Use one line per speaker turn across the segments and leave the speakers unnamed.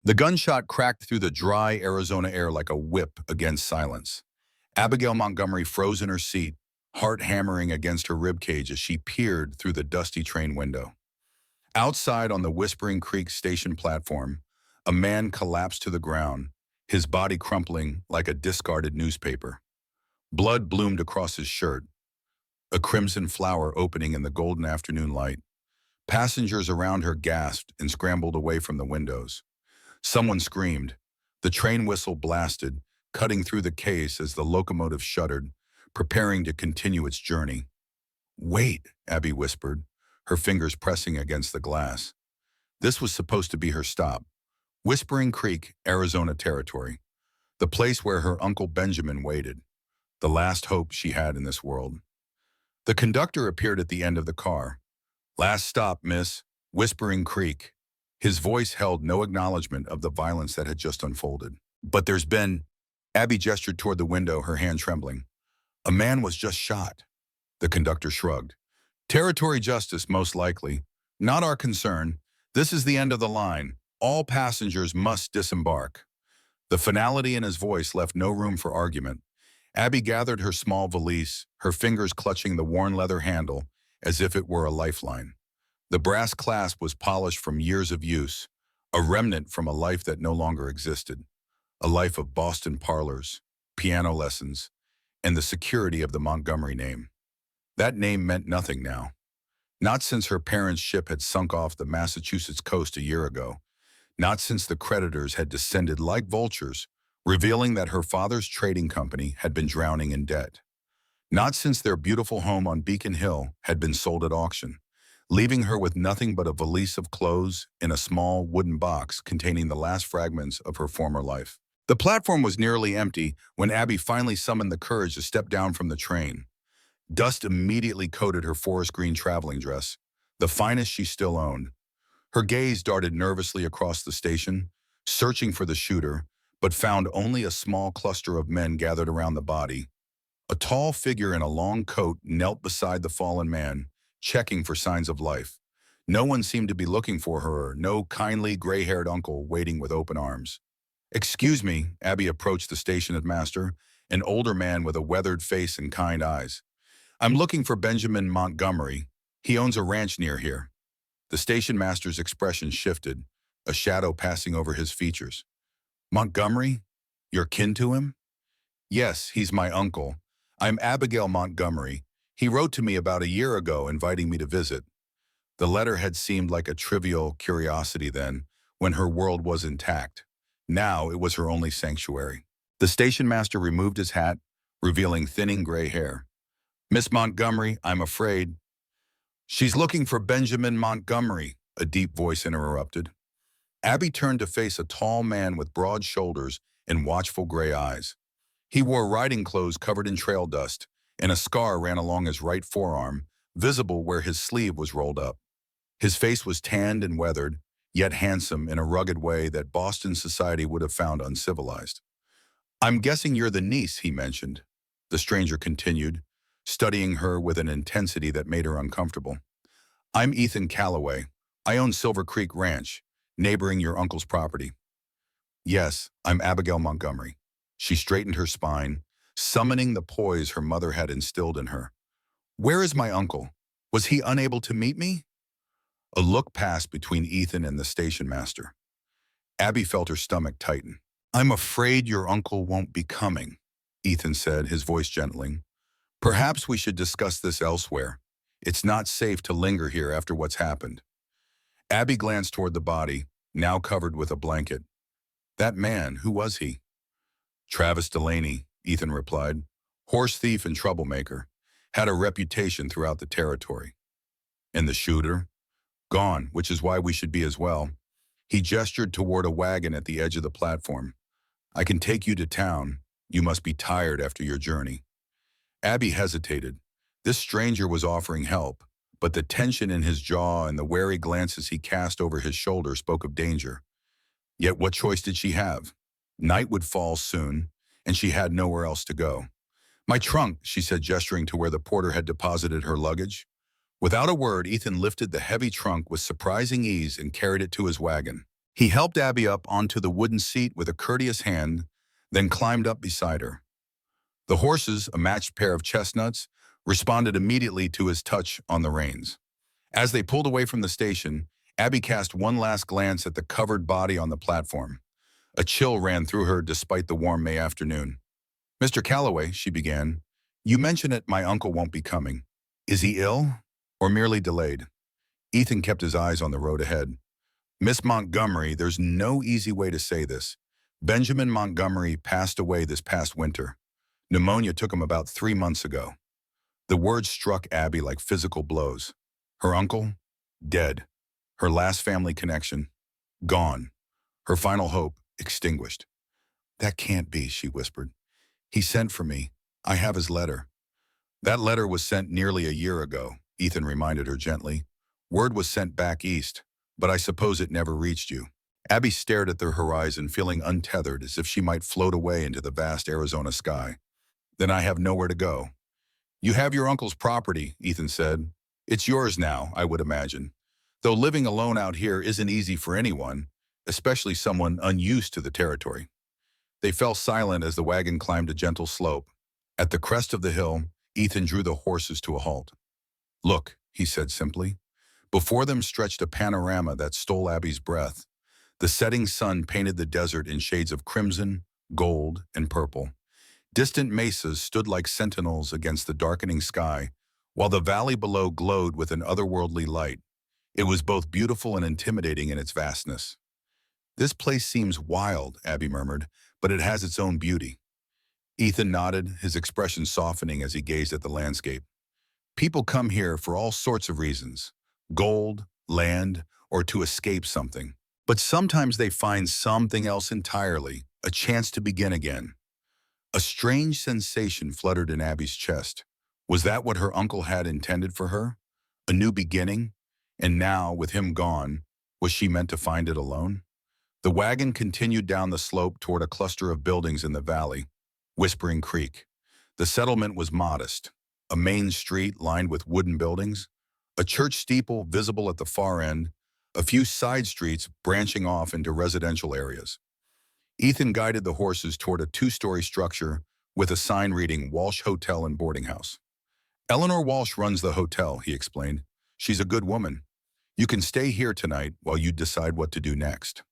The gunshot cracked through the dry Arizona air like a whip against silence. Abigail Montgomery froze in her seat, heart hammering against her ribcage as she peered through the dusty train window. Outside on the Whispering Creek station platform, a man collapsed to the ground, his body crumpling like a discarded newspaper. Blood bloomed across his shirt, a crimson flower opening in the golden afternoon light. Passengers around her gasped and scrambled away from the windows. Someone screamed. The train whistle blasted, cutting through the case as the locomotive shuddered, preparing to continue its journey. "Wait," Abby whispered, her fingers pressing against the glass. This was supposed to be her stop. Whispering Creek, Arizona territory. The place where her Uncle Benjamin waited. The last hope she had in this world. The conductor appeared at the end of the car. "Last stop, miss. Whispering Creek." His voice held no acknowledgement of the violence that had just unfolded. "But there's been—" Abby gestured toward the window, her hand trembling. "A man was just shot." The conductor shrugged. "Territory justice, most likely. Not our concern. This is the end of the line. All passengers must disembark." The finality in his voice left no room for argument. Abby gathered her small valise, her fingers clutching the worn leather handle as if it were a lifeline. The brass clasp was polished from years of use, a remnant from a life that no longer existed, a life of Boston parlors, piano lessons, and the security of the Montgomery name. That name meant nothing now. Not since her parents' ship had sunk off the Massachusetts coast a year ago. Not since the creditors had descended like vultures, revealing that her father's trading company had been drowning in debt. Not since their beautiful home on Beacon Hill had been sold at auction, leaving her with nothing but a valise of clothes in a small wooden box containing the last fragments of her former life. The platform was nearly empty when Abby finally summoned the courage to step down from the train. Dust immediately coated her forest green traveling dress, the finest she still owned. Her gaze darted nervously across the station, searching for the shooter, but found only a small cluster of men gathered around the body. A tall figure in a long coat knelt beside the fallen man, checking for signs of life. No one seemed to be looking for her, no kindly gray-haired uncle waiting with open arms. "Excuse me," Abby approached the station master, an older man with a weathered face and kind eyes. "I'm looking for Benjamin Montgomery. He owns a ranch near here." The station master's expression shifted, a shadow passing over his features. "Montgomery? You're kin to him?" "Yes, he's my uncle. I'm Abigail Montgomery. He wrote to me about a year ago inviting me to visit." The letter had seemed like a trivial curiosity then, when her world was intact. Now it was her only sanctuary. The station master removed his hat, revealing thinning gray hair. "Miss Montgomery, I'm afraid—" "She's looking for Benjamin Montgomery," a deep voice interrupted. Abby turned to face a tall man with broad shoulders and watchful gray eyes. He wore riding clothes covered in trail dust, and a scar ran along his right forearm, visible where his sleeve was rolled up. His face was tanned and weathered, yet handsome in a rugged way that Boston society would have found uncivilized. "I'm guessing you're the niece," he mentioned. The stranger continued, studying her with an intensity that made her uncomfortable. "I'm Ethan Calloway. I own Silver Creek Ranch, neighboring your uncle's property." "Yes, I'm Abigail Montgomery." She straightened her spine, summoning the poise her mother had instilled in her. "Where is my uncle? Was he unable to meet me?" A look passed between Ethan and the station master. Abby felt her stomach tighten. "I'm afraid your uncle won't be coming," Ethan said, his voice gentling. "Perhaps we should discuss this elsewhere. It's not safe to linger here after what's happened." Abby glanced toward the body, now covered with a blanket. "That man, who was he?" "Travis Delaney," Ethan replied. "Horse thief and troublemaker. Had a reputation throughout the territory." "And the shooter?" "Gone, which is why we should be as well." He gestured toward a wagon at the edge of the platform. "I can take you to town. You must be tired after your journey." Abby hesitated. This stranger was offering help, but the tension in his jaw and the wary glances he cast over his shoulder spoke of danger. Yet what choice did she have? Night would fall soon, and she had nowhere else to go. "My trunk," she said, gesturing to where the porter had deposited her luggage. Without a word, Ethan lifted the heavy trunk with surprising ease and carried it to his wagon. He helped Abby up onto the wooden seat with a courteous hand, then climbed up beside her. The horses, a matched pair of chestnuts, responded immediately to his touch on the reins. As they pulled away from the station, Abby cast one last glance at the covered body on the platform. A chill ran through her despite the warm May afternoon. "Mr. Calloway," she began, "you mentioned it my uncle won't be coming. Is he ill or merely delayed?" Ethan kept his eyes on the road ahead. "Miss Montgomery, there's no easy way to say this. Benjamin Montgomery passed away this past winter. Pneumonia took him about 3 months ago." The words struck Abby like physical blows. Her uncle, dead. Her last family connection, gone. Her final hope, extinguished. "That can't be," she whispered. "He sent for me. I have his letter." "That letter was sent nearly a year ago," Ethan reminded her gently. "Word was sent back east, but I suppose it never reached you." Abby stared at the horizon, feeling untethered, as if she might float away into the vast Arizona sky. "Then I have nowhere to go." "You have your uncle's property," Ethan said. "It's yours now, I would imagine. Though living alone out here isn't easy for anyone, especially someone unused to the territory." They fell silent as the wagon climbed a gentle slope. At the crest of the hill, Ethan drew the horses to a halt. "Look," he said simply. Before them stretched a panorama that stole Abby's breath. The setting sun painted the desert in shades of crimson, gold, and purple. Distant mesas stood like sentinels against the darkening sky, while the valley below glowed with an otherworldly light. It was both beautiful and intimidating in its vastness. "This place seems wild," Abby murmured, "but it has its own beauty." Ethan nodded, his expression softening as he gazed at the landscape. "People come here for all sorts of reasons: gold, land, or to escape something. But sometimes they find something else entirely, a chance to begin again." A strange sensation fluttered in Abby's chest. Was that what her uncle had intended for her? A new beginning? And now, with him gone, was she meant to find it alone? The wagon continued down the slope toward a cluster of buildings in the valley, Whispering Creek. The settlement was modest. A main street lined with wooden buildings, a church steeple visible at the far end, a few side streets branching off into residential areas. Ethan guided the horses toward a two-story structure with a sign reading Walsh Hotel and Boarding House. "Eleanor Walsh runs the hotel," he explained. "She's a good woman. You can stay here tonight while you decide what to do next."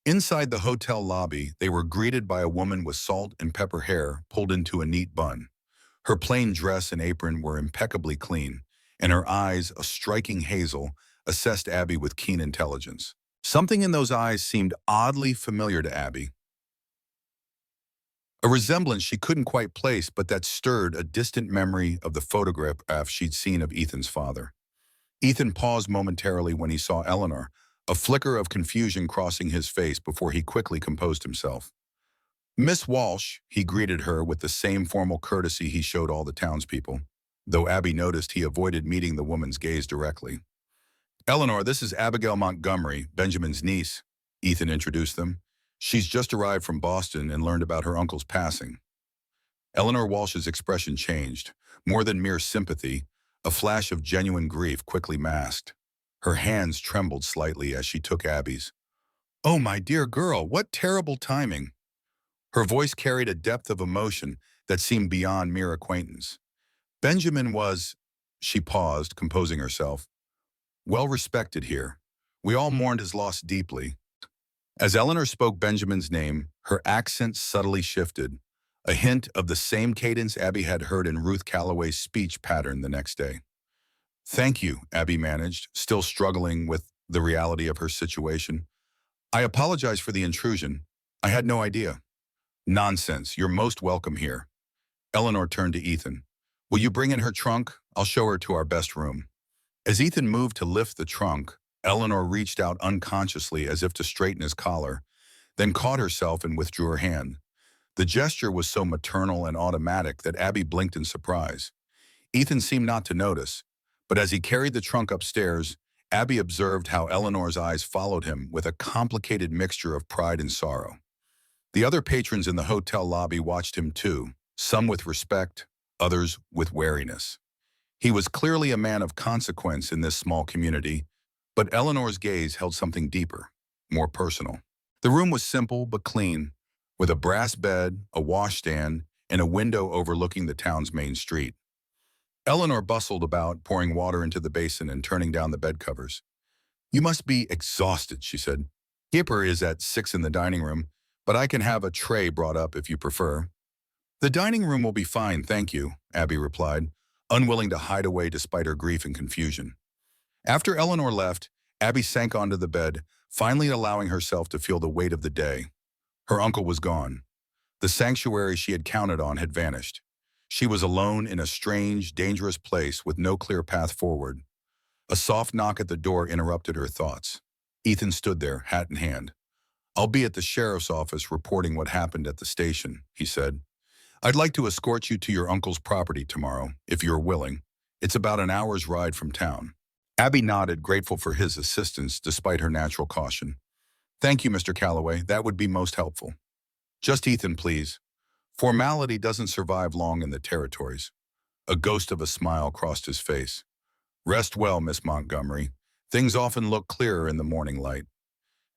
Inside the hotel lobby, they were greeted by a woman with salt and pepper hair pulled into a neat bun. Her plain dress and apron were impeccably clean, and her eyes, a striking hazel, assessed Abby with keen intelligence. Something in those eyes seemed oddly familiar to Abby. A resemblance she couldn't quite place, but that stirred a distant memory of the photograph she'd seen of Ethan's father. Ethan paused momentarily when he saw Eleanor, a flicker of confusion crossing his face before he quickly composed himself. "Miss Walsh," he greeted her with the same formal courtesy he showed all the townspeople, though Abby noticed he avoided meeting the woman's gaze directly. "Eleanor, this is Abigail Montgomery, Benjamin's niece," Ethan introduced them. "She's just arrived from Boston and learned about her uncle's passing." Eleanor Walsh's expression changed. More than mere sympathy, a flash of genuine grief quickly masked. Her hands trembled slightly as she took Abby's. "Oh, my dear girl, what terrible timing." Her voice carried a depth of emotion that seemed beyond mere acquaintance. "Benjamin was," she paused, composing herself, "well respected here. We all mourned his loss deeply." As Eleanor spoke Benjamin's name, her accent subtly shifted, a hint of the same cadence Abby had heard in Ruth Calloway's speech pattern the next day. "Thank you," Abby managed, still struggling with the reality of her situation. "I apologize for the intrusion. I had no idea." "Nonsense. You're most welcome here." Eleanor turned to Ethan. "Will you bring in her trunk? I'll show her to our best room." As Ethan moved to lift the trunk, Eleanor reached out unconsciously as if to straighten his collar, then caught herself and withdrew her hand. The gesture was so maternal and automatic that Abby blinked in surprise. Ethan seemed not to notice, but as he carried the trunk upstairs, Abby observed how Eleanor's eyes followed him with a complicated mixture of pride and sorrow. The other patrons in the hotel lobby watched him too, some with respect, others with wariness. He was clearly a man of consequence in this small community, but Eleanor's gaze held something deeper. more personal. The room was simple but clean, with a brass bed, a washstand, and a window overlooking the town's main street. Eleanor bustled about, pouring water into the basin and turning down the bed covers. "You must be exhausted," she said. "Skipper is at 6 in the dining room, but I can have a tray brought up if you prefer." "The dining room will be fine, thank you," Abby replied, unwilling to hide away despite her grief and confusion. After Eleanor left, Abby sank onto the bed, finally allowing herself to feel the weight of the day. Her uncle was gone. The sanctuary she had counted on had vanished. She was alone in a strange, dangerous place with no clear path forward. A soft knock at the door interrupted her thoughts. Ethan stood there, hat in hand. "I'll be at the sheriff's office reporting what happened at the station," he said. "I'd like to escort you to your uncle's property tomorrow, if you're willing. It's about an hour's ride from town." Abby nodded, grateful for his assistance despite her natural caution. "Thank you, Mr. Calloway. That would be most helpful." "Just Ethan, please." Formality doesn't survive long in the territories. A ghost of a smile crossed his face. "Rest well, Miss Montgomery. Things often look clearer in the morning light."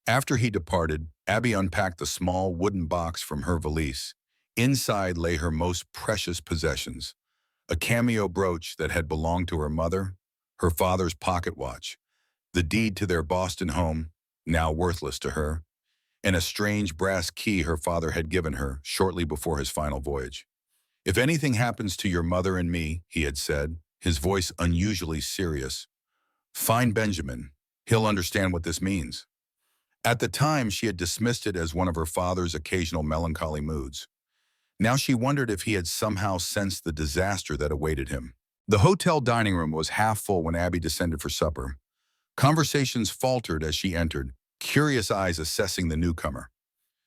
After he departed, Abby unpacked the small wooden box from her valise. Inside lay her most precious possessions: a cameo brooch that had belonged to her mother, her father's pocket watch, the deed to their Boston home, now worthless to her, and a strange brass key her father had given her shortly before his final voyage. "If anything happens to your mother and me," he had said, his voice unusually serious, "find Benjamin. He'll understand what this means." At the time, she had dismissed it as one of her father's occasional melancholy moods. Now she wondered if he had somehow sensed the disaster that awaited him. The hotel dining room was half full when Abby descended for supper. Conversations faltered as she entered, curious eyes assessing the newcomer.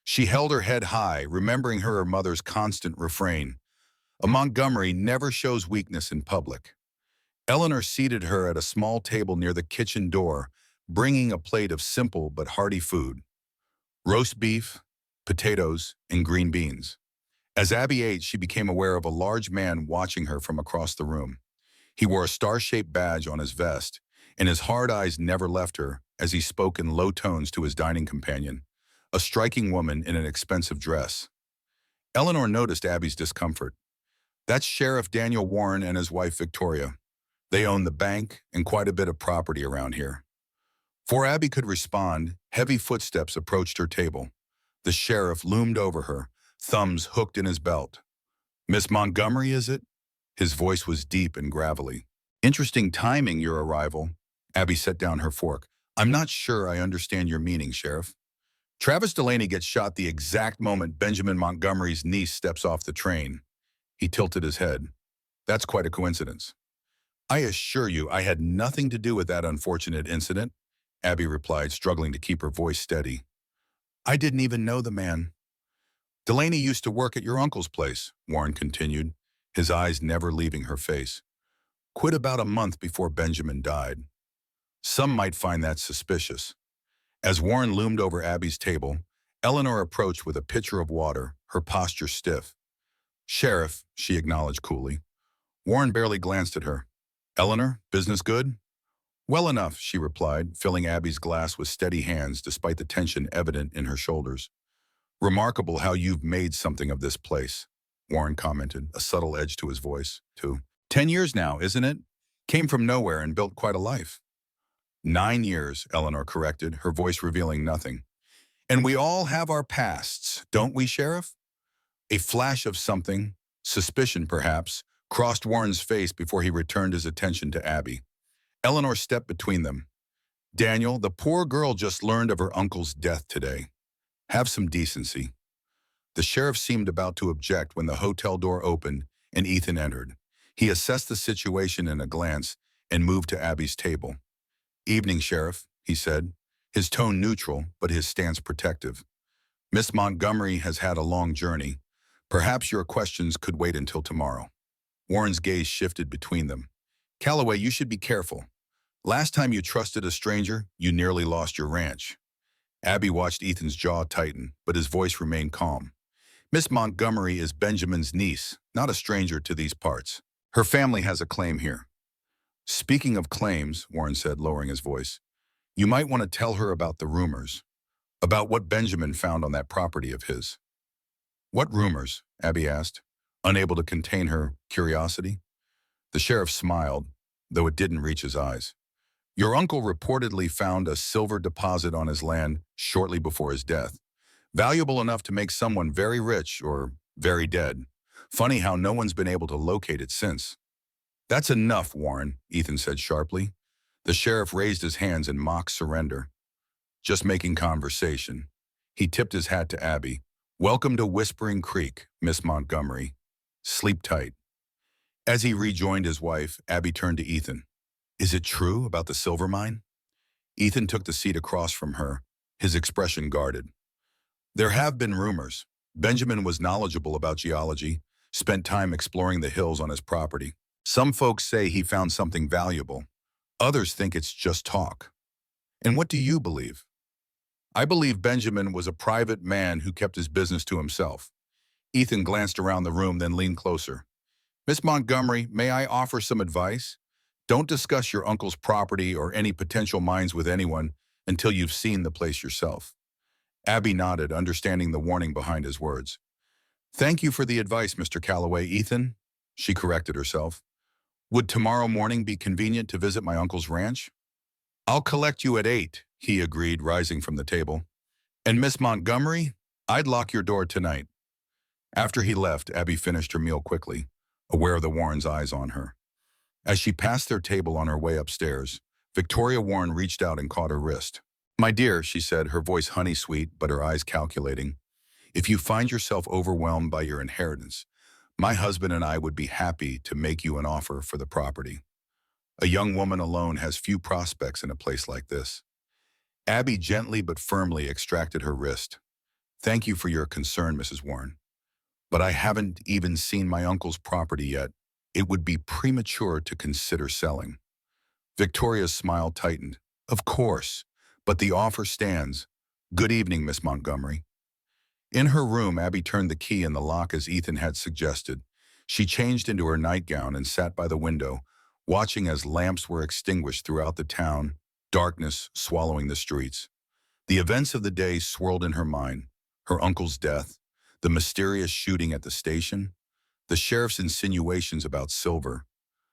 She held her head high, remembering her mother's constant refrain, "A Montgomery never shows weakness in public." Eleanor seated her at a small table near the kitchen door, bringing a plate of simple but hearty food: roast beef, potatoes, and green beans. As Abby ate, she became aware of a large man watching her from across the room. He wore a star-shaped badge on his vest, and his hard eyes never left her as he spoke in low tones to his dining companion, a striking woman in an expensive dress. Eleanor noticed Abby's discomfort. "That's Sheriff Daniel Warren and his wife Victoria. They own the bank and quite a bit of property around here." Before Abby could respond, heavy footsteps approached her table. The sheriff loomed over her, thumbs hooked in his belt. "Miss Montgomery, is it?" His voice was deep and gravelly. "Interesting timing, your arrival." Abby set down her fork. "I'm not sure I understand your meaning, Sheriff." "Travis Delaney gets shot the exact moment Benjamin Montgomery's niece steps off the train." He tilted his head. "That's quite a coincidence." "I assure you I had nothing to do with that unfortunate incident," Abby replied, struggling to keep her voice steady. "I didn't even know the man." "Delaney used to work at your uncle's place," Warren continued, his eyes never leaving her face. "Quit about a month before Benjamin died." Some might find that suspicious. As Warren loomed over Abby's table, Eleanor approached with a pitcher of water, her posture stiff. "Sheriff," she acknowledged coolly. Warren barely glanced at her. "Eleanor, business good?" "Well enough," she replied, filling Abby's glass with steady hands despite the tension evident in her shoulders. "Remarkable how you've made something of this place," Warren commented, a subtle edge to his voice, too. 10 years now, isn't it? Came from nowhere and built quite a life." 9 years, Eleanor corrected, her voice revealing nothing. "And we all have our pasts, don't we, Sheriff?" A flash of something, suspicion perhaps, crossed Warren's face before he returned his attention to Abby. Eleanor stepped between them. "Daniel, the poor girl just learned of her uncle's death today. Have some decency." The sheriff seemed about to object when the hotel door opened and Ethan entered. He assessed the situation in a glance and moved to Abby's table. "Evening, Sheriff," he said, his tone neutral but his stance protective. "Miss Montgomery has had a long journey. Perhaps your questions could wait until tomorrow." Warren's gaze shifted between them. "Calloway, you should be careful. Last time you trusted a stranger, you nearly lost your ranch." Abby watched Ethan's jaw tighten, but his voice remained calm. "Miss Montgomery is Benjamin's niece, not a stranger to these parts. Her family has a claim here." "Speaking of claims," Warren said, lowering his voice, "you might want to tell her about the rumors. About what Benjamin found on that property of his. What rumors? Abby asked, unable to contain her curiosity. The sheriff smiled, though it didn't reach his eyes. Your uncle reportedly found a silver deposit on his land shortly before his death, valuable enough to make someone very rich or very dead. Funny how no one's been able to locate it since. That's enough, Warren, Ethan said sharply. The sheriff raised his hands in mock surrender. Just making conversation. He tipped his hat to Abby. Welcome to Whispering Creek, Miss Montgomery. Sleep tight. As he rejoined his wife, Abby turned to Ethan. Is it true about the silver mine? Ethan took the seat across from her, his expression guarded. There have been rumors. Benjamin was knowledgeable about geology, spent time exploring the hills on his property. Some folks say he found something valuable. Others think it's just talk. And what do you believe? I believe Benjamin was a private man who kept his business to himself. Ethan glanced around the room, then leaned closer. Miss Montgomery, may I offer some advice? Don't discuss your uncle's property or any potential mines with anyone until you've seen the place yourself. Abby nodded, understanding the warning behind his words. Thank you for the advice, Mr. Calloway. Ethan, she corrected herself. Would tomorrow morning be convenient to visit my uncle's ranch? I'll collect you at 8, he agreed, rising from the table. And Miss Montgomery, I'd lock your door tonight. After he left, Abby finished her meal quickly, aware of the Warrens' eyes on her. As she passed their table on her way upstairs, Victoria Warren reached out and caught her wrist. My dear, she said, her voice honey-sweet but her eyes calculating, if you find yourself overwhelmed by your inheritance, my husband and I would be happy to make you an offer for the property. A young woman alone has few prospects in a place like this. Abby gently but firmly extracted her wrist. Thank you for your concern, Mrs. Warren. But I haven't even seen my uncle's property yet. It would be premature to consider selling. Victoria's smile tightened. Of course, but the offer stands. Good evening, Miss Montgomery. In her room, Abby turned the key in the lock as Ethan had suggested. She changed into her nightgown and sat by the window, watching as lamps were extinguished throughout the town, darkness swallowing the streets. The events of the day swirled in her mind. Her uncle's death, the mysterious shooting at the station, the sheriff's insinuations about silver,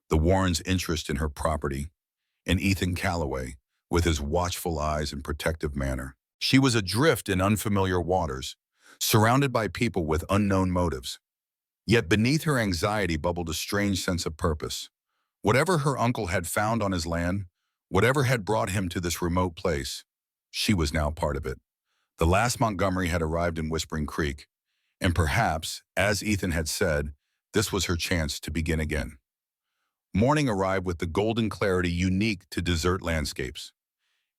the Warrens' interest in her property, and Ethan Calloway, with his watchful eyes and protective manner. She was adrift in unfamiliar waters, surrounded by people with unknown motives. Yet beneath her anxiety bubbled a strange sense of purpose. Whatever her uncle had found on his land, whatever had brought him to this remote place, she was now part of it. The last Montgomery had arrived in Whispering Creek, and perhaps, as Ethan had said, this was her chance to begin again. Morning arrived with the golden clarity unique to desert landscapes.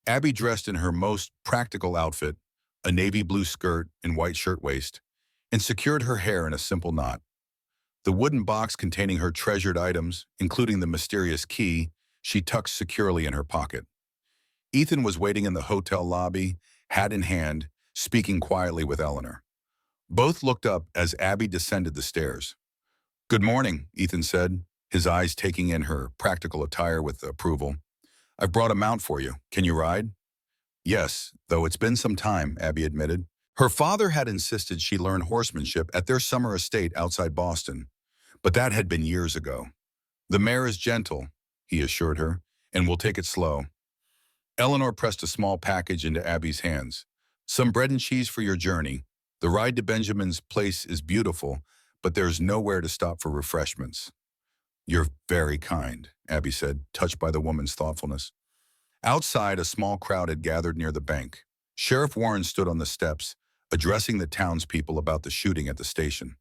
Abby dressed in her most practical outfit, a navy blue skirt and white shirtwaist, and secured her hair in a simple knot. The wooden box containing her treasured items, including the mysterious key, she tucked securely in her pocket. Ethan was waiting in the hotel lobby, hat in hand, speaking quietly with Eleanor. Both looked up as Abby descended the stairs. Good morning, Ethan said, his eyes taking in her practical attire with approval. I've brought a mount for you. Can you ride? Yes, though it's been some time, Abby admitted. Her father had insisted she learn horsemanship at their summer estate outside Boston, but that had been years ago. The mare is gentle, he assured her, and we'll take it slow. Eleanor pressed a small package into Abby's hands. Some bread and cheese for your journey. The ride to Benjamin's place is beautiful, but there's nowhere to stop for refreshments. You're very kind, Abby said, touched by the woman's thoughtfulness. Outside, a small crowd had gathered near the bank. Sheriff Warren stood on the steps, addressing the townspeople about the shooting at the station.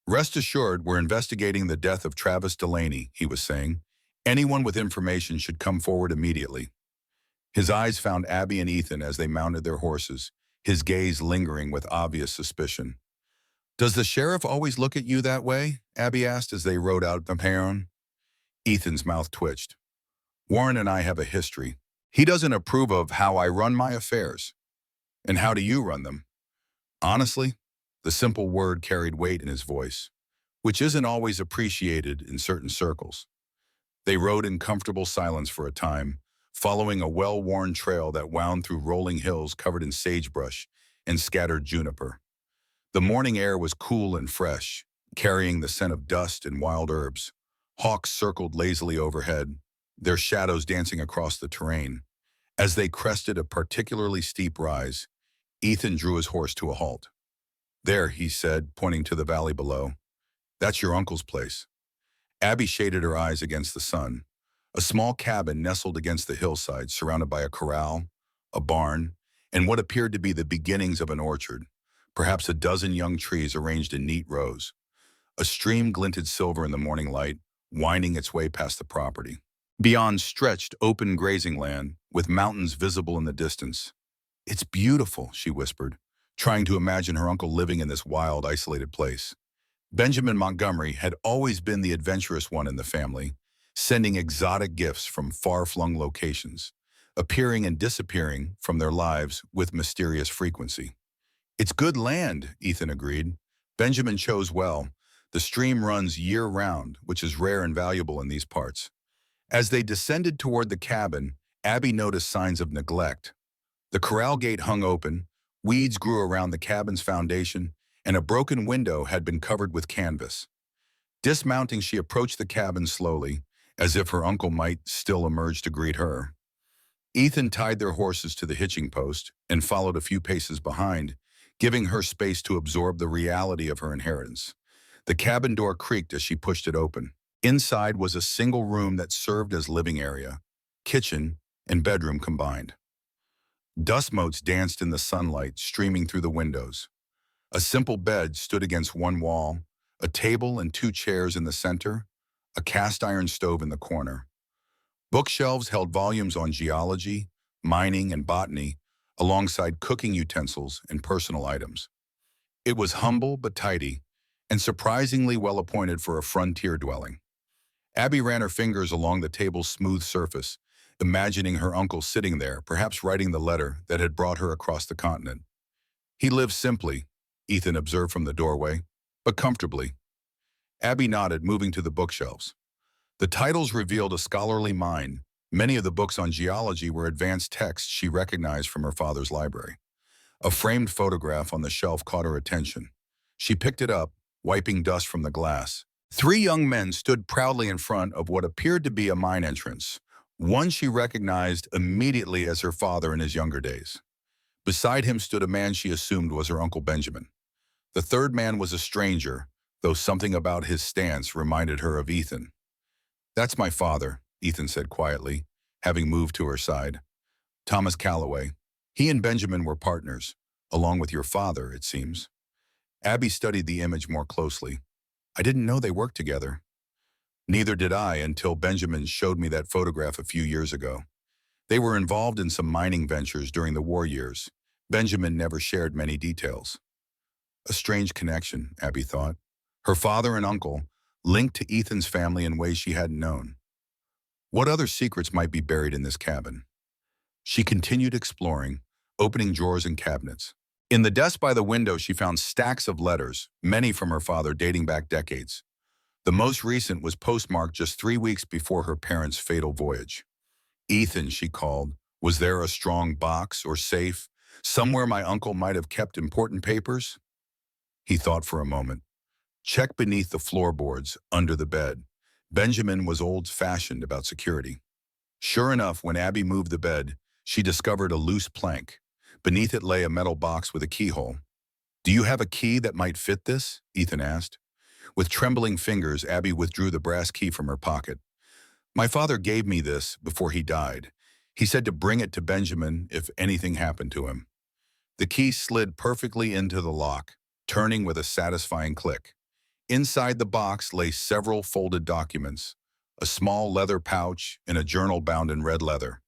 Rest assured, we're investigating the death of Travis Delaney, he was saying. Anyone with information should come forward immediately. His eyes found Abby and Ethan as they mounted their horses, his gaze lingering with obvious suspicion. Does the sheriff always look at you that way? Abby asked as they rode out the perron. Ethan's mouth twitched. Warren and I have a history. He doesn't approve of how I run my affairs. And how do you run them? Honestly, the simple word carried weight in his voice, which isn't always appreciated in certain circles. They rode in comfortable silence for a time, following a well-worn trail that wound through rolling hills covered in sagebrush and scattered juniper. The morning air was cool and fresh, carrying the scent of dust and wild herbs. Hawks circled lazily overhead, their shadows dancing across the terrain. As they crested a particularly steep rise, Ethan drew his horse to a halt. "There," he said, pointing to the valley below. "That's your uncle's place." Abby shaded her eyes against the sun. A small cabin nestled against the hillside, surrounded by a corral, a barn, and what appeared to be the beginnings of an orchard, perhaps a dozen young trees arranged in neat rows. A stream glinted silver in the morning light, winding its way past the property. Beyond stretched open grazing land, with mountains visible in the distance. "It's beautiful," she whispered, trying to imagine her uncle living in this wild, isolated place. Benjamin Montgomery had always been the adventurous one in the family, sending exotic gifts from far-flung locations, appearing and disappearing from their lives with mysterious frequency. "It's good land," Ethan agreed. "Benjamin chose well. The stream runs year-round, which is rare and valuable in these parts." As they descended toward the cabin, Abby noticed signs of neglect. The corral gate hung open, weeds grew around the cabin's foundation, and a broken window had been covered with canvas. Dismounting, she approached the cabin slowly, as if her uncle might still emerge to greet her. Ethan tied their horses to the hitching post and followed a few paces behind, giving her space to absorb the reality of her inheritance. The cabin door creaked as she pushed it open. Inside was a single room that served as living area, kitchen, and bedroom combined. Dust motes danced in the sunlight streaming through the windows. A simple bed stood against one wall, a table and two chairs in the center, a cast-iron stove in the corner. Bookshelves held volumes on geology, mining, and botany, alongside cooking utensils and personal items. It was humble but tidy, and surprisingly well-appointed for a frontier dwelling. Abby ran her fingers along the table's smooth surface, imagining her uncle sitting there, perhaps writing the letter that had brought her across the continent. "He lived simply," Ethan observed from the doorway, "but comfortably." Abby nodded, moving to the bookshelves. The titles revealed a scholarly mind. Many of the books on geology were advanced texts she recognized from her father's library. A framed photograph on the shelf caught her attention. She picked it up, wiping dust from the glass. Three young men stood proudly in front of what appeared to be a mine entrance. One she recognized immediately as her father in his younger days. Beside him stood a man she assumed was her Uncle Benjamin. The third man was a stranger, though something about his stance reminded her of Ethan. "That's my father," Ethan said quietly, having moved to her side. "Thomas Calloway. He and Benjamin were partners, along with your father, it seems." Abby studied the image more closely. "I didn't know they worked together." "Neither did I until Benjamin showed me that photograph a few years ago. They were involved in some mining ventures during the war years. Benjamin never shared many details." A strange connection, Abby thought. Her father and uncle linked to Ethan's family in ways she hadn't known. What other secrets might be buried in this cabin? She continued exploring, opening drawers and cabinets. In the desk by the window, she found stacks of letters, many from her father dating back decades. The most recent was postmarked just 3 weeks before her parents' fatal voyage. "Ethan," she called, "was there a strong box or safe, somewhere my uncle might have kept important papers?" He thought for a moment. Check beneath the floorboards, under the bed. Benjamin was old-fashioned about security. Sure enough, when Abby moved the bed, she discovered a loose plank. Beneath it lay a metal box with a keyhole. "Do you have a key that might fit this?" Ethan asked. With trembling fingers, Abby withdrew the brass key from her pocket. "My father gave me this before he died. He said to bring it to Benjamin if anything happened to him." The key slid perfectly into the lock, turning with a satisfying click. Inside the box lay several folded documents, a small leather pouch and a journal bound in red leather.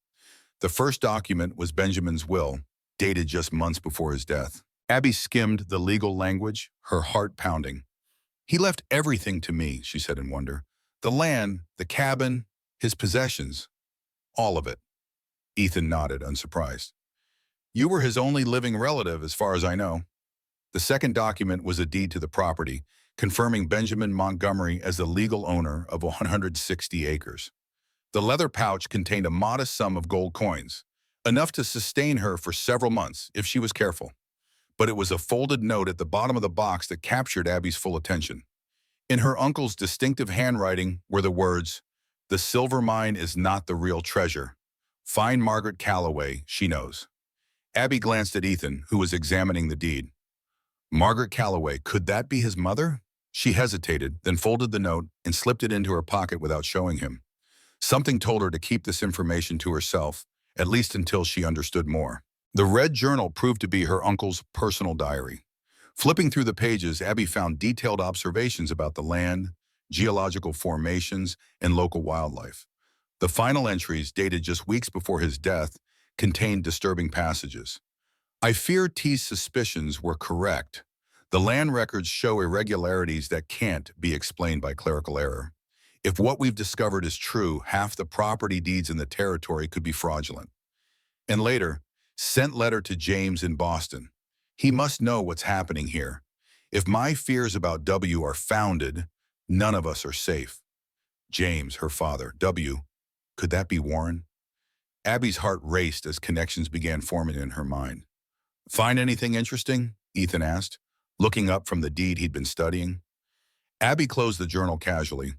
The first document was Benjamin's will, dated just months before his death. Abby skimmed the legal language, her heart pounding. "He left everything to me," she said in wonder. "The land, the cabin, his possessions, all of it." Ethan nodded, unsurprised. "You were his only living relative, as far as I know." The second document was a deed to the property, confirming Benjamin Montgomery as the legal owner of 160 acres. The leather pouch contained a modest sum of gold coins, enough to sustain her for several months if she was careful. But it was a folded note at the bottom of the box that captured Abby's full attention. In her uncle's distinctive handwriting were the words, "The silver mine is not the real treasure. Find Margaret Calloway, she knows." Abby glanced at Ethan, who was examining the deed. Margaret Calloway, could that be his mother? She hesitated, then folded the note and slipped it into her pocket without showing him. Something told her to keep this information to herself, at least until she understood more. The red journal proved to be her uncle's personal diary. Flipping through the pages, Abby found detailed observations about the land, geological formations, and local wildlife. The final entries, dated just weeks before his death, contained disturbing passages. I fear T's suspicions were correct. The land records show irregularities that can't be explained by clerical error. If what we've discovered is true, half the property deeds in the territory could be fraudulent. And later, sent letter to James in Boston. He must know what's happening here. If my fears about W are founded, none of us are safe. James, her father. W, could that be Warren? Abby's heart raced as connections began forming in her mind. Find anything interesting? Ethan asked, looking up from the deed he'd been studying. Abby closed the journal casually.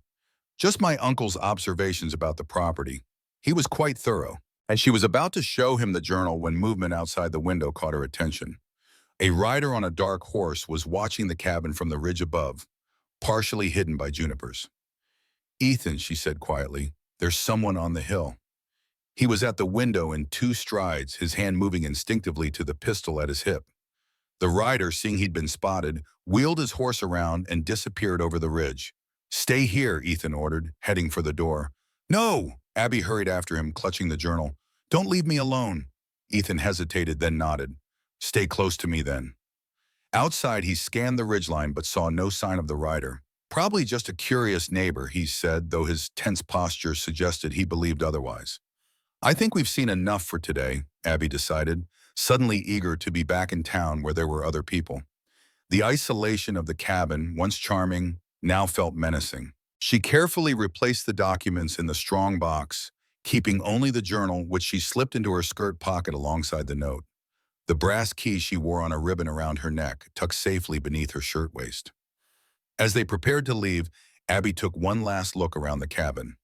Just my uncle's observations about the property. He was quite thorough. And she was about to show him the journal when movement outside the window caught her attention. A rider on a dark horse was watching the cabin from the ridge above, partially hidden by junipers. Ethan, she said quietly, there's someone on the hill. He was at the window in 2 strides, his hand moving instinctively to the pistol at his hip. The rider, seeing he'd been spotted, wheeled his horse around and disappeared over the ridge. Stay here, Ethan ordered, heading for the door. No! Abby hurried after him, clutching the journal. Don't leave me alone. Ethan hesitated, then nodded. Stay close to me, then. Outside, he scanned the ridgeline but saw no sign of the rider. Probably just a curious neighbor, he said, though his tense posture suggested he believed otherwise. I think we've seen enough for today, Abby decided, suddenly eager to be back in town where there were other people. The isolation of the cabin, once charming, now felt menacing. She carefully replaced the documents in the strong box, keeping only the journal, which she slipped into her skirt pocket alongside the note. The brass key she wore on a ribbon around her neck, tucked safely beneath her shirtwaist. As they prepared to leave, Abby took one last look around the cabin.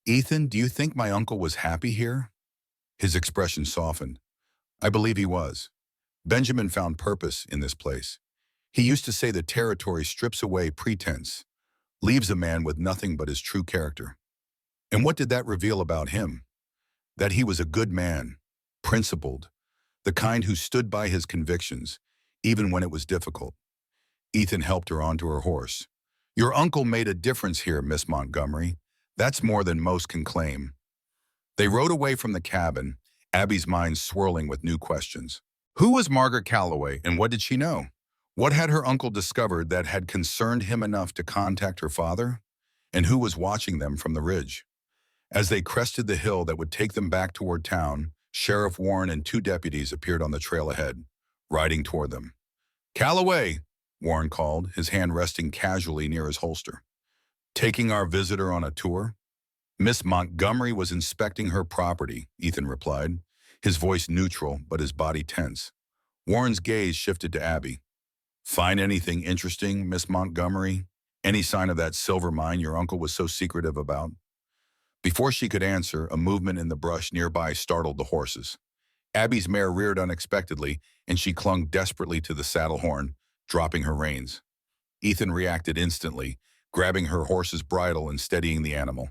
Ethan, do you think my uncle was happy here? His expression softened. I believe he was. Benjamin found purpose in this place. He used to say the territory strips away pretense, leaves a man with nothing but his true character. And what did that reveal about him? That he was a good man, principled, the kind who stood by his convictions, even when it was difficult. Ethan helped her onto her horse. Your uncle made a difference here, Miss Montgomery. That's more than most can claim. They rode away from the cabin, Abby's mind swirling with new questions. Who was Margaret Calloway, and what did she know? What had her uncle discovered that had concerned him enough to contact her father? And who was watching them from the ridge? As they crested the hill that would take them back toward town, Sheriff Warren and 2 deputies appeared on the trail ahead, riding toward them. Calloway, Warren called, his hand resting casually near his holster. Taking our visitor on a tour? Miss Montgomery was inspecting her property, Ethan replied, his voice neutral but his body tense. Warren's gaze shifted to Abby. Find anything interesting, Miss Montgomery? Any sign of that silver mine your uncle was so secretive about? Before she could answer, a movement in the brush nearby startled the horses. Abby's mare reared unexpectedly, and she clung desperately to the saddle horn, dropping her reins. Ethan reacted instantly, grabbing her horse's bridle and steadying the animal.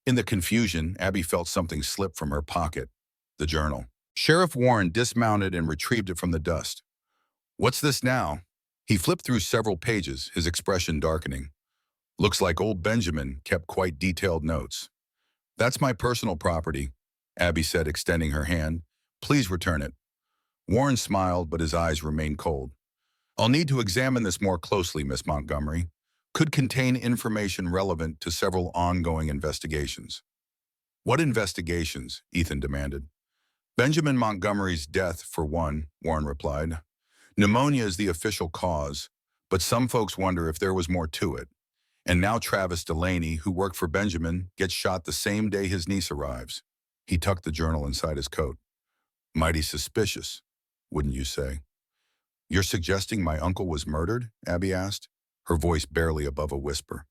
In the confusion, Abby felt something slip from her pocket, the journal. Sheriff Warren dismounted and retrieved it from the dust. What's this now? He flipped through several pages, his expression darkening. Looks like old Benjamin kept quite detailed notes. That's my personal property, Abby said, extending her hand. Please return it. Warren smiled, but his eyes remained cold. I'll need to examine this more closely, Miss Montgomery. Could contain information relevant to several ongoing investigations. What investigations? Ethan demanded. Benjamin Montgomery's death, for one, Warren replied. Pneumonia is the official cause, but some folks wonder if there was more to it. And now Travis Delaney, who worked for Benjamin, gets shot the same day his niece arrives. He tucked the journal inside his coat. Mighty suspicious, wouldn't you say? You're suggesting my uncle was murdered? Abby asked, her voice barely above a whisper.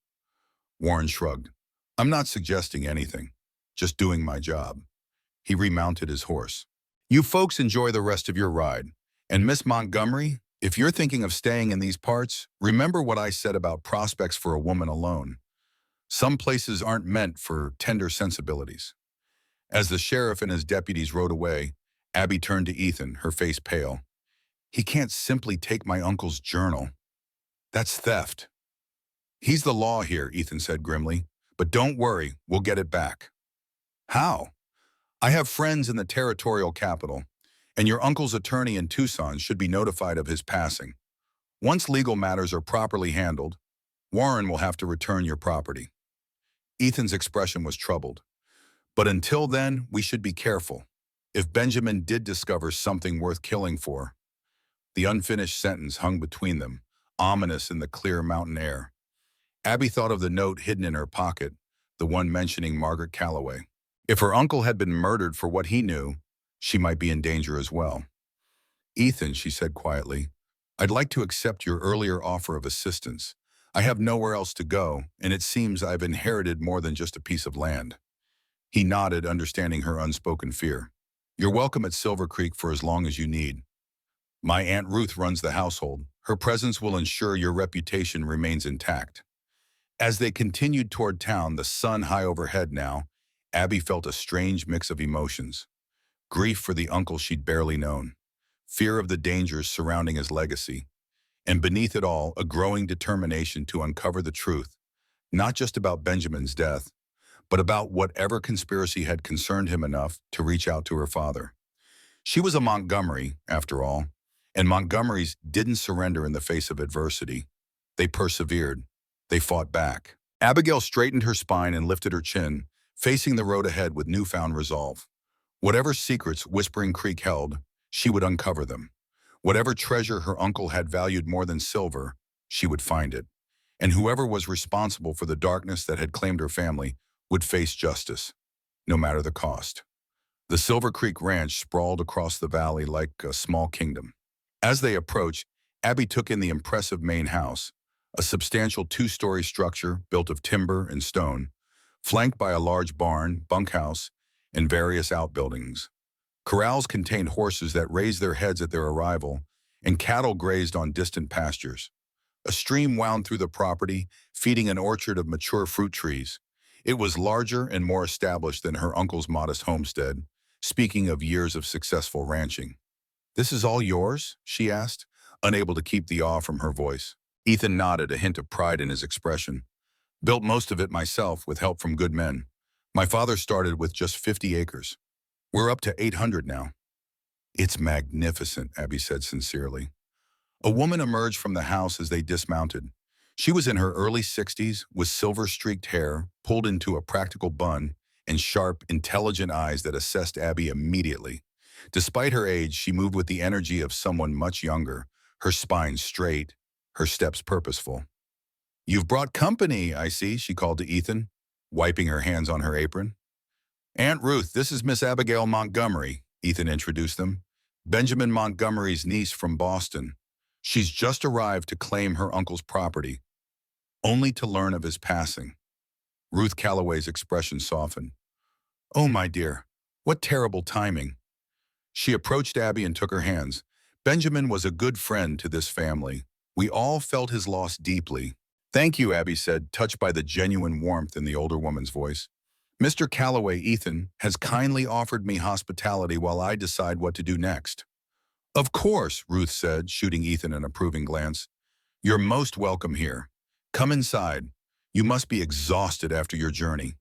Warren shrugged. I'm not suggesting anything, just doing my job. He remounted his horse. You folks enjoy the rest of your ride. And Miss Montgomery, if you're thinking of staying in these parts, remember what I said about prospects for a woman alone. Some places aren't meant for tender sensibilities. As the sheriff and his deputies rode away, Abby turned to Ethan, her face pale. He can't simply take my uncle's journal. That's theft. He's the law here, Ethan said grimly. But don't worry, we'll get it back. How? I have friends in the territorial capital, and your uncle's attorney in Tucson should be notified of his passing. Once legal matters are properly handled, Warren will have to return your property. Ethan's expression was troubled. But until then, we should be careful. If Benjamin did discover something worth killing for, the unfinished sentence hung between them, ominous in the clear mountain air. Abby thought of the note hidden in her pocket, the one mentioning Margaret Calloway. If her uncle had been murdered for what he knew, she might be in danger as well. Ethan, she said quietly, I'd like to accept your earlier offer of assistance. I have nowhere else to go, and it seems I've inherited more than just a piece of land. He nodded, understanding her unspoken fear. You're welcome at Silver Creek for as long as you need. My Aunt Ruth runs the household. Her presence will ensure your reputation remains intact. As they continued toward town, the sun high overhead now, Abby felt a strange mix of emotions. Grief for the uncle she'd barely known, fear of the dangers surrounding his legacy, and beneath it all, a growing determination to uncover the truth, not just about Benjamin's death, but about whatever conspiracy had concerned him enough to reach out to her father. She was a Montgomery, after all, and Montgomerys didn't surrender in the face of adversity. They persevered. They fought back. Abigail straightened her spine and lifted her chin, facing the road ahead with newfound resolve. Whatever secrets Whispering Creek held, she would uncover them. Whatever treasure her uncle had valued more than silver, she would find it. And whoever was responsible for the darkness that had claimed her family would face justice, no matter the cost. The Silver Creek Ranch sprawled across the valley like a small kingdom. As they approached, Abby took in the impressive main house, a substantial two-story structure built of timber and stone, flanked by a large barn, bunkhouse, and various outbuildings. Corrals contained horses that raised their heads at their arrival, and cattle grazed on distant pastures. A stream wound through the property, feeding an orchard of mature fruit trees. It was larger and more established than her uncle's modest homestead, speaking of years of successful ranching. This is all yours? She asked, unable to keep the awe from her voice. Ethan nodded, a hint of pride in his expression. Built most of it myself with help from good men. My father started with just 50 acres. We're up to 800 now. It's magnificent, Abby said sincerely. A woman emerged from the house as they dismounted. She was in her early 60s, with silver-streaked hair pulled into a practical bun and sharp, intelligent eyes that assessed Abby immediately. Despite her age, she moved with the energy of someone much younger, her spine straight, her steps purposeful. You've brought company, I see, she called to Ethan, wiping her hands on her apron. Aunt Ruth, this is Miss Abigail Montgomery, Ethan introduced them. Benjamin Montgomery's niece from Boston. She's just arrived to claim her uncle's property, only to learn of his passing. Ruth Calloway's expression softened. Oh, my dear, what terrible timing. She approached Abby and took her hands. Benjamin was a good friend to this family. We all felt his loss deeply. Thank you, Abby said, touched by the genuine warmth in the older woman's voice. Mr. Calloway, Ethan, has kindly offered me hospitality while I decide what to do next. Of course, Ruth said, shooting Ethan an approving glance. You're most welcome here. Come inside. You must be exhausted after your journey.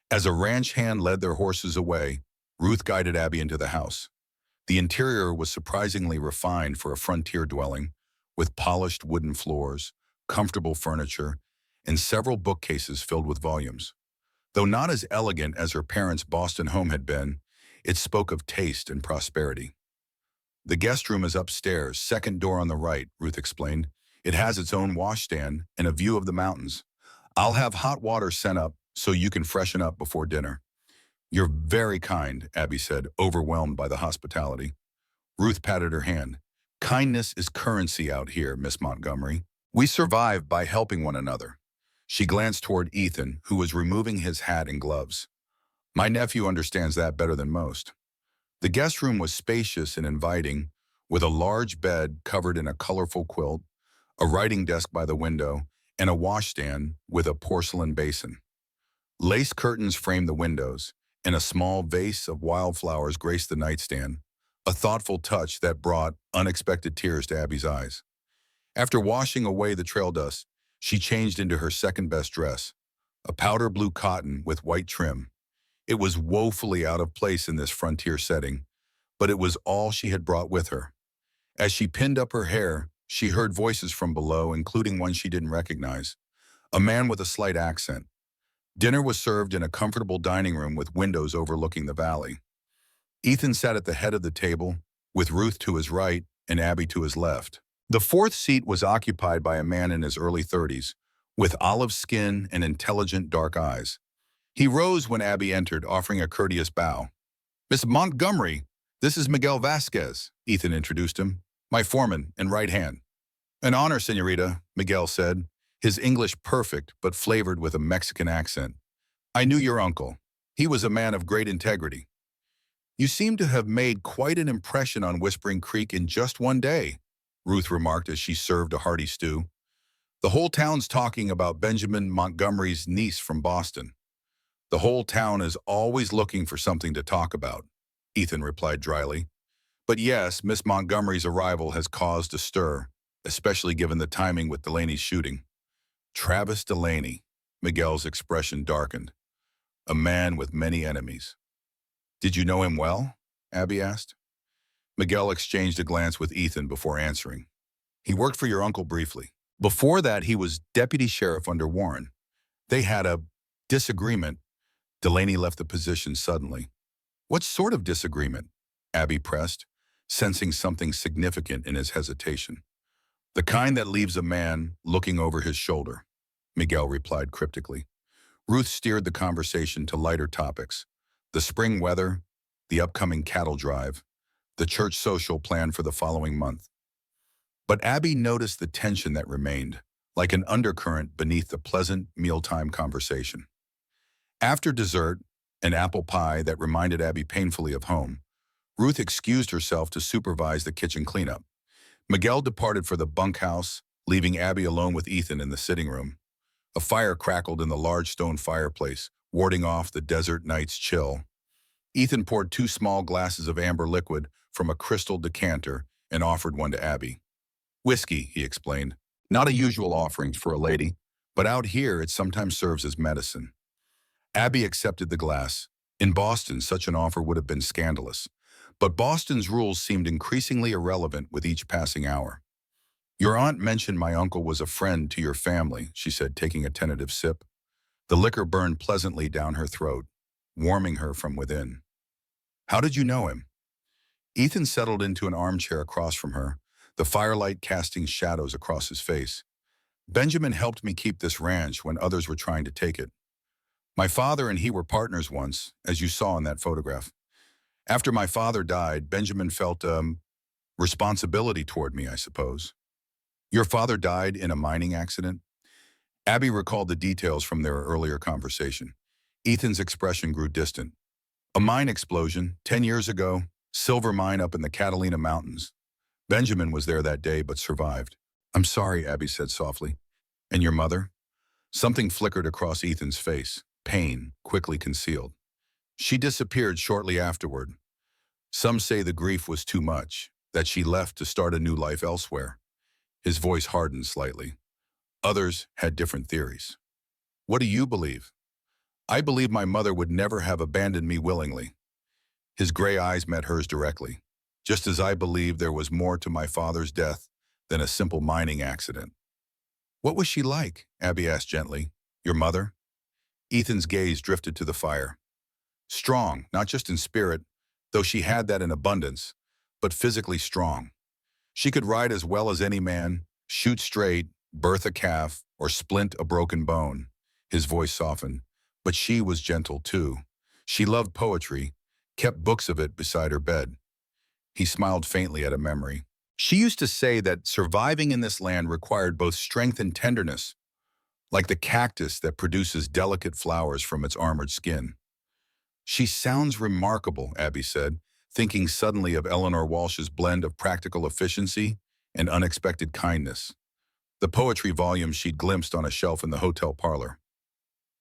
As a ranch hand led their horses away, Ruth guided Abby into the house. The interior was surprisingly refined for a frontier dwelling, with polished wooden floors, comfortable furniture, and several bookcases filled with volumes. Though not as elegant as her parents' Boston home had been, it spoke of taste and prosperity. The guest room is upstairs, second door on the right, Ruth explained. It has its own washstand and a view of the mountains. I'll have hot water sent up so you can freshen up before dinner. You're very kind, Abby said, overwhelmed by the hospitality. Ruth patted her hand. Kindness is currency out here, Miss Montgomery. We survive by helping one another. She glanced toward Ethan, who was removing his hat and gloves. My nephew understands that better than most. The guest room was spacious and inviting, with a large bed covered in a colorful quilt, a writing desk by the window, and a washstand with a porcelain basin. Lace curtains framed the windows, and a small vase of wildflowers graced the nightstand, a thoughtful touch that brought unexpected tears to Abby's eyes. After washing away the trail dust, she changed into her second-best dress, a powder blue cotton with white trim. It was woefully out of place in this frontier setting, but it was all she had brought with her. As she pinned up her hair, she heard voices from below, including one she didn't recognize, a man with a slight accent. Dinner was served in a comfortable dining room with windows overlooking the valley. Ethan sat at the head of the table, with Ruth to his right and Abby to his left. The fourth seat was occupied by a man in his early 30s, with olive skin and intelligent dark eyes. He rose when Abby entered, offering a courteous bow. Miss Montgomery, this is Miguel Vasquez, Ethan introduced him, my foreman and right hand. An honor, señorita, Miguel said, his English perfect but flavored with a Mexican accent. I knew your uncle. He was a man of great integrity. You seem to have made quite an impression on Whispering Creek in just one day, Ruth remarked as she served a hearty stew. The whole town's talking about Benjamin Montgomery's niece from Boston. The whole town is always looking for something to talk about, Ethan replied dryly. But yes, Miss Montgomery's arrival has caused a stir, especially given the timing with Delaney's shooting. Travis Delaney, Miguel's expression darkened. A man with many enemies. Did you know him well? Abby asked. Miguel exchanged a glance with Ethan before answering. He worked for your uncle briefly. Before that, he was deputy sheriff under Warren. They had a disagreement. Delaney left the position suddenly. What sort of disagreement? Abby pressed, sensing something significant in his hesitation. The kind that leaves a man looking over his shoulder, Miguel replied cryptically. Ruth steered the conversation to lighter topics. The spring weather, the upcoming cattle drive, the church social planned for the following month. But Abby noticed the tension that remained, like an undercurrent beneath the pleasant mealtime conversation. After dessert, an apple pie that reminded Abby painfully of home, Ruth excused herself to supervise the kitchen cleanup. Miguel departed for the bunkhouse, leaving Abby alone with Ethan in the sitting room. A fire crackled in the large stone fireplace, warding off the desert night's chill. Ethan poured 2 small glasses of amber liquid from a crystal decanter and offered one to Abby. Whiskey, he explained. Not a usual offering for a lady, but out here it sometimes serves as medicine. Abby accepted the glass. In Boston, such an offer would have been scandalous. But Boston's rules seemed increasingly irrelevant with each passing hour. Your aunt mentioned my uncle was a friend to your family, she said, taking a tentative sip. The liquor burned pleasantly down her throat, warming her from within. How did you know him? Ethan settled into an armchair across from her, the firelight casting shadows across his face. Benjamin helped me keep this ranch when others were trying to take it. My father and he were partners once, as you saw in that photograph. After my father died, Benjamin felt responsibility toward me, I suppose. Your father died in a mining accident? Abby recalled the details from their earlier conversation. Ethan's expression grew distant. A mine explosion, 10 years ago, silver mine up in the Catalina Mountains. Benjamin was there that day but survived. I'm sorry, Abby said softly. And your mother? Something flickered across Ethan's face, pain quickly concealed. She disappeared shortly afterward. Some say the grief was too much, that she left to start a new life elsewhere. His voice hardened slightly. Others had different theories. What do you believe? I believe my mother would never have abandoned me willingly. His gray eyes met hers directly, just as I believe there was more to my father's death than a simple mining accident. What was she like? Abby asked gently. Your mother? Ethan's gaze drifted to the fire. Strong, not just in spirit, though she had that in abundance, but physically strong. She could ride as well as any man, shoot straight, birth a calf, or splint a broken bone. His voice softened, but she was gentle too. She loved poetry, kept books of it beside her bed. He smiled faintly at a memory. She used to say that surviving in this land required both strength and tenderness, like the cactus that produces delicate flowers from its armored skin. She sounds remarkable, Abby said, thinking suddenly of Eleanor Walsh's blend of practical efficiency and unexpected kindness. The poetry volume she'd glimpsed on a shelf in the hotel parlor.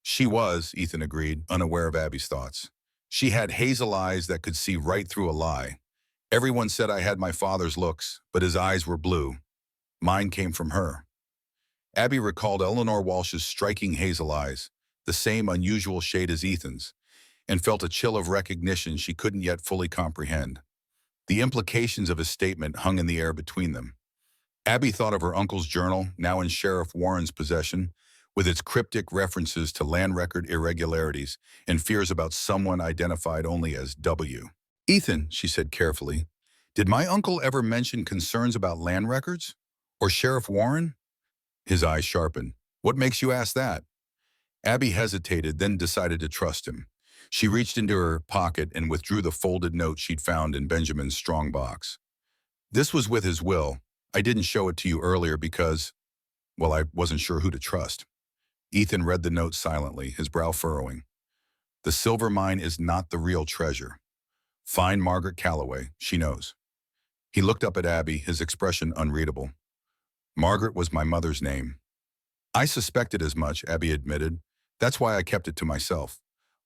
She was, Ethan agreed, unaware of Abby's thoughts. She had hazel eyes that could see right through a lie. Everyone said I had my father's looks, but his eyes were blue. Mine came from her. Abby recalled Eleanor Walsh's striking hazel eyes, the same unusual shade as Ethan's, and felt a chill of recognition she couldn't yet fully comprehend. The implications of his statement hung in the air between them. Abby thought of her uncle's journal, now in Sheriff Warren's possession, with its cryptic references to land record irregularities and fears about someone identified only as W. Ethan, she said carefully, did my uncle ever mention concerns about land records? Or Sheriff Warren? His eyes sharpened. What makes you ask that? Abby hesitated, then decided to trust him. She reached into her pocket and withdrew the folded note she'd found in Benjamin's strong box. This was with his will. I didn't show it to you earlier because, well, I wasn't sure who to trust. Ethan read the note silently, his brow furrowing. The silver mine is not the real treasure. Find Margaret Calloway, she knows. He looked up at Abby, his expression unreadable. Margaret was my mother's name. I suspected as much, Abby admitted. That's why I kept it to myself.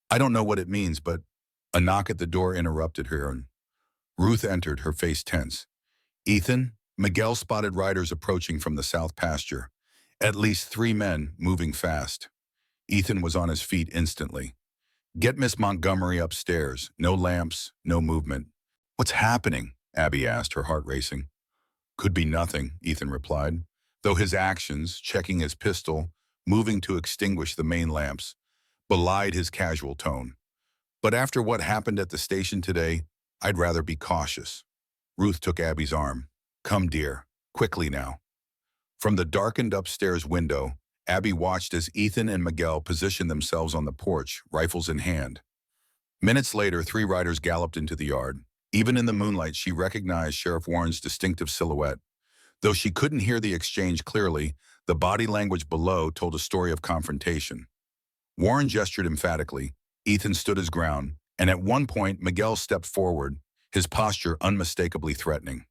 I don't know what it means, but a knock at the door interrupted her, and Ruth entered, her face tense. Ethan, Miguel spotted riders approaching from the south pasture. At least 3 men, moving fast. Ethan was on his feet instantly. Get Miss Montgomery upstairs. No lamps, no movement. What's happening? Abby asked, her heart racing. Could be nothing, Ethan replied, though his actions, checking his pistol, moving to extinguish the main lamps, belied his casual tone. But after what happened at the station today, I'd rather be cautious. Ruth took Abby's arm. Come, dear. Quickly now. From the darkened upstairs window, Abby watched as Ethan and Miguel positioned themselves on the porch, rifles in hand. Minutes later, 3 riders galloped into the yard. Even in the moonlight, she recognized Sheriff Warren's distinctive silhouette. Though she couldn't hear the exchange clearly, the body language below told a story of confrontation. Warren gestured emphatically. Ethan stood his ground, and at one point, Miguel stepped forward, his posture unmistakably threatening.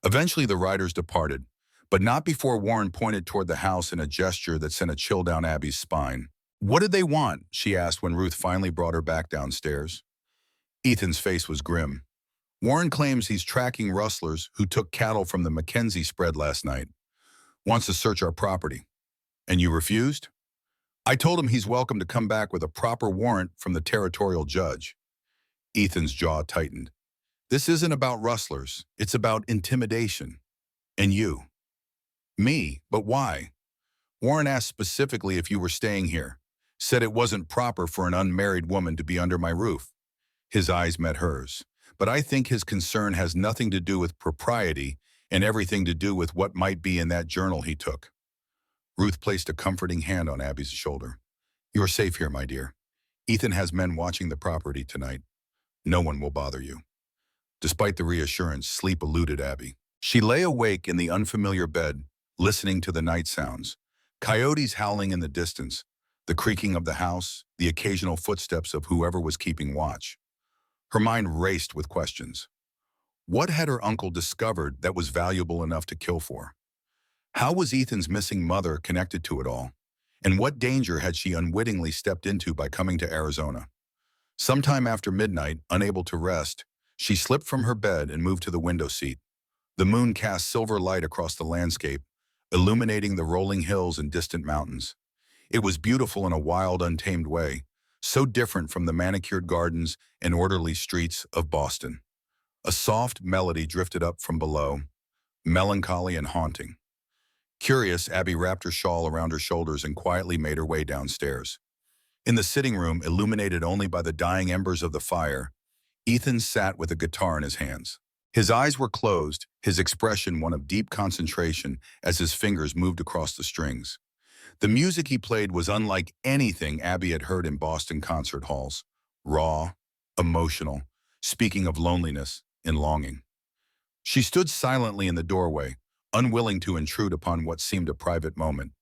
Eventually, the riders departed, but not before Warren pointed toward the house in a gesture that sent a chill down Abby's spine. What did they want? She asked when Ruth finally brought her back downstairs. Ethan's face was grim. Warren claims he's tracking rustlers who took cattle from the Mackenzie spread last night. Wants to search our property. And you refused? I told him he's welcome to come back with a proper warrant from the territorial judge. Ethan's jaw tightened. This isn't about rustlers. It's about intimidation. And you. Me? But why? Warren asked specifically if you were staying here. Said it wasn't proper for an unmarried woman to be under my roof. His eyes met hers. But I think his concern has nothing to do with propriety and everything to do with what might be in that journal he took. Ruth placed a comforting hand on Abby's shoulder. You're safe here, my dear. Ethan has men watching the property tonight. No one will bother you. Despite the reassurance, sleep eluded Abby. She lay awake in the unfamiliar bed, listening to the night sounds. Coyotes howling in the distance, the creaking of the house, the occasional footsteps of whoever was keeping watch. Her mind raced with questions. What had her uncle discovered that was valuable enough to kill for? How was Ethan's missing mother connected to it all? And what danger had she unwittingly stepped into by coming to Arizona? Sometime after midnight, unable to rest, she slipped from her bed and moved to the window seat. The moon cast silver light across the landscape, illuminating the rolling hills and distant mountains. It was beautiful in a wild, untamed way, so different from the manicured gardens and orderly streets of Boston. A soft melody drifted up from below, melancholy and haunting. Curious, Abby wrapped her shawl around her shoulders and quietly made her way downstairs. In the sitting room, illuminated only by the dying embers of the fire, Ethan sat with a guitar in his hands. His eyes were closed, his expression one of deep concentration as his fingers moved across the strings. The music he played was unlike anything Abby had heard in Boston concert halls. Raw, emotional, speaking of loneliness and longing. She stood silently in the doorway, unwilling to intrude upon what seemed a private moment.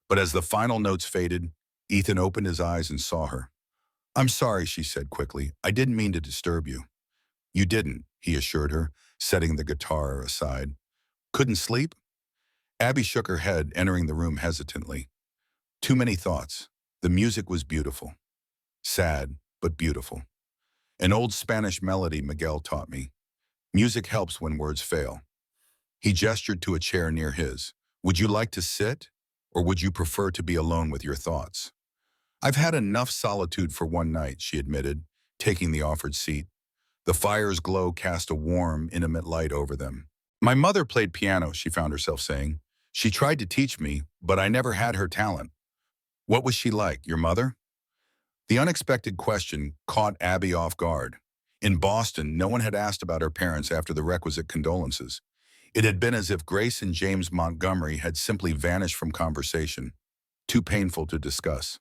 But as the final notes faded, Ethan opened his eyes and saw her. "I'm sorry," she said quickly. "I didn't mean to disturb you." "You didn't," he assured her, setting the guitar aside. "Couldn't sleep?" Abby shook her head, entering the room hesitantly. Too many thoughts. The music was beautiful. Sad, but beautiful. An old Spanish melody Miguel taught me. Music helps when words fail. He gestured to a chair near his. "Would you like to sit, or would you prefer to be alone with your thoughts?" "I've had enough solitude for one night," she admitted, taking the offered seat. The fire's glow cast a warm, intimate light over them. "My mother played piano," she found herself saying. "She tried to teach me, but I never had her talent." "What was she like, your mother?" The unexpected question caught Abby off guard. In Boston, no one had asked about her parents after the requisite condolences. It had been as if Grace and James Montgomery had simply vanished from conversation, too painful to discuss.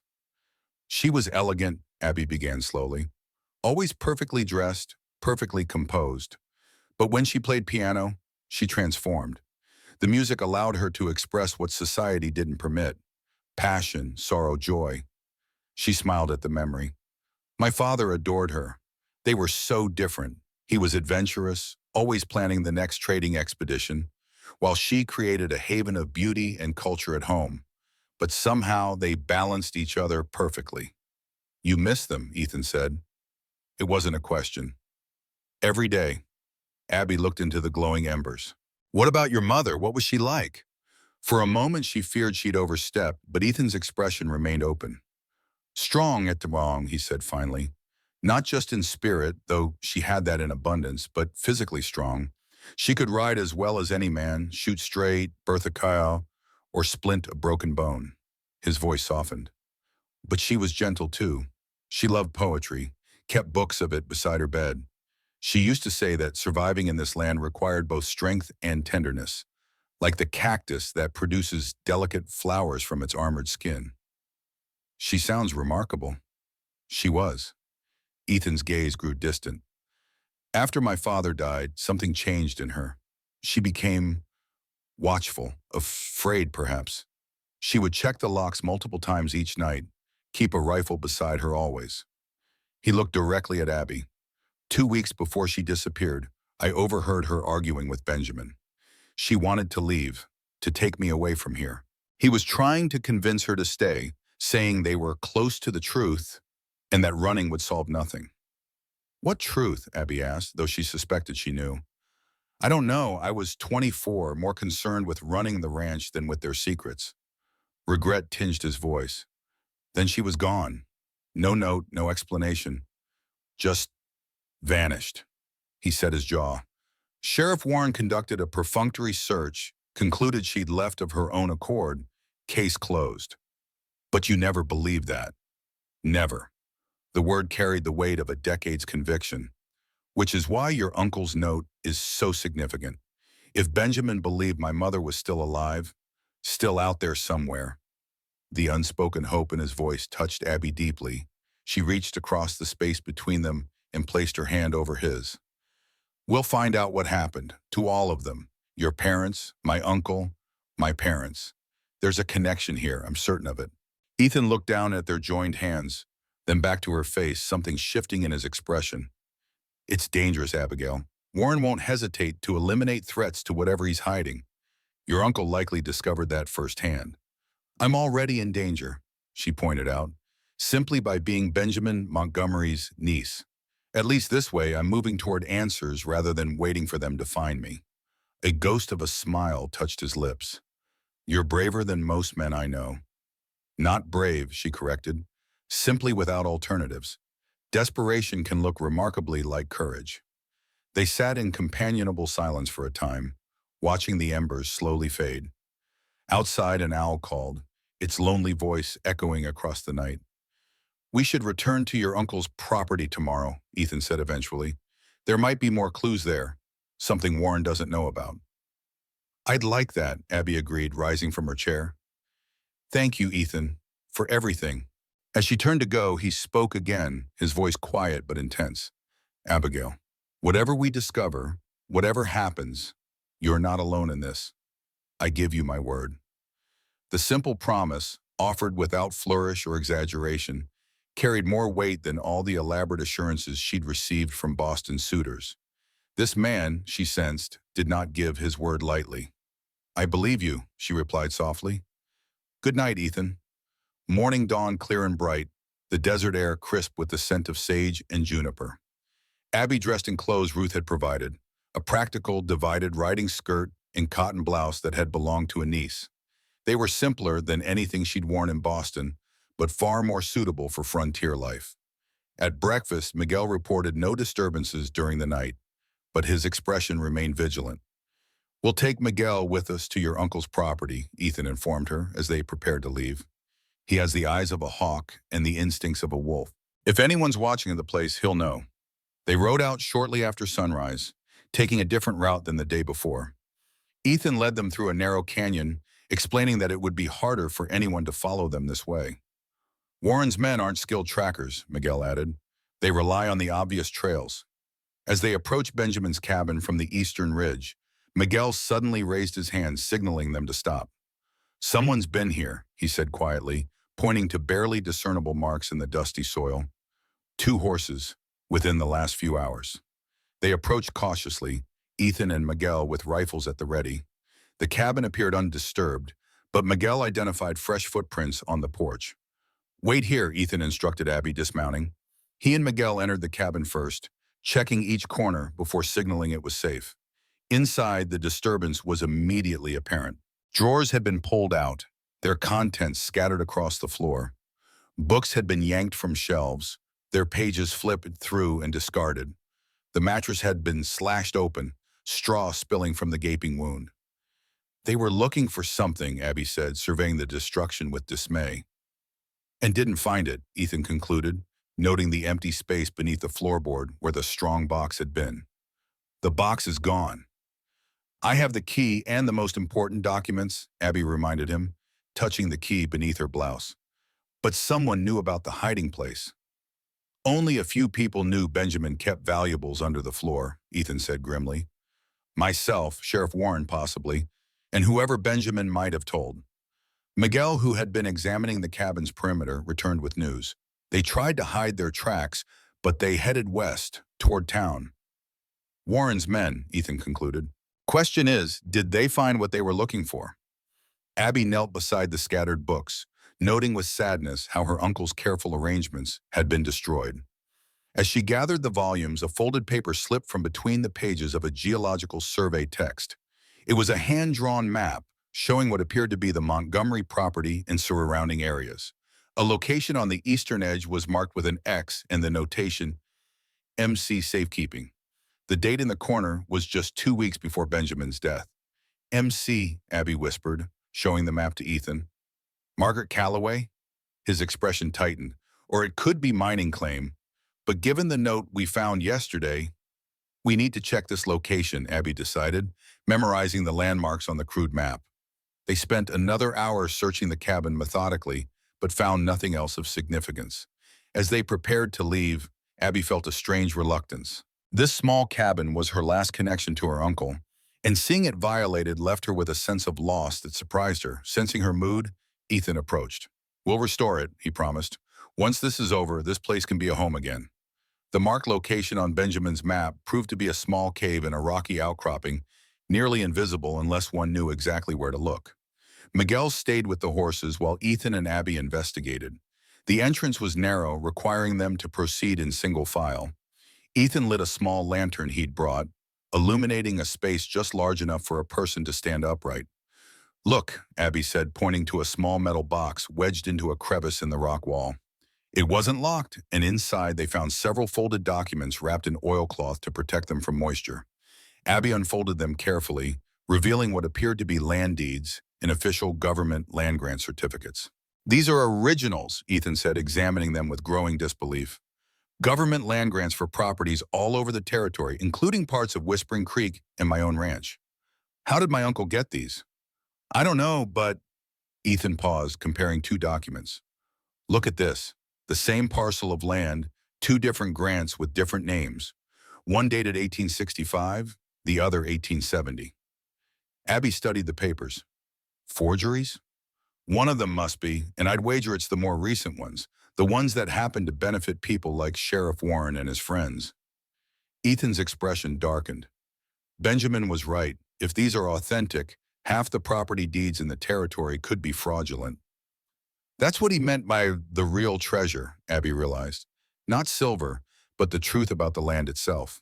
"She was elegant," Abby began slowly. "Always perfectly dressed, perfectly composed. But when she played piano, she transformed. The music allowed her to express what society didn't permit. Passion, sorrow, joy." She smiled at the memory. "My father adored her. They were so different. He was adventurous, always planning the next trading expedition, while she created a haven of beauty and culture at home. But somehow they balanced each other perfectly." "You miss them," Ethan said. It wasn't a question. "Every day." Abby looked into the glowing embers. "What about your mother? What was she like?" For a moment she feared she'd overstep, but Ethan's expression remained open. "Strong at the wrong," he said finally. "Not just in spirit, though she had that in abundance, but physically strong. She could ride as well as any man, shoot straight, birth a cow, or splint a broken bone." His voice softened. "But she was gentle too. She loved poetry, kept books of it beside her bed. She used to say that surviving in this land required both strength and tenderness, like the cactus that produces delicate flowers from its armored skin." "She sounds remarkable." She was. Ethan's gaze grew distant. "After my father died, something changed in her. She became watchful, afraid perhaps. She would check the locks multiple times each night, keep a rifle beside her always." He looked directly at Abby. "2 weeks before she disappeared, I overheard her arguing with Benjamin. She wanted to leave, to take me away from here. He was trying to convince her to stay, saying they were close to the truth and that running would solve nothing." "What truth?" Abby asked, though she suspected she knew. "I don't know. I was 24, more concerned with running the ranch than with their secrets." Regret tinged his voice. "Then she was gone. No note, no explanation. Just vanished." He set his jaw. "Sheriff Warren conducted a perfunctory search, concluded she'd left of her own accord. Case closed." "But you never believed that." "Never." The word carried the weight of a decade's conviction. "Which is why your uncle's note is so significant. If Benjamin believed my mother was still alive, still out there somewhere." The unspoken hope in his voice touched Abby deeply. She reached across the space between them and placed her hand over his. "We'll find out what happened, to all of them. Your parents, my uncle, my parents. There's a connection here, I'm certain of it." Ethan looked down at their joined hands, then back to her face, something shifting in his expression. "It's dangerous, Abigail. Warren won't hesitate to eliminate threats to whatever he's hiding. Your uncle likely discovered that firsthand." "I'm already in danger," she pointed out, "simply by being Benjamin Montgomery's niece. At least this way, I'm moving toward answers rather than waiting for them to find me." A ghost of a smile touched his lips. "You're braver than most men I know." "Not brave," she corrected, "simply without alternatives. Desperation can look remarkably like courage." They sat in companionable silence for a time, watching the embers slowly fade. Outside, an owl called, its lonely voice echoing across the night. "We should return to your uncle's property tomorrow," Ethan said eventually. "There might be more clues there, something Warren doesn't know about." "I'd like that," Abby agreed, rising from her chair. Thank you, Ethan, for everything. As she turned to go, he spoke again, his voice quiet but intense. Abigail, whatever we discover, whatever happens, you're not alone in this. I give you my word. The simple promise, offered without flourish or exaggeration, carried more weight than all the elaborate assurances she'd received from Boston suitors. This man, she sensed, did not give his word lightly. I believe you, she replied softly. Good night, Ethan. Morning dawned clear and bright, the desert air crisp with the scent of sage and juniper. Abby dressed in clothes Ruth had provided, a practical, divided riding skirt and cotton blouse that had belonged to a niece. They were simpler than anything she'd worn in Boston, but far more suitable for frontier life. At breakfast, Miguel reported no disturbances during the night, but his expression remained vigilant. We'll take Miguel with us to your uncle's property, Ethan informed her as they prepared to leave. He has the eyes of a hawk and the instincts of a wolf. If anyone's watching the place, he'll know. They rode out shortly after sunrise, taking a different route than the day before. Ethan led them through a narrow canyon, explaining that it would be harder for anyone to follow them this way. Warren's men aren't skilled trackers, Miguel added. They rely on the obvious trails. As they approached Benjamin's cabin from the eastern ridge, Miguel suddenly raised his hand, signaling them to stop. Someone's been here, he said quietly, pointing to barely discernible marks in the dusty soil. 2 horses, within the last few hours. They approached cautiously, Ethan and Miguel with rifles at the ready. The cabin appeared undisturbed, but Miguel identified fresh footprints on the porch. Wait here, Ethan instructed Abby, dismounting. He and Miguel entered the cabin first, checking each corner before signaling it was safe. Inside, the disturbance was immediately apparent. Drawers had been pulled out, their contents scattered across the floor. Books had been yanked from shelves, their pages flipped through and discarded. The mattress had been slashed open, straw spilling from the gaping wound. They were looking for something, Abby said, surveying the destruction with dismay. And didn't find it, Ethan concluded, noting the empty space beneath the floorboard where the strong box had been. The box is gone. I have the key and the most important documents, Abby reminded him, touching the key beneath her blouse. But someone knew about the hiding place. Only a few people knew Benjamin kept valuables under the floor, Ethan said grimly. Myself, Sheriff Warren possibly, and whoever Benjamin might have told. Miguel, who had been examining the cabin's perimeter, returned with news. They tried to hide their tracks, but they headed west, toward town. Warren's men, Ethan concluded. Question is, did they find what they were looking for? Abby knelt beside the scattered books, noting with sadness how her uncle's careful arrangements had been destroyed. As she gathered the volumes, a folded paper slipped from between the pages of a geological survey text. It was a hand-drawn map showing what appeared to be the Montgomery property and surrounding areas. A location on the eastern edge was marked with an X and the notation MC Safekeeping. The date in the corner was just 2 weeks before Benjamin's death. MC, Abby whispered, showing the map to Ethan. Margaret Calloway? His expression tightened. Or it could be mining claim. But given the note we found yesterday, we need to check this location, Abby decided, memorizing the landmarks on the crude map. They spent another hour searching the cabin methodically, but found nothing else of significance. As they prepared to leave, Abby felt a strange reluctance. This small cabin was her last connection to her uncle, and seeing it violated left her with a sense of loss that surprised her. Sensing her mood, Ethan approached. We'll restore it, he promised. Once this is over, this place can be a home again. The marked location on Benjamin's map proved to be a small cave in a rocky outcropping, nearly invisible unless one knew exactly where to look. Miguel stayed with the horses while Ethan and Abby investigated. The entrance was narrow, requiring them to proceed in single file. Ethan lit a small lantern he'd brought, illuminating a space just large enough for a person to stand upright. Look, Abby said, pointing to a small metal box wedged into a crevice in the rock wall. It wasn't locked, and inside they found several folded documents wrapped in oilcloth to protect them from moisture. Abby unfolded them carefully, revealing what appeared to be land deeds and official government land grant certificates. These are originals, Ethan said, examining them with growing disbelief. Government land grants for properties all over the territory, including parts of Whispering Creek and my own ranch. How did my uncle get these? I don't know, but Ethan paused, comparing two documents. Look at this. The same parcel of land, two different grants with different names. One dated 1865, the other 1870. Abby studied the papers. Forgeries? One of them must be, and I'd wager it's the more recent ones, the ones that happen to benefit people like Sheriff Warren and his friends. Ethan's expression darkened. Benjamin was right. If these are authentic, half the property deeds in the territory could be fraudulent. That's what he meant by the real treasure, Abby realized. Not silver, but the truth about the land itself.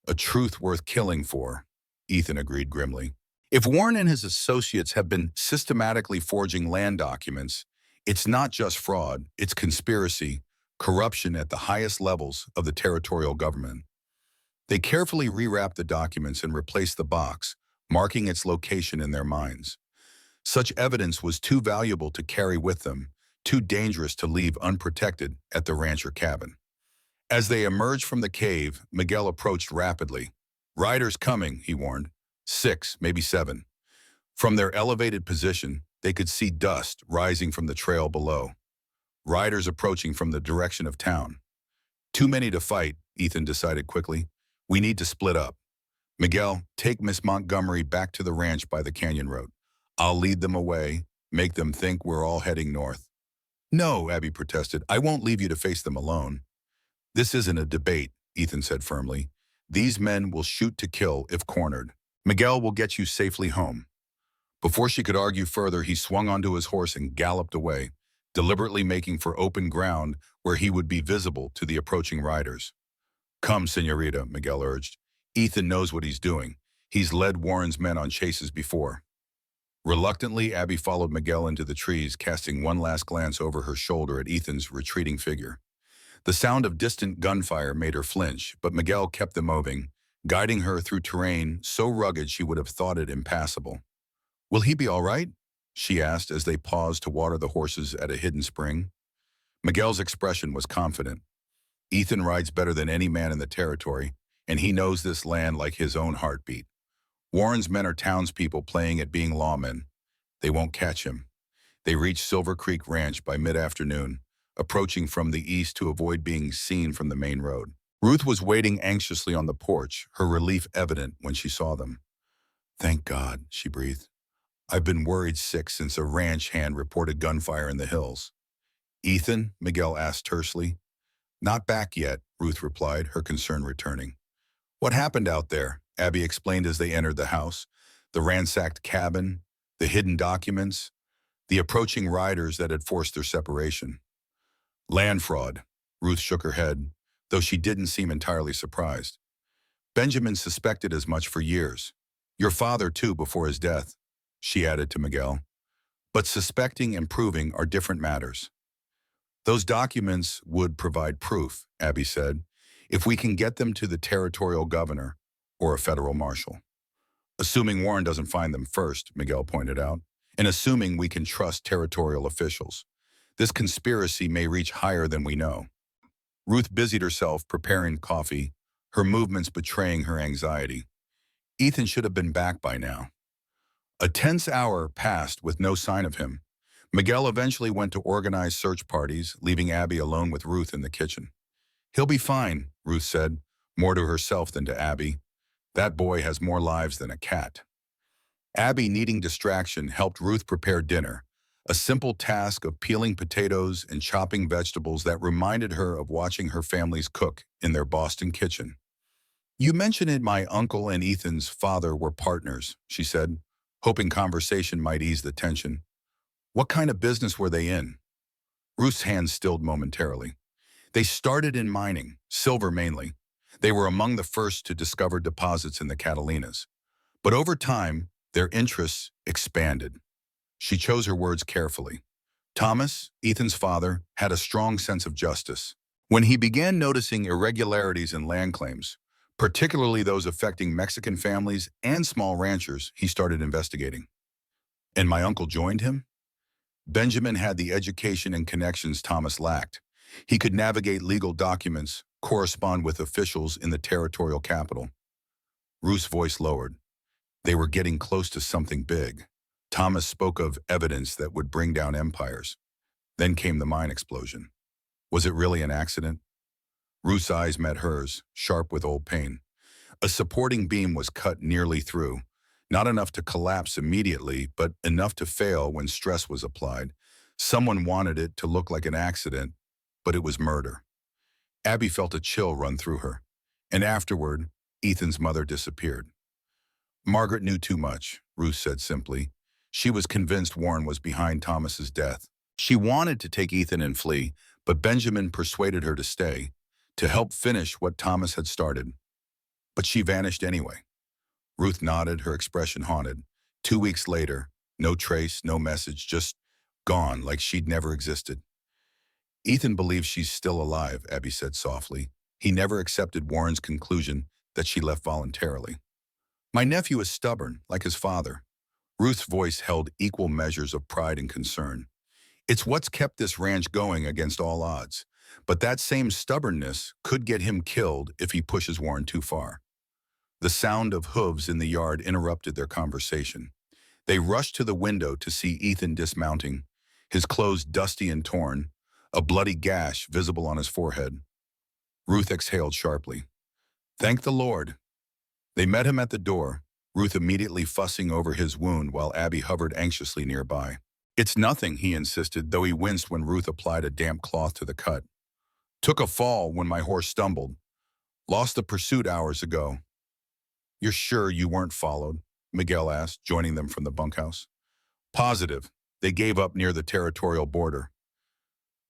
A truth worth killing for, Ethan agreed grimly. If Warren and his associates have been systematically forging land documents, it's not just fraud, it's conspiracy, corruption at the highest levels of the territorial government. They carefully rewrap the documents and replace the box, marking its location in their minds. Such evidence was too valuable to carry with them, too dangerous to leave unprotected at the rancher cabin. As they emerged from the cave, Miguel approached rapidly. Riders coming, he warned. 6, maybe 7. From their elevated position, they could see dust rising from the trail below. Riders approaching from the direction of town. Too many to fight, Ethan decided quickly. We need to split up. Miguel, take Miss Montgomery back to the ranch by the canyon road. I'll lead them away, make them think we're all heading north. No, Abby protested. I won't leave you to face them alone. This isn't a debate, Ethan said firmly. These men will shoot to kill if cornered. Miguel will get you safely home. Before she could argue further, he swung onto his horse and galloped away, deliberately making for open ground where he would be visible to the approaching riders. Come, señorita, Miguel urged. Ethan knows what he's doing. He's led Warren's men on chases before. Reluctantly, Abby followed Miguel into the trees, casting one last glance over her shoulder at Ethan's retreating figure. The sound of distant gunfire made her flinch, but Miguel kept them moving, guiding her through terrain so rugged she would have thought it impassable. Will he be all right? She asked as they paused to water the horses at a hidden spring. Miguel's expression was confident. Ethan rides better than any man in the territory, and he knows this land like his own heartbeat. Warren's men are townspeople playing at being lawmen. They won't catch him. They reached Silver Creek Ranch by mid-afternoon, approaching from the east to avoid being seen from the main road. Ruth was waiting anxiously on the porch, her relief evident when she saw them. Thank God, she breathed. I've been worried sick since a ranch hand reported gunfire in the hills. Ethan? Miguel asked tersely. Not back yet, Ruth replied, her concern returning. What happened out there? Abby explained as they entered the house. The ransacked cabin, the hidden documents, the approaching riders that had forced their separation. Land fraud. Ruth shook her head, though she didn't seem entirely surprised. Benjamin suspected as much for years. Your father, too, before his death, she added to Miguel. But suspecting and proving are different matters. Those documents would provide proof, Abby said, if we can get them to the territorial governor or a federal marshal. Assuming Warren doesn't find them first, Miguel pointed out, and assuming we can trust territorial officials. This conspiracy may reach higher than we know. Ruth busied herself preparing coffee, her movements betraying her anxiety. Ethan should have been back by now. A tense hour passed with no sign of him. Miguel eventually went to organize search parties, leaving Abby alone with Ruth in the kitchen. He'll be fine, Ruth said, more to herself than to Abby. That boy has more lives than a cat. Abby, needing distraction, helped Ruth prepare dinner, a simple task of peeling potatoes and chopping vegetables that reminded her of watching her family's cook in their Boston kitchen. You mentioned it, my uncle and Ethan's father were partners, she said, hoping conversation might ease the tension. What kind of business were they in? Ruth's hands stilled momentarily. They started in mining, silver mainly. They were among the first to discover deposits in the Catalinas. But over time, their interests expanded. She chose her words carefully. Thomas, Ethan's father, had a strong sense of justice. When he began noticing irregularities in land claims, particularly those affecting Mexican families and small ranchers, he started investigating. And my uncle joined him? Benjamin had the education and connections Thomas lacked. He could navigate legal documents, correspond with officials in the territorial capital. Ruth's voice lowered. They were getting close to something big. Thomas spoke of evidence that would bring down empires. Then came the mine explosion. Was it really an accident? Ruth's eyes met hers, sharp with old pain. A supporting beam was cut nearly through, not enough to collapse immediately, but enough to fail when stress was applied. Someone wanted it to look like an accident, but it was murder. Abby felt a chill run through her, and afterward, Ethan's mother disappeared. Margaret knew too much, Ruth said simply. She was convinced Warren was behind Thomas's death. She wanted to take Ethan and flee, but Benjamin persuaded her to stay, to help finish what Thomas had started. But she vanished anyway. Ruth nodded, her expression haunted. 2 weeks later, no trace, no message, just gone like she'd never existed. Ethan believes she's still alive, Abby said softly. He never accepted Warren's conclusion that she left voluntarily. My nephew is stubborn, like his father. Ruth's voice held equal measures of pride and concern. It's what's kept this ranch going against all odds. But that same stubbornness could get him killed if he pushes Warren too far. The sound of hooves in the yard interrupted their conversation. They rushed to the window to see Ethan dismounting, his clothes dusty and torn, a bloody gash visible on his forehead. Ruth exhaled sharply. Thank the Lord. They met him at the door, Ruth immediately fussing over his wound while Abby hovered anxiously nearby. It's nothing, he insisted, though he winced when Ruth applied a damp cloth to the cut. Took a fall when my horse stumbled. Lost the pursuit hours ago. You're sure you weren't followed? Miguel asked, joining them from the bunkhouse. Positive. They gave up near the territorial border.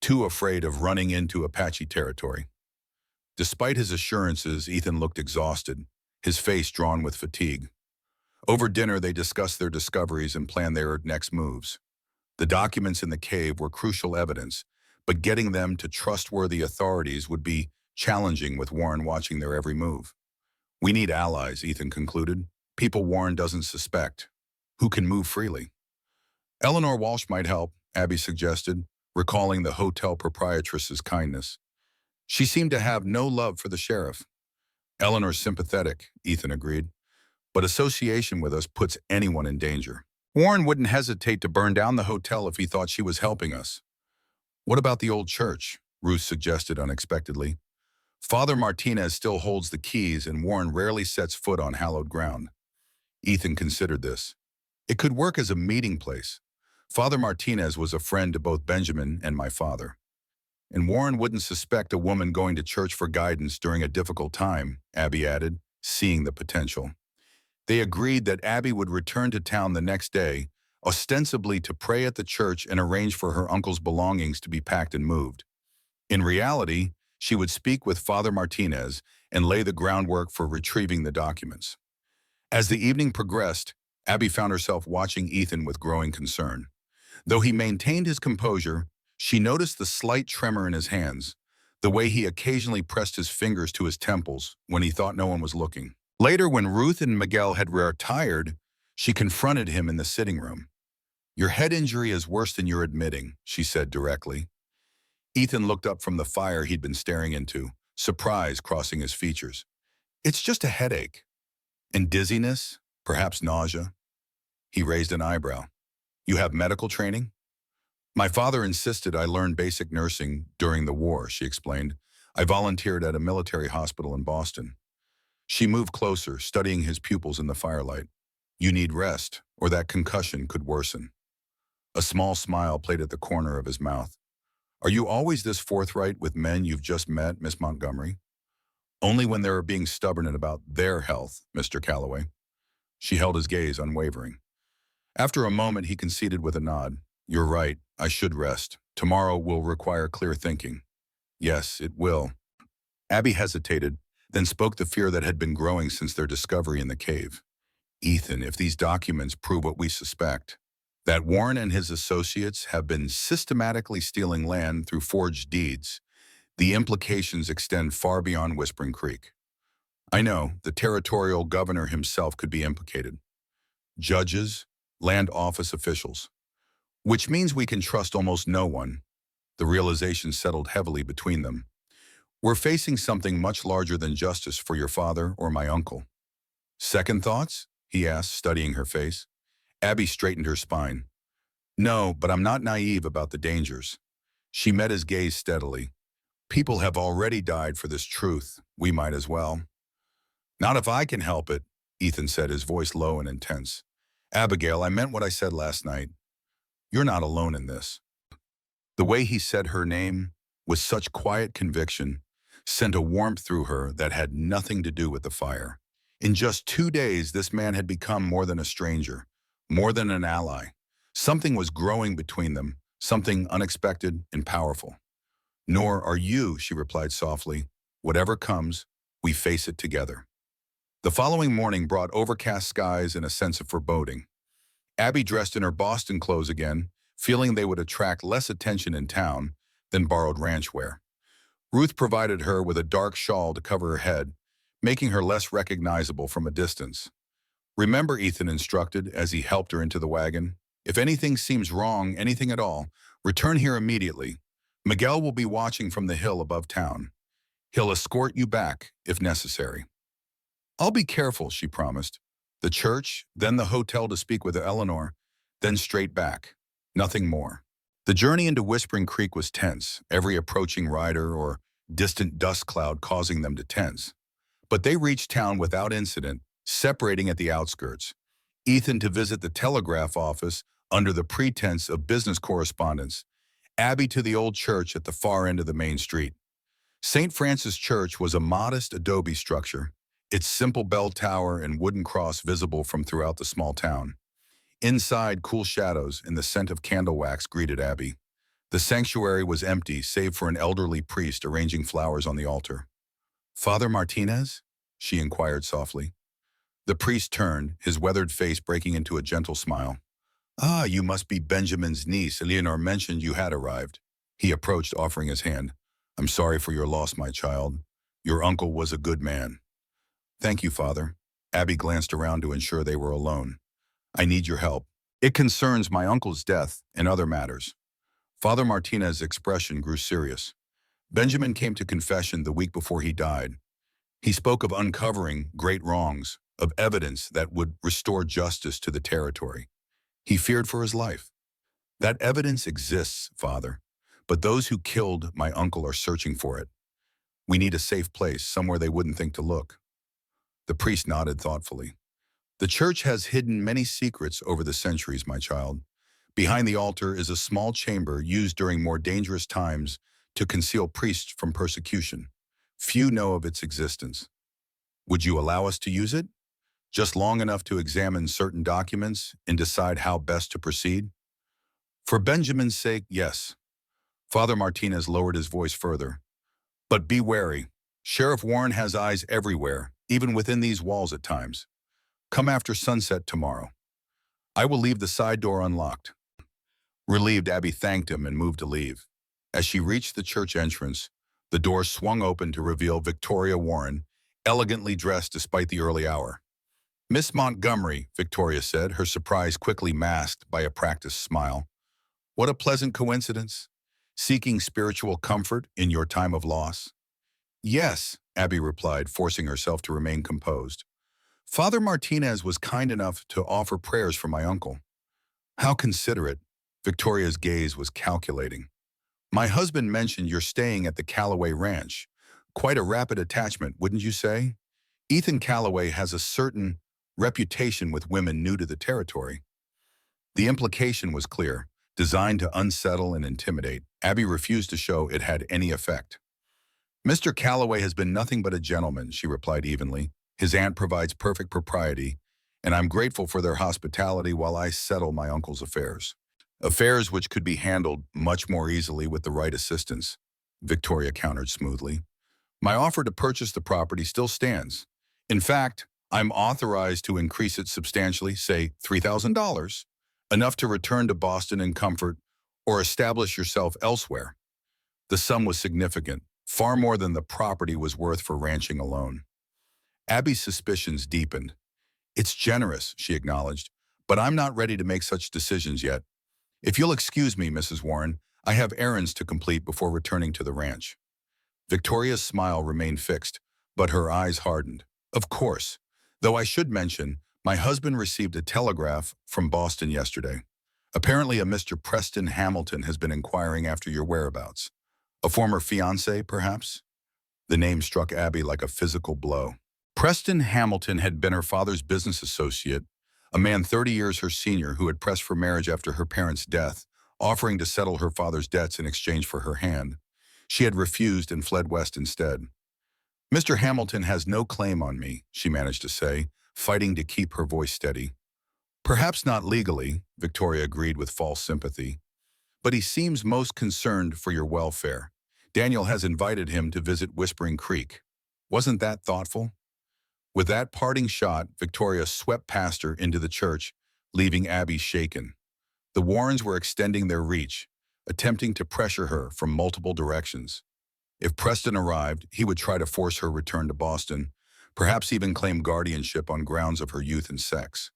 Too afraid of running into Apache territory. Despite his assurances, Ethan looked exhausted, his face drawn with fatigue. Over dinner, they discussed their discoveries and planned their next moves. The documents in the cave were crucial evidence, but getting them to trustworthy authorities would be challenging with Warren watching their every move. We need allies, Ethan concluded. People Warren doesn't suspect, who can move freely. Eleanor Walsh might help, Abby suggested, recalling the hotel proprietress's kindness. She seemed to have no love for the sheriff. Eleanor's sympathetic, Ethan agreed, but association with us puts anyone in danger. Warren wouldn't hesitate to burn down the hotel if he thought she was helping us. What about the old church? Ruth suggested unexpectedly. Father Martinez still holds the keys and Warren rarely sets foot on hallowed ground. Ethan considered this. It could work as a meeting place. Father Martinez was a friend to both Benjamin and my father. And Warren wouldn't suspect a woman going to church for guidance during a difficult time, Abby added, seeing the potential. They agreed that Abby would return to town the next day, ostensibly to pray at the church and arrange for her uncle's belongings to be packed and moved. In reality, she would speak with Father Martinez and lay the groundwork for retrieving the documents. As the evening progressed, Abby found herself watching Ethan with growing concern. Though he maintained his composure, she noticed the slight tremor in his hands, the way he occasionally pressed his fingers to his temples when he thought no one was looking. Later, when Ruth and Miguel had retired, she confronted him in the sitting room. Your head injury is worse than you're admitting, she said directly. Ethan looked up from the fire he'd been staring into, surprise crossing his features. It's just a headache. And dizziness, perhaps nausea. He raised an eyebrow. You have medical training? My father insisted I learn basic nursing during the war, she explained. I volunteered at a military hospital in Boston. She moved closer, studying his pupils in the firelight. You need rest, or that concussion could worsen. A small smile played at the corner of his mouth. Are you always this forthright with men you've just met, Miss Montgomery? Only when they are being stubborn about their health, Mr. Calloway. She held his gaze unwavering. After a moment, he conceded with a nod. You're right, I should rest. Tomorrow will require clear thinking. Yes, it will. Abby hesitated, then spoke the fear that had been growing since their discovery in the cave. Ethan, if these documents prove what we suspect, that Warren and his associates have been systematically stealing land through forged deeds, the implications extend far beyond Whispering Creek. I know, the territorial governor himself could be implicated. Judges, land office officials. Which means we can trust almost no one. The realization settled heavily between them. We're facing something much larger than justice for your father or my uncle. Second thoughts? He asked, studying her face. Abby straightened her spine. No, but I'm not naive about the dangers. She met his gaze steadily. People have already died for this truth. We might as well. Not if I can help it, Ethan said, his voice low and intense. Abigail, I meant what I said last night. You're not alone in this. The way he said her name, with such quiet conviction, sent a warmth through her that had nothing to do with the fire. In just 2 days, this man had become more than a stranger, more than an ally. Something was growing between them, something unexpected and powerful. Nor are you, she replied softly. Whatever comes, we face it together. The following morning brought overcast skies and a sense of foreboding. Abby dressed in her Boston clothes again, feeling they would attract less attention in town than borrowed ranch wear. Ruth provided her with a dark shawl to cover her head, making her less recognizable from a distance. Remember, Ethan instructed as he helped her into the wagon. If anything seems wrong, anything at all, return here immediately. Miguel will be watching from the hill above town. He'll escort you back if necessary. I'll be careful, she promised. The church, then the hotel to speak with Eleanor, then straight back. Nothing more. The journey into Whispering Creek was tense, every approaching rider or distant dust cloud causing them to tense. But they reached town without incident, separating at the outskirts. Ethan to visit the telegraph office under the pretense of business correspondence. Abby to the old church at the far end of the main street. St. Francis Church was a modest adobe structure, its simple bell tower and wooden cross visible from throughout the small town. Inside, cool shadows and the scent of candle wax greeted Abby. The sanctuary was empty, save for an elderly priest arranging flowers on the altar. Father Martinez? She inquired softly. The priest turned, his weathered face breaking into a gentle smile. Ah, you must be Benjamin's niece. Eleanor mentioned you had arrived. He approached, offering his hand. I'm sorry for your loss, my child. Your uncle was a good man. Thank you, Father. Abby glanced around to ensure they were alone. I need your help. It concerns my uncle's death and other matters. Father Martinez's expression grew serious. Benjamin came to confession the week before he died. He spoke of uncovering great wrongs, of evidence that would restore justice to the territory. He feared for his life. That evidence exists, Father, but those who killed my uncle are searching for it. We need a safe place, somewhere they wouldn't think to look. The priest nodded thoughtfully. The church has hidden many secrets over the centuries, my child. Behind the altar is a small chamber used during more dangerous times to conceal priests from persecution. Few know of its existence. Would you allow us to use it? Just long enough to examine certain documents and decide how best to proceed? For Benjamin's sake, yes. Father Martinez lowered his voice further. But be wary. Sheriff Warren has eyes everywhere, even within these walls at times. Come after sunset tomorrow. I will leave the side door unlocked. Relieved, Abby thanked him and moved to leave. As she reached the church entrance, the door swung open to reveal Victoria Warren, elegantly dressed despite the early hour. Miss Montgomery, Victoria said, her surprise quickly masked by a practiced smile. What a pleasant coincidence. Seeking spiritual comfort in your time of loss? Yes, Abby replied, forcing herself to remain composed. Father Martinez was kind enough to offer prayers for my uncle. How considerate. Victoria's gaze was calculating. My husband mentioned you're staying at the Calloway Ranch. Quite a rapid attachment, wouldn't you say? Ethan Calloway has a certain reputation with women new to the territory. The implication was clear, designed to unsettle and intimidate. Abby refused to show it had any effect. Mr. Calloway has been nothing but a gentleman, she replied evenly. His aunt provides perfect propriety, and I'm grateful for their hospitality while I settle my uncle's affairs. Affairs which could be handled much more easily with the right assistance, Victoria countered smoothly. My offer to purchase the property still stands. In fact, I'm authorized to increase it substantially, say $3,000, enough to return to Boston in comfort or establish yourself elsewhere. The sum was significant, far more than the property was worth for ranching alone. Abby's suspicions deepened. It's generous, she acknowledged, but I'm not ready to make such decisions yet. If you'll excuse me, Mrs. Warren, I have errands to complete before returning to the ranch. Victoria's smile remained fixed, but her eyes hardened. Of course, though I should mention, My husband received a telegraph from Boston yesterday. Apparently, a Mr. Preston Hamilton has been inquiring after your whereabouts. A former fiancé, perhaps? The name struck Abby like a physical blow. Preston Hamilton had been her father's business associate, a man 30 years her senior who had pressed for marriage after her parents' death, offering to settle her father's debts in exchange for her hand. She had refused and fled west instead. Mr. Hamilton has no claim on me, she managed to say, fighting to keep her voice steady. Perhaps not legally, Victoria agreed with false sympathy, but he seems most concerned for your welfare. Daniel has invited him to visit Whispering Creek. Wasn't that thoughtful? With that parting shot, Victoria swept past her into the church, leaving Abby shaken. The Warrens were extending their reach, attempting to pressure her from multiple directions. If Preston arrived, he would try to force her return to Boston, perhaps even claim guardianship on grounds of her youth and sex.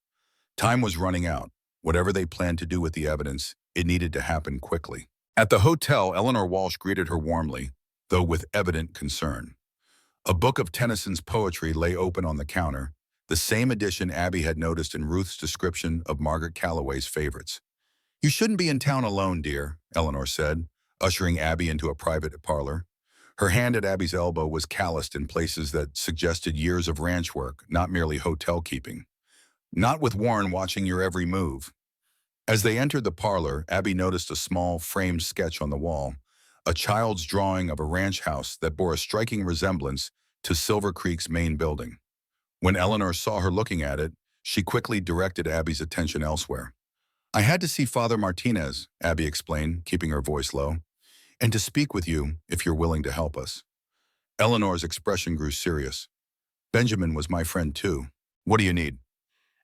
Time was running out. Whatever they planned to do with the evidence, it needed to happen quickly. At the hotel, Eleanor Walsh greeted her warmly, though with evident concern. A book of Tennyson's poetry lay open on the counter, the same edition Abby had noticed in Ruth's description of Margaret Calloway's favorites. "You shouldn't be in town alone, dear," Eleanor said, ushering Abby into a private parlor. Her hand at Abby's elbow was calloused in places that suggested years of ranch work, not merely hotel keeping. "Not with Warren watching your every move." As they entered the parlor, Abby noticed a small, framed sketch on the wall, a child's drawing of a ranch house that bore a striking resemblance to Silver Creek's main building. When Eleanor saw her looking at it, she quickly directed Abby's attention elsewhere. "I had to see Father Martinez," Abby explained, keeping her voice low, "and to speak with you, if you're willing to help us." Eleanor's expression grew serious. "Benjamin was my friend too. What do you need?"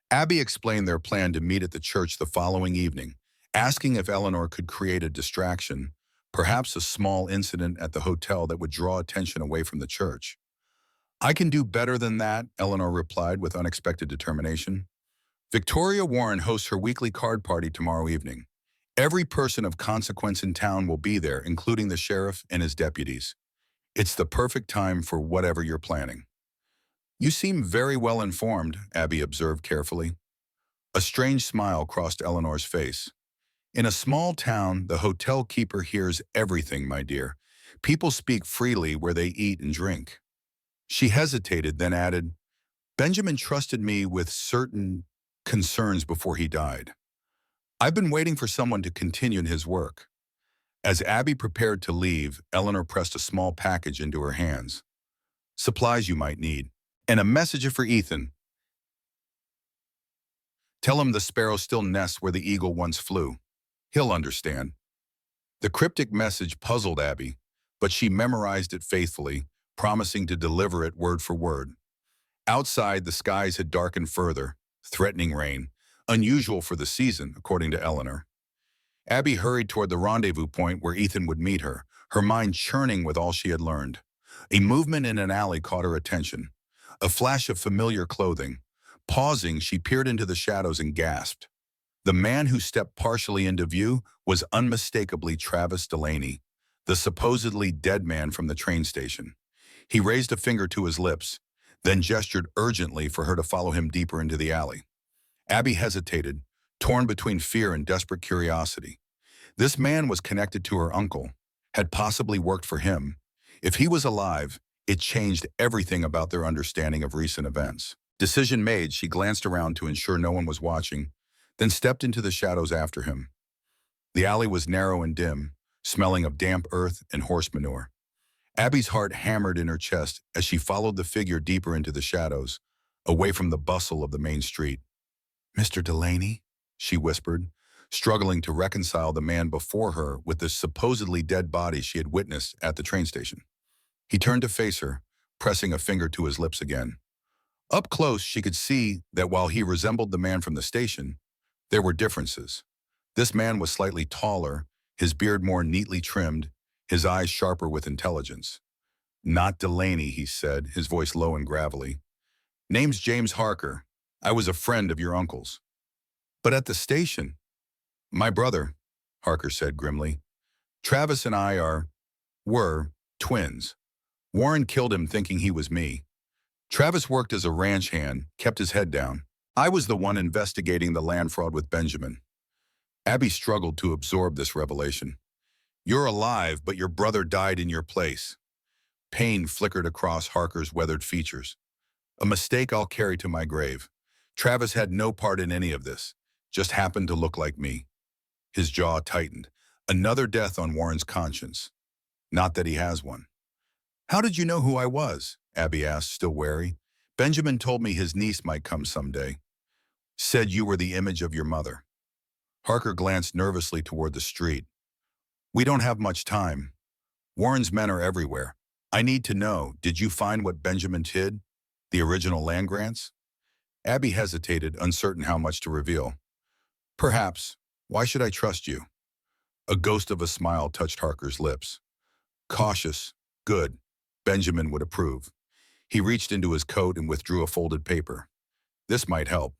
Abby explained their plan to meet at the church the following evening, asking if Eleanor could create a distraction, perhaps a small incident at the hotel that would draw attention away from the church. "I can do better than that," Eleanor replied with unexpected determination. "Victoria Warren hosts her weekly card party tomorrow evening. Every person of consequence in town will be there, including the sheriff and his deputies. It's the perfect time for whatever you're planning." "You seem very well informed," Abby observed carefully. A strange smile crossed Eleanor's face. "In a small town, the hotel keeper hears everything, my dear. People speak freely where they eat and drink." She hesitated, then added, "Benjamin trusted me with certain concerns before he died. I've been waiting for someone to continue his work." As Abby prepared to leave, Eleanor pressed a small package into her hands. "Supplies you might need. And a message for Ethan. Tell him the sparrow still nests where the eagle once flew. He'll understand." The cryptic message puzzled Abby, but she memorized it faithfully, promising to deliver it word for word. Outside, the skies had darkened further, threatening rain, unusual for the season, according to Eleanor. Abby hurried toward the rendezvous point where Ethan would meet her, her mind churning with all she had learned. A movement in an alley caught her attention. A flash of familiar clothing. Pausing, she peered into the shadows and gasped. The man who stepped partially into view was unmistakably Travis Delaney, the supposedly dead man from the train station. He raised a finger to his lips, then gestured urgently for her to follow him deeper into the alley. Abby hesitated, torn between fear and desperate curiosity. This man was connected to her uncle, had possibly worked for him. If he was alive, it changed everything about their understanding of recent events. Decision made, she glanced around to ensure no one was watching, then stepped into the shadows after him. The alley was narrow and dim, smelling of damp earth and horse manure. Abby's heart hammered in her chest as she followed the figure deeper into the shadows, away from the bustle of the main street. "Mr. Delaney?" she whispered, struggling to reconcile the man before her with the supposedly dead body she had witnessed at the train station. He turned to face her, pressing a finger to his lips again. Up close, she could see that while he resembled the man from the station, there were differences. This man was slightly taller, his beard more neatly trimmed, his eyes sharper with intelligence. "Not Delaney," he said, his voice low and gravelly. "Name's James Harker. I was a friend of your uncle's." "But at the station—" "My brother," Harker said grimly. "Travis and I were twins. Warren killed him thinking he was me. Travis worked as a ranch hand, kept his head down. I was the one investigating the land fraud with Benjamin. Abby struggled to absorb this revelation. You're alive, but your brother died in your place. Pain flickered across Harker's weathered features. A mistake I'll carry to my grave. Travis had no part in any of this, just happened to look like me. His jaw tightened. Another death on Warren's conscience. Not that he has one. How did you know who I was? Abby asked, still wary. Benjamin told me his niece might come someday. Said you were the image of your mother. Harker glanced nervously toward the street. We don't have much time. Warren's men are everywhere. I need to know, did you find what Benjamin hid? The original land grants? Abby hesitated, uncertain how much to reveal. Perhaps. Why should I trust you? A ghost of a smile touched Harker's lips. Cautious. Good. Benjamin would approve. He reached into his coat and withdrew a folded paper. This might help.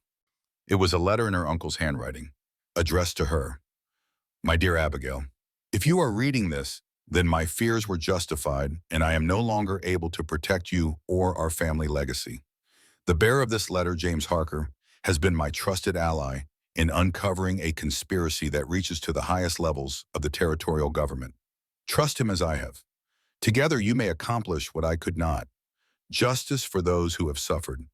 It was a letter in her uncle's handwriting, addressed to her. My dear Abigail, if you are reading this, then my fears were justified and I am no longer able to protect you or our family legacy. The bearer of this letter, James Harker, has been my trusted ally in uncovering a conspiracy that reaches to the highest levels of the territorial government. Trust him as I have. Together you may accomplish what I could not. Justice for those who have suffered,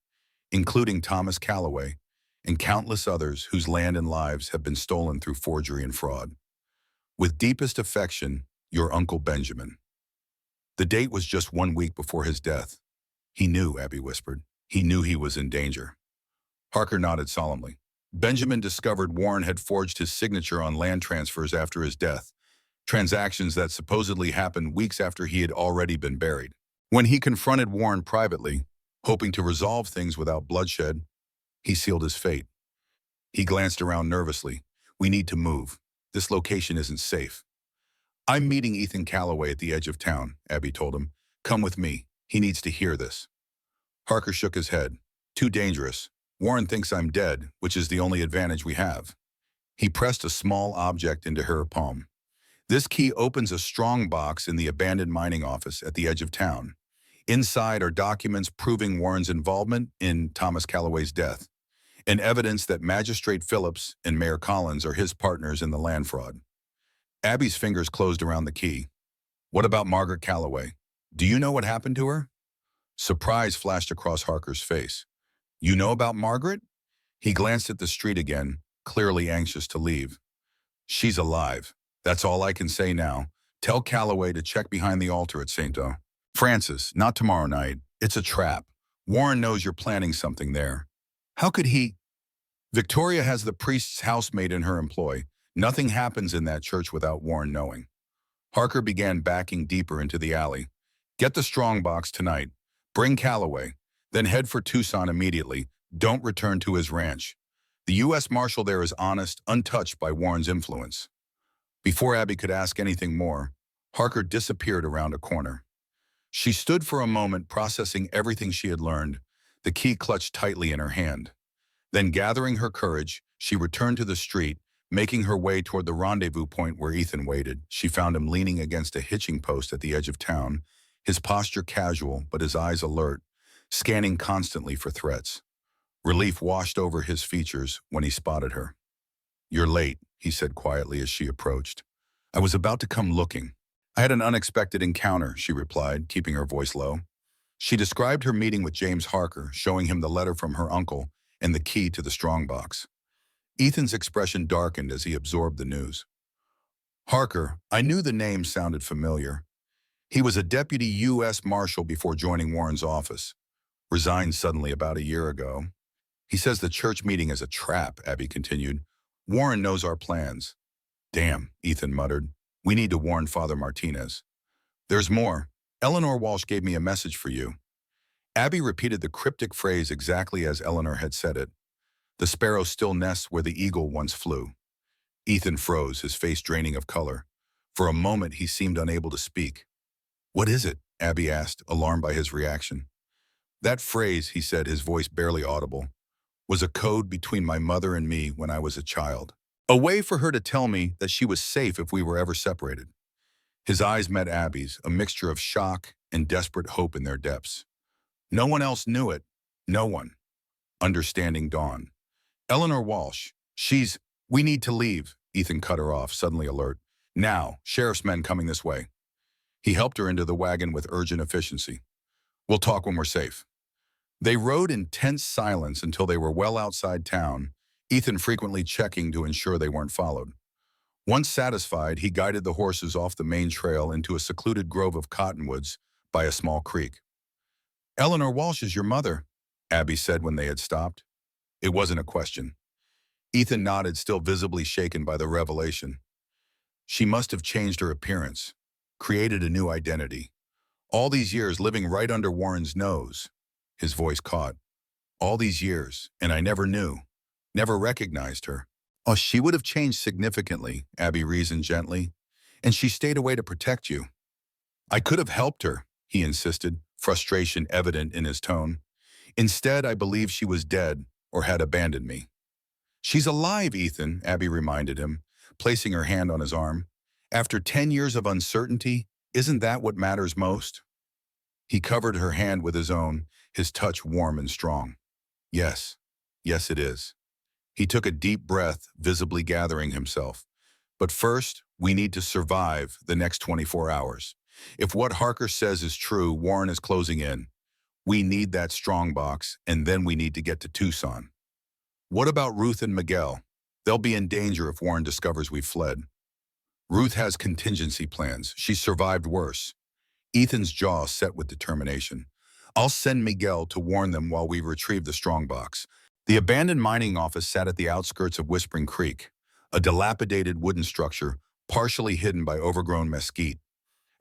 including Thomas Calloway and countless others whose land and lives have been stolen through forgery and fraud. With deepest affection, your Uncle Benjamin. The date was just 1 week before his death. He knew, Abby whispered. He knew he was in danger. Harker nodded solemnly. Benjamin discovered Warren had forged his signature on land transfers after his death, transactions that supposedly happened weeks after he had already been buried. When he confronted Warren privately, hoping to resolve things without bloodshed, he sealed his fate. He glanced around nervously. We need to move. This location isn't safe. I'm meeting Ethan Calloway at the edge of town, Abby told him. Come with me. He needs to hear this. Harker shook his head. Too dangerous. Warren thinks I'm dead, which is the only advantage we have. He pressed a small object into her palm. This key opens a strong box in the abandoned mining office at the edge of town. Inside are documents proving Warren's involvement in Thomas Calloway's death, and evidence that Magistrate Phillips and Mayor Collins are his partners in the land fraud. Abby's fingers closed around the key. What about Margaret Calloway? Do you know what happened to her? Surprise flashed across Harker's face. You know about Margaret? He glanced at the street again, clearly anxious to leave. She's alive. That's all I can say now. Tell Calloway to check behind the altar at St. Francis, not tomorrow night. It's a trap. Warren knows you're planning something there. How could he? Victoria has the priest's housemaid in her employ. Nothing happens in that church without Warren knowing. Harker began backing deeper into the alley. Get the strong box tonight. Bring Calloway. Then head for Tucson immediately. Don't return to his ranch. The U.S. Marshal there is honest, untouched by Warren's influence. Before Abby could ask anything more, Harker disappeared around a corner. She stood for a moment processing everything she had learned, the key clutched tightly in her hand. Then gathering her courage, she returned to the street, making her way toward the rendezvous point where Ethan waited. She found him leaning against a hitching post at the edge of town, his posture casual but his eyes alert, scanning constantly for threats. Relief washed over his features when he spotted her. You're late, he said quietly as she approached. I was about to come looking. I had an unexpected encounter, she replied, keeping her voice low. She described her meeting with James Harker, showing him the letter from her uncle and the key to the strongbox. Ethan's expression darkened as he absorbed the news. Harker, I knew the name sounded familiar. He was a deputy U.S. Marshal before joining Warren's office. Resigned suddenly about a year ago. He says the church meeting is a trap, Abby continued. Warren knows our plans. Damn, Ethan muttered. We need to warn Father Martinez. There's more. Eleanor Walsh gave me a message for you. Abby repeated the cryptic phrase exactly as Eleanor had said it. The sparrow still nests where the eagle once flew. Ethan froze, his face draining of color. For a moment, he seemed unable to speak. What is it? Abby asked, alarmed by his reaction. That phrase, he said, his voice barely audible, was a code between my mother and me when I was a child. A way for her to tell me that she was safe if we were ever separated. His eyes met Abby's, a mixture of shock and desperate hope in their depths. No one else knew it. No one. Understanding dawned. Eleanor Walsh. We need to leave. Ethan cut her off, suddenly alert. Now, sheriff's men coming this way. He helped her into the wagon with urgent efficiency. We'll talk when we're safe. They rode in tense silence until they were well outside town, Ethan frequently checking to ensure they weren't followed. Once satisfied, he guided the horses off the main trail into a secluded grove of cottonwoods by a small creek. Eleanor Walsh is your mother, Abby said when they had stopped. It wasn't a question. Ethan nodded, still visibly shaken by the revelation. She must have changed her appearance, created a new identity. All these years living right under Warren's nose. His voice caught. All these years, and I never knew, never recognized her. Oh, she would have changed significantly, Abby reasoned gently, and she stayed away to protect you. I could have helped her, he insisted, frustration evident in his tone. Instead, I believe she was dead or had abandoned me. She's alive, Ethan, Abby reminded him, placing her hand on his arm. After 10 years of uncertainty, isn't that what matters most? He covered her hand with his own, his touch warm and strong. Yes, yes it is. He took a deep breath, visibly gathering himself. But first, we need to survive the next 24 hours. If what Harker says is true, Warren is closing in. We need that strongbox, and then we need to get to Tucson. What about Ruth and Miguel? They'll be in danger if Warren discovers we've fled. Ruth has contingency plans. She survived worse. Ethan's jaw set with determination. I'll send Miguel to warn them while we retrieve the strongbox. The abandoned mining office sat at the outskirts of Whispering Creek, a dilapidated wooden structure partially hidden by overgrown mesquite.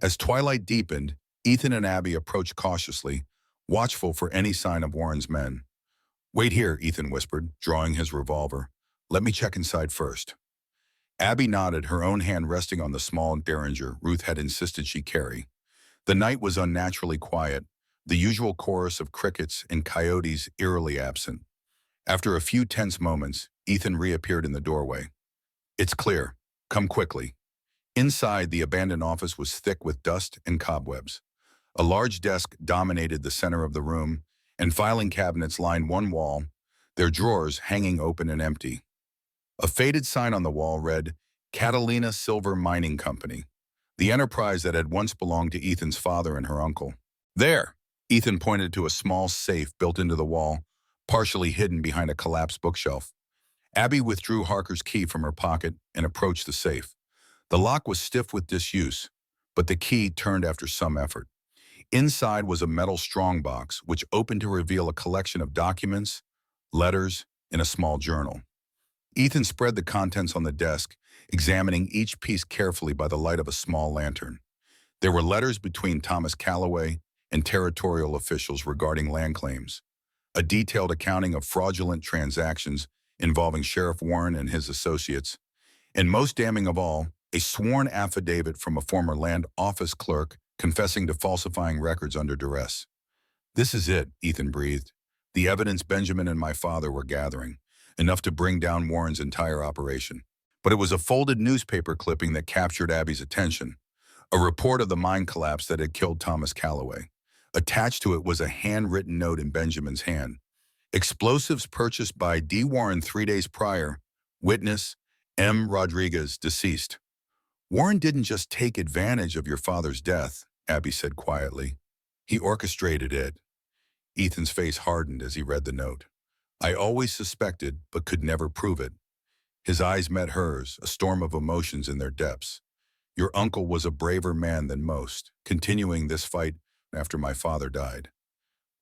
As twilight deepened, Ethan and Abby approached cautiously, watchful for any sign of Warren's men. Wait here, Ethan whispered, drawing his revolver. Let me check inside first. Abby nodded, her own hand resting on the small derringer Ruth had insisted she carry. The night was unnaturally quiet, the usual chorus of crickets and coyotes eerily absent. After a few tense moments, Ethan reappeared in the doorway. It's clear. Come quickly. Inside, the abandoned office was thick with dust and cobwebs. A large desk dominated the center of the room, and filing cabinets lined one wall, their drawers hanging open and empty. A faded sign on the wall read, Catalina Silver Mining Company, the enterprise that had once belonged to Ethan's father and her uncle. There, Ethan pointed to a small safe built into the wall, partially hidden behind a collapsed bookshelf. Abby withdrew Harker's key from her pocket and approached the safe. The lock was stiff with disuse, but the key turned after some effort. Inside was a metal strongbox, which opened to reveal a collection of documents, letters, and a small journal. Ethan spread the contents on the desk, examining each piece carefully by the light of a small lantern. There were letters between Thomas Calloway and territorial officials regarding land claims, a detailed accounting of fraudulent transactions involving Sheriff Warren and his associates, and most damning of all, a sworn affidavit from a former land office clerk confessing to falsifying records under duress. This is it, Ethan breathed. The evidence Benjamin and my father were gathering, enough to bring down Warren's entire operation. But it was a folded newspaper clipping that captured Abby's attention, a report of the mine collapse that had killed Thomas Calloway. Attached to it was a handwritten note in Benjamin's hand. Explosives purchased by D. Warren 3 days prior. Witness, M. Rodriguez, deceased. Warren didn't just take advantage of your father's death, Abby said quietly. He orchestrated it. Ethan's face hardened as he read the note. I always suspected, but could never prove it. His eyes met hers, a storm of emotions in their depths. Your uncle was a braver man than most, continuing this fight after my father died.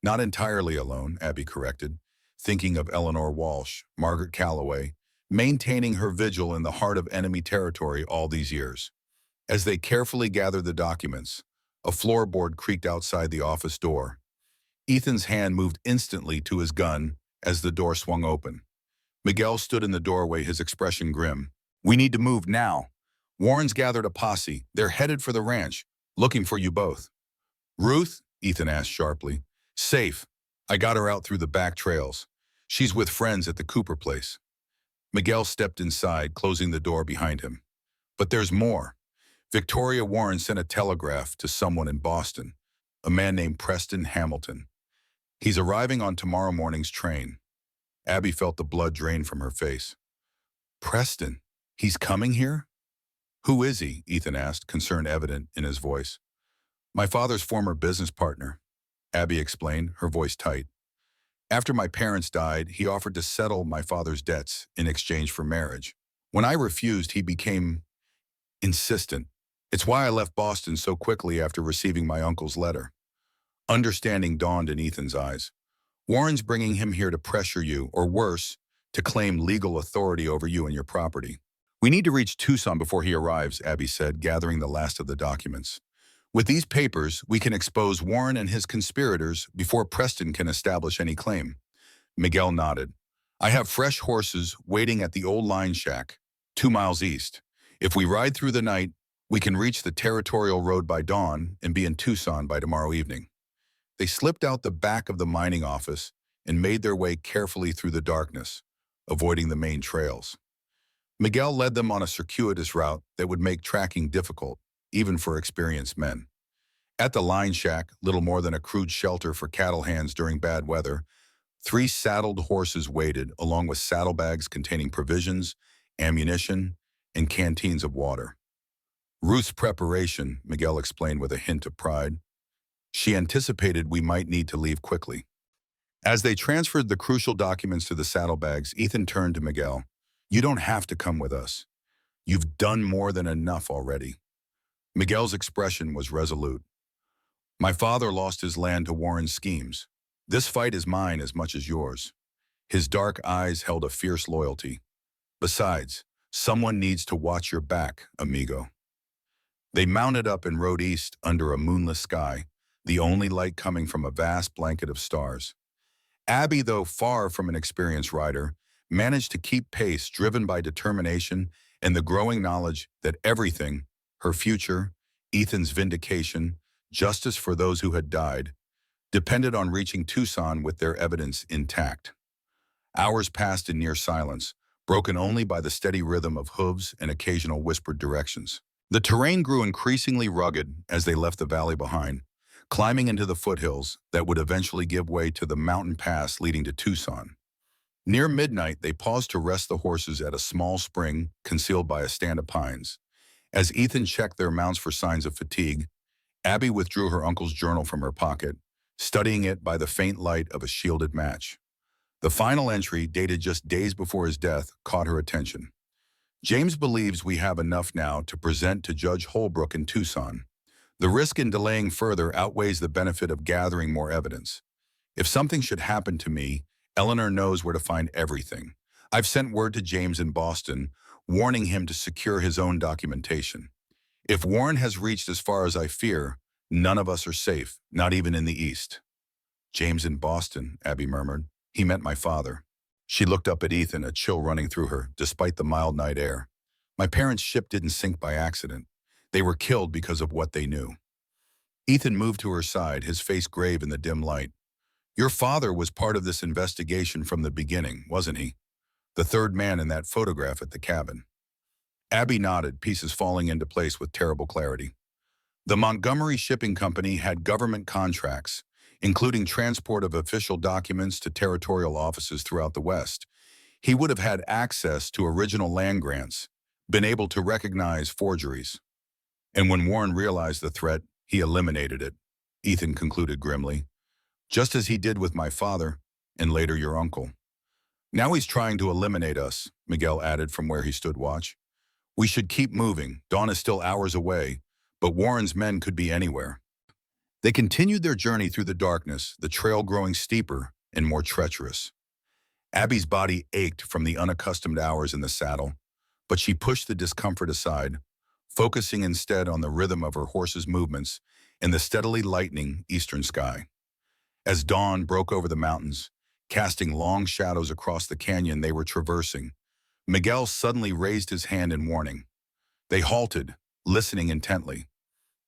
Not entirely alone, Abby corrected, thinking of Eleanor Walsh, Margaret Calloway, maintaining her vigil in the heart of enemy territory all these years. As they carefully gathered the documents, a floorboard creaked outside the office door. Ethan's hand moved instantly to his gun as the door swung open. Miguel stood in the doorway, his expression grim. We need to move now. Warren's gathered a posse. They're headed for the ranch, looking for you both. Ruth? Ethan asked sharply. Safe. I got her out through the back trails. She's with friends at the Cooper place. Miguel stepped inside, closing the door behind him. But there's more. Victoria Warren sent a telegraph to someone in Boston, a man named Preston Hamilton. He's arriving on tomorrow morning's train. Abby felt the blood drain from her face. Preston, he's coming here? Who is he? Ethan asked, concern evident in his voice. My father's former business partner, Abby explained, her voice tight. After my parents died, he offered to settle my father's debts in exchange for marriage. When I refused, he became insistent. It's why I left Boston so quickly after receiving my uncle's letter. Understanding dawned in Ethan's eyes. Warren's bringing him here to pressure you, or worse, to claim legal authority over you and your property. We need to reach Tucson before he arrives, Abby said, gathering the last of the documents. With these papers, we can expose Warren and his conspirators before Preston can establish any claim. Miguel nodded. I have fresh horses waiting at the old line shack, 2 miles east. If we ride through the night, we can reach the territorial road by dawn and be in Tucson by tomorrow evening. They slipped out the back of the mining office and made their way carefully through the darkness, avoiding the main trails. Miguel led them on a circuitous route that would make tracking difficult, even for experienced men. At the line shack, little more than a crude shelter for cattle hands during bad weather, 3 saddled horses waited, along with saddlebags containing provisions, ammunition, and canteens of water. Ruth's preparation, Miguel explained with a hint of pride. She anticipated we might need to leave quickly. As they transferred the crucial documents to the saddlebags, Ethan turned to Miguel. You don't have to come with us. You've done more than enough already. Miguel's expression was resolute. My father lost his land to Warren's schemes. This fight is mine as much as yours. His dark eyes held a fierce loyalty. Besides, someone needs to watch your back, amigo. They mounted up and rode east under a moonless sky, the only light coming from a vast blanket of stars. Abby, though far from an experienced rider, managed to keep pace, driven by determination and the growing knowledge that everything, her future, Ethan's vindication, justice for those who had died, depended on reaching Tucson with their evidence intact. Hours passed in near silence, broken only by the steady rhythm of hooves and occasional whispered directions. The terrain grew increasingly rugged as they left the valley behind, climbing into the foothills that would eventually give way to the mountain pass leading to Tucson. Near midnight, they paused to rest the horses at a small spring concealed by a stand of pines. As Ethan checked their mounts for signs of fatigue, Abby withdrew her uncle's journal from her pocket, studying it by the faint light of a shielded match. The final entry, dated just days before his death, caught her attention. James believes we have enough now to present to Judge Holbrook in Tucson. The risk in delaying further outweighs the benefit of gathering more evidence. If something should happen to me, Eleanor knows where to find everything. I've sent word to James in Boston, warning him to secure his own documentation. If Warren has reached as far as I fear, none of us are safe, not even in the East. James in Boston, Abby murmured. He meant my father. She looked up at Ethan, a chill running through her, despite the mild night air. My parents' ship didn't sink by accident. They were killed because of what they knew. Ethan moved to her side, his face grave in the dim light. Your father was part of this investigation from the beginning, wasn't he? The third man in that photograph at the cabin. Abby nodded, pieces falling into place with terrible clarity. The Montgomery Shipping Company had government contracts, including transport of official documents to territorial offices throughout the West. He would have had access to original land grants, been able to recognize forgeries. And when Warren realized the threat, he eliminated it, Ethan concluded grimly. Just as he did with my father, and later your uncle. Now he's trying to eliminate us, Miguel added from where he stood watch. We should keep moving. Dawn is still hours away, but Warren's men could be anywhere. They continued their journey through the darkness, the trail growing steeper and more treacherous. Abby's body ached from the unaccustomed hours in the saddle, but she pushed the discomfort aside, focusing instead on the rhythm of her horse's movements and the steadily lightening eastern sky. As dawn broke over the mountains, casting long shadows across the canyon they were traversing, Miguel suddenly raised his hand in warning. They halted, listening intently.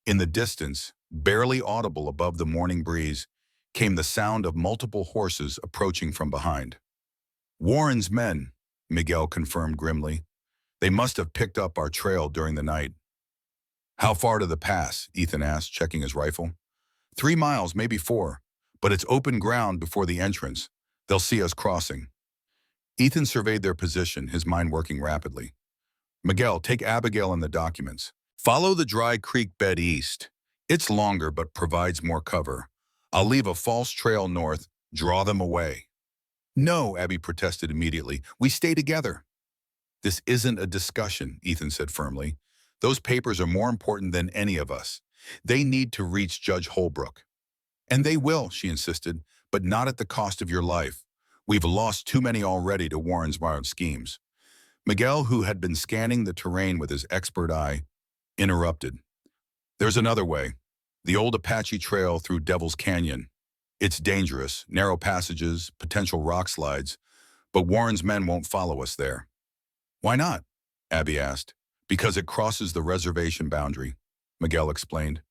In the distance, barely audible above the morning breeze, came the sound of multiple horses approaching from behind. Warren's men, Miguel confirmed grimly. They must have picked up our trail during the night. How far to the pass? Ethan asked, checking his rifle. 3 miles, maybe 4, but it's open ground before the entrance. They'll see us crossing. Ethan surveyed their position, his mind working rapidly. Miguel, take Abigail and the documents. Follow the dry creek bed east. It's longer but provides more cover. I'll leave a false trail north, draw them away. No, Abby protested immediately. We stay together. This isn't a discussion, Ethan said firmly. Those papers are more important than any of us. They need to reach Judge Holbrook. And they will, she insisted, but not at the cost of your life. We've lost too many already to Warren's wild schemes. Miguel, who had been scanning the terrain with his expert eye, interrupted. There's another way. The old Apache Trail through Devil's Canyon. It's dangerous, narrow passages, potential rock slides, but Warren's men won't follow us there. Why not? Abby asked. Because it crosses the reservation boundary, Miguel explained.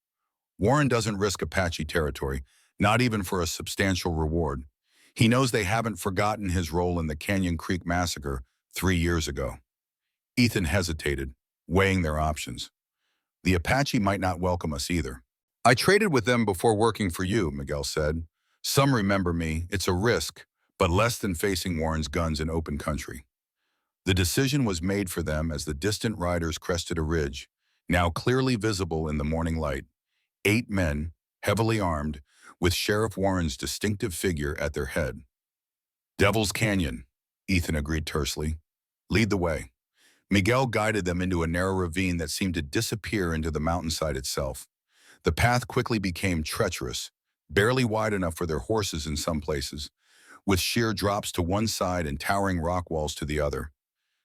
Warren doesn't risk Apache territory, not even for a substantial reward. He knows they haven't forgotten his role in the Canyon Creek massacre 3 years ago. Ethan hesitated, weighing their options. The Apache might not welcome us either. I traded with them before working for you, Miguel said. Some remember me. It's a risk, but less than facing Warren's guns in open country. The decision was made for them as the distant riders crested a ridge, now clearly visible in the morning light. 8 men, heavily armed, with Sheriff Warren's distinctive figure at their head. Devil's Canyon, Ethan agreed tersely. Lead the way. Miguel guided them into a narrow ravine that seemed to disappear into the mountainside itself. The path quickly became treacherous, barely wide enough for their horses in some places, with sheer drops to one side and towering rock walls to the other.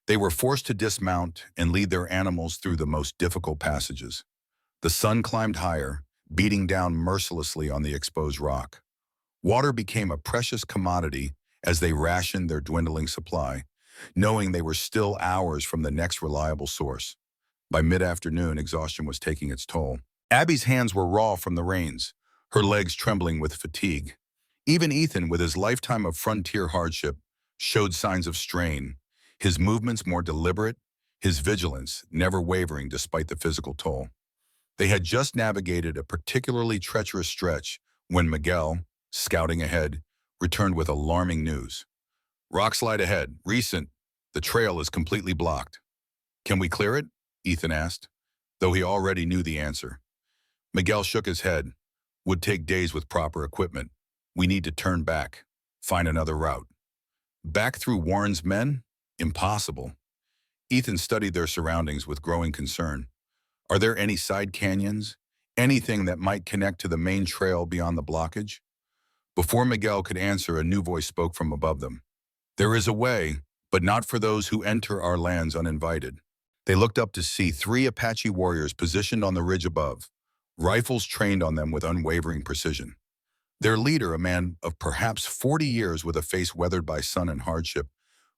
They were forced to dismount and lead their animals through the most difficult passages. The sun climbed higher, beating down mercilessly on the exposed rock. Water became a precious commodity as they rationed their dwindling supply, knowing they were still hours from the next reliable source. By mid-afternoon, exhaustion was taking its toll. Abby's hands were raw from the reins, her legs trembling with fatigue. Even Ethan, with his lifetime of frontier hardship, showed signs of strain, his movements more deliberate, his vigilance never wavering despite the physical toll. They had just navigated a particularly treacherous stretch when Miguel, scouting ahead, returned with alarming news. Rock slide ahead, recent. The trail is completely blocked. Can we clear it? Ethan asked, though he already knew the answer. Miguel shook his head. Would take days with proper equipment. We need to turn back, find another route. Back through Warren's men? Impossible. Ethan studied their surroundings with growing concern. Are there any side canyons? Anything that might connect to the main trail beyond the blockage? Before Miguel could answer, a new voice spoke from above them. There is a way, but not for those who enter our lands uninvited. They looked up to see 3 Apache warriors positioned on the ridge above, rifles trained on them with unwavering precision. Their leader, a man of perhaps 40 years with a face weathered by sun and hardship,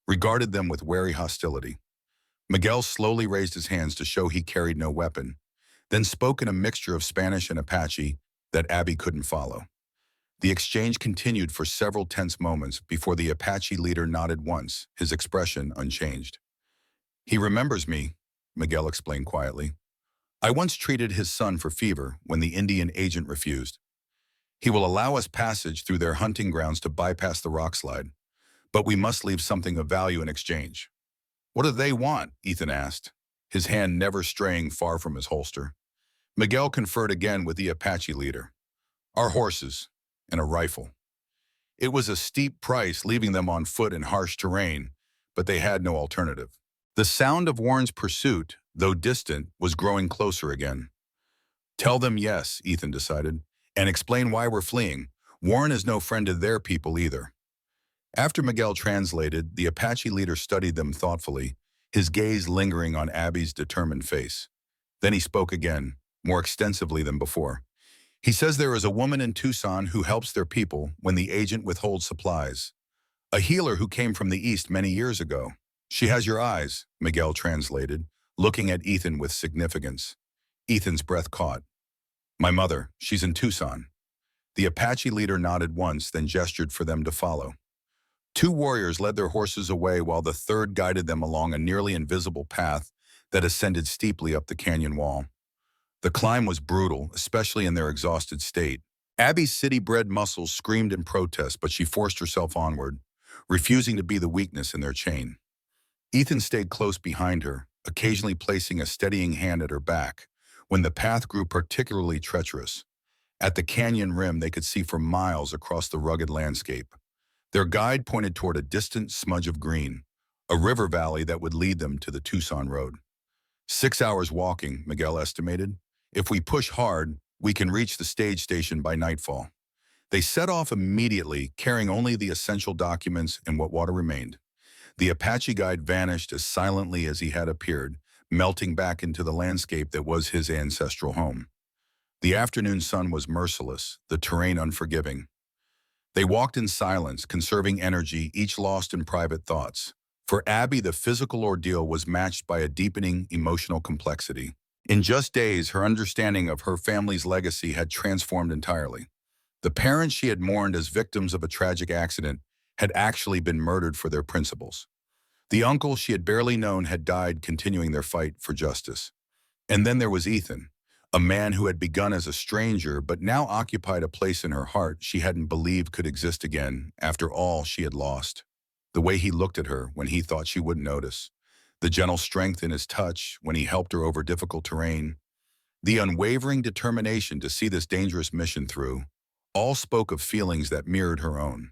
regarded them with wary hostility. Miguel slowly raised his hands to show he carried no weapon, then spoke in a mixture of Spanish and Apache that Abby couldn't follow. The exchange continued for several tense moments before the Apache leader nodded once, his expression unchanged. He remembers me, Miguel explained quietly. I once treated his son for fever when the Indian agent refused. He will allow us passage through their hunting grounds to bypass the rock slide, but we must leave something of value in exchange. What do they want? Ethan asked, his hand never straying far from his holster. Miguel conferred again with the Apache leader. Our horses and a rifle. It was a steep price, leaving them on foot in harsh terrain, but they had no alternative. The sound of Warren's pursuit, though distant, was growing closer again. Tell them yes, Ethan decided, and explain why we're fleeing. Warren is no friend to their people either. After Miguel translated, the Apache leader studied them thoughtfully, his gaze lingering on Abby's determined face. Then he spoke again, more extensively than before. He says there is a woman in Tucson who helps their people when the agent withholds supplies. A healer who came from the East many years ago. She has your eyes, Miguel translated, looking at Ethan with significance. Ethan's breath caught. My mother, she's in Tucson. The Apache leader nodded once, then gestured for them to follow. 2 warriors led their horses away while the third guided them along a nearly invisible path that ascended steeply up the canyon wall. The climb was brutal, especially in their exhausted state. Abby's city-bred muscles screamed in protest, but she forced herself onward, refusing to be the weakness in their chain. Ethan stayed close behind her, occasionally placing a steadying hand at her back, when the path grew particularly treacherous. At the canyon rim, they could see for miles across the rugged landscape. Their guide pointed toward a distant smudge of green, a river valley that would lead them to the Tucson Road. 6 hours walking, Miguel estimated. If we push hard, we can reach the stage station by nightfall. They set off immediately, carrying only the essential documents and what water remained. The Apache guide vanished as silently as he had appeared, melting back into the landscape that was his ancestral home. The afternoon sun was merciless, the terrain unforgiving. They walked in silence, conserving energy, each lost in private thoughts. For Abby, the physical ordeal was matched by a deepening emotional complexity. In just days, her understanding of her family's legacy had transformed entirely. The parents she had mourned as victims of a tragic accident had actually been murdered for their principles. The uncle she had barely known had died continuing their fight for justice. And then there was Ethan, a man who had begun as a stranger but now occupied a place in her heart she hadn't believed could exist again after all she had lost. The way he looked at her when he thought she wouldn't notice, the gentle strength in his touch when he helped her over difficult terrain, the unwavering determination to see this dangerous mission through, all spoke of feelings that mirrored her own.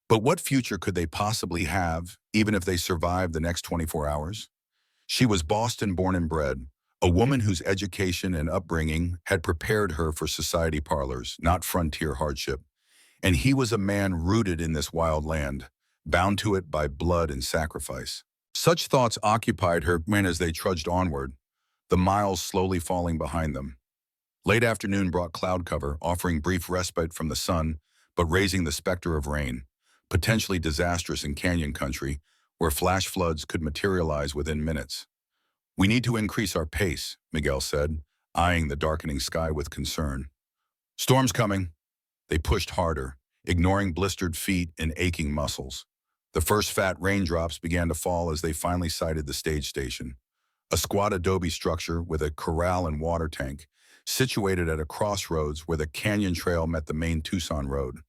But what future could they possibly have, even if they survived the next 24 hours? She was Boston-born and bred, a woman whose education and upbringing had prepared her for society parlors, not frontier hardship. And he was a man rooted in this wild land, bound to it by blood and sacrifice. Such thoughts occupied her when as they trudged onward, the miles slowly falling behind them. Late afternoon brought cloud cover, offering brief respite from the sun, but raising the specter of rain, potentially disastrous in canyon country, where flash floods could materialize within minutes. "We need to increase our pace," Miguel said, eyeing the darkening sky with concern. "Storm's coming." They pushed harder, ignoring blistered feet and aching muscles. The first fat raindrops began to fall as they finally sighted the stage station, a squat adobe structure with a corral and water tank, situated at a crossroads where the canyon trail met the main Tucson road.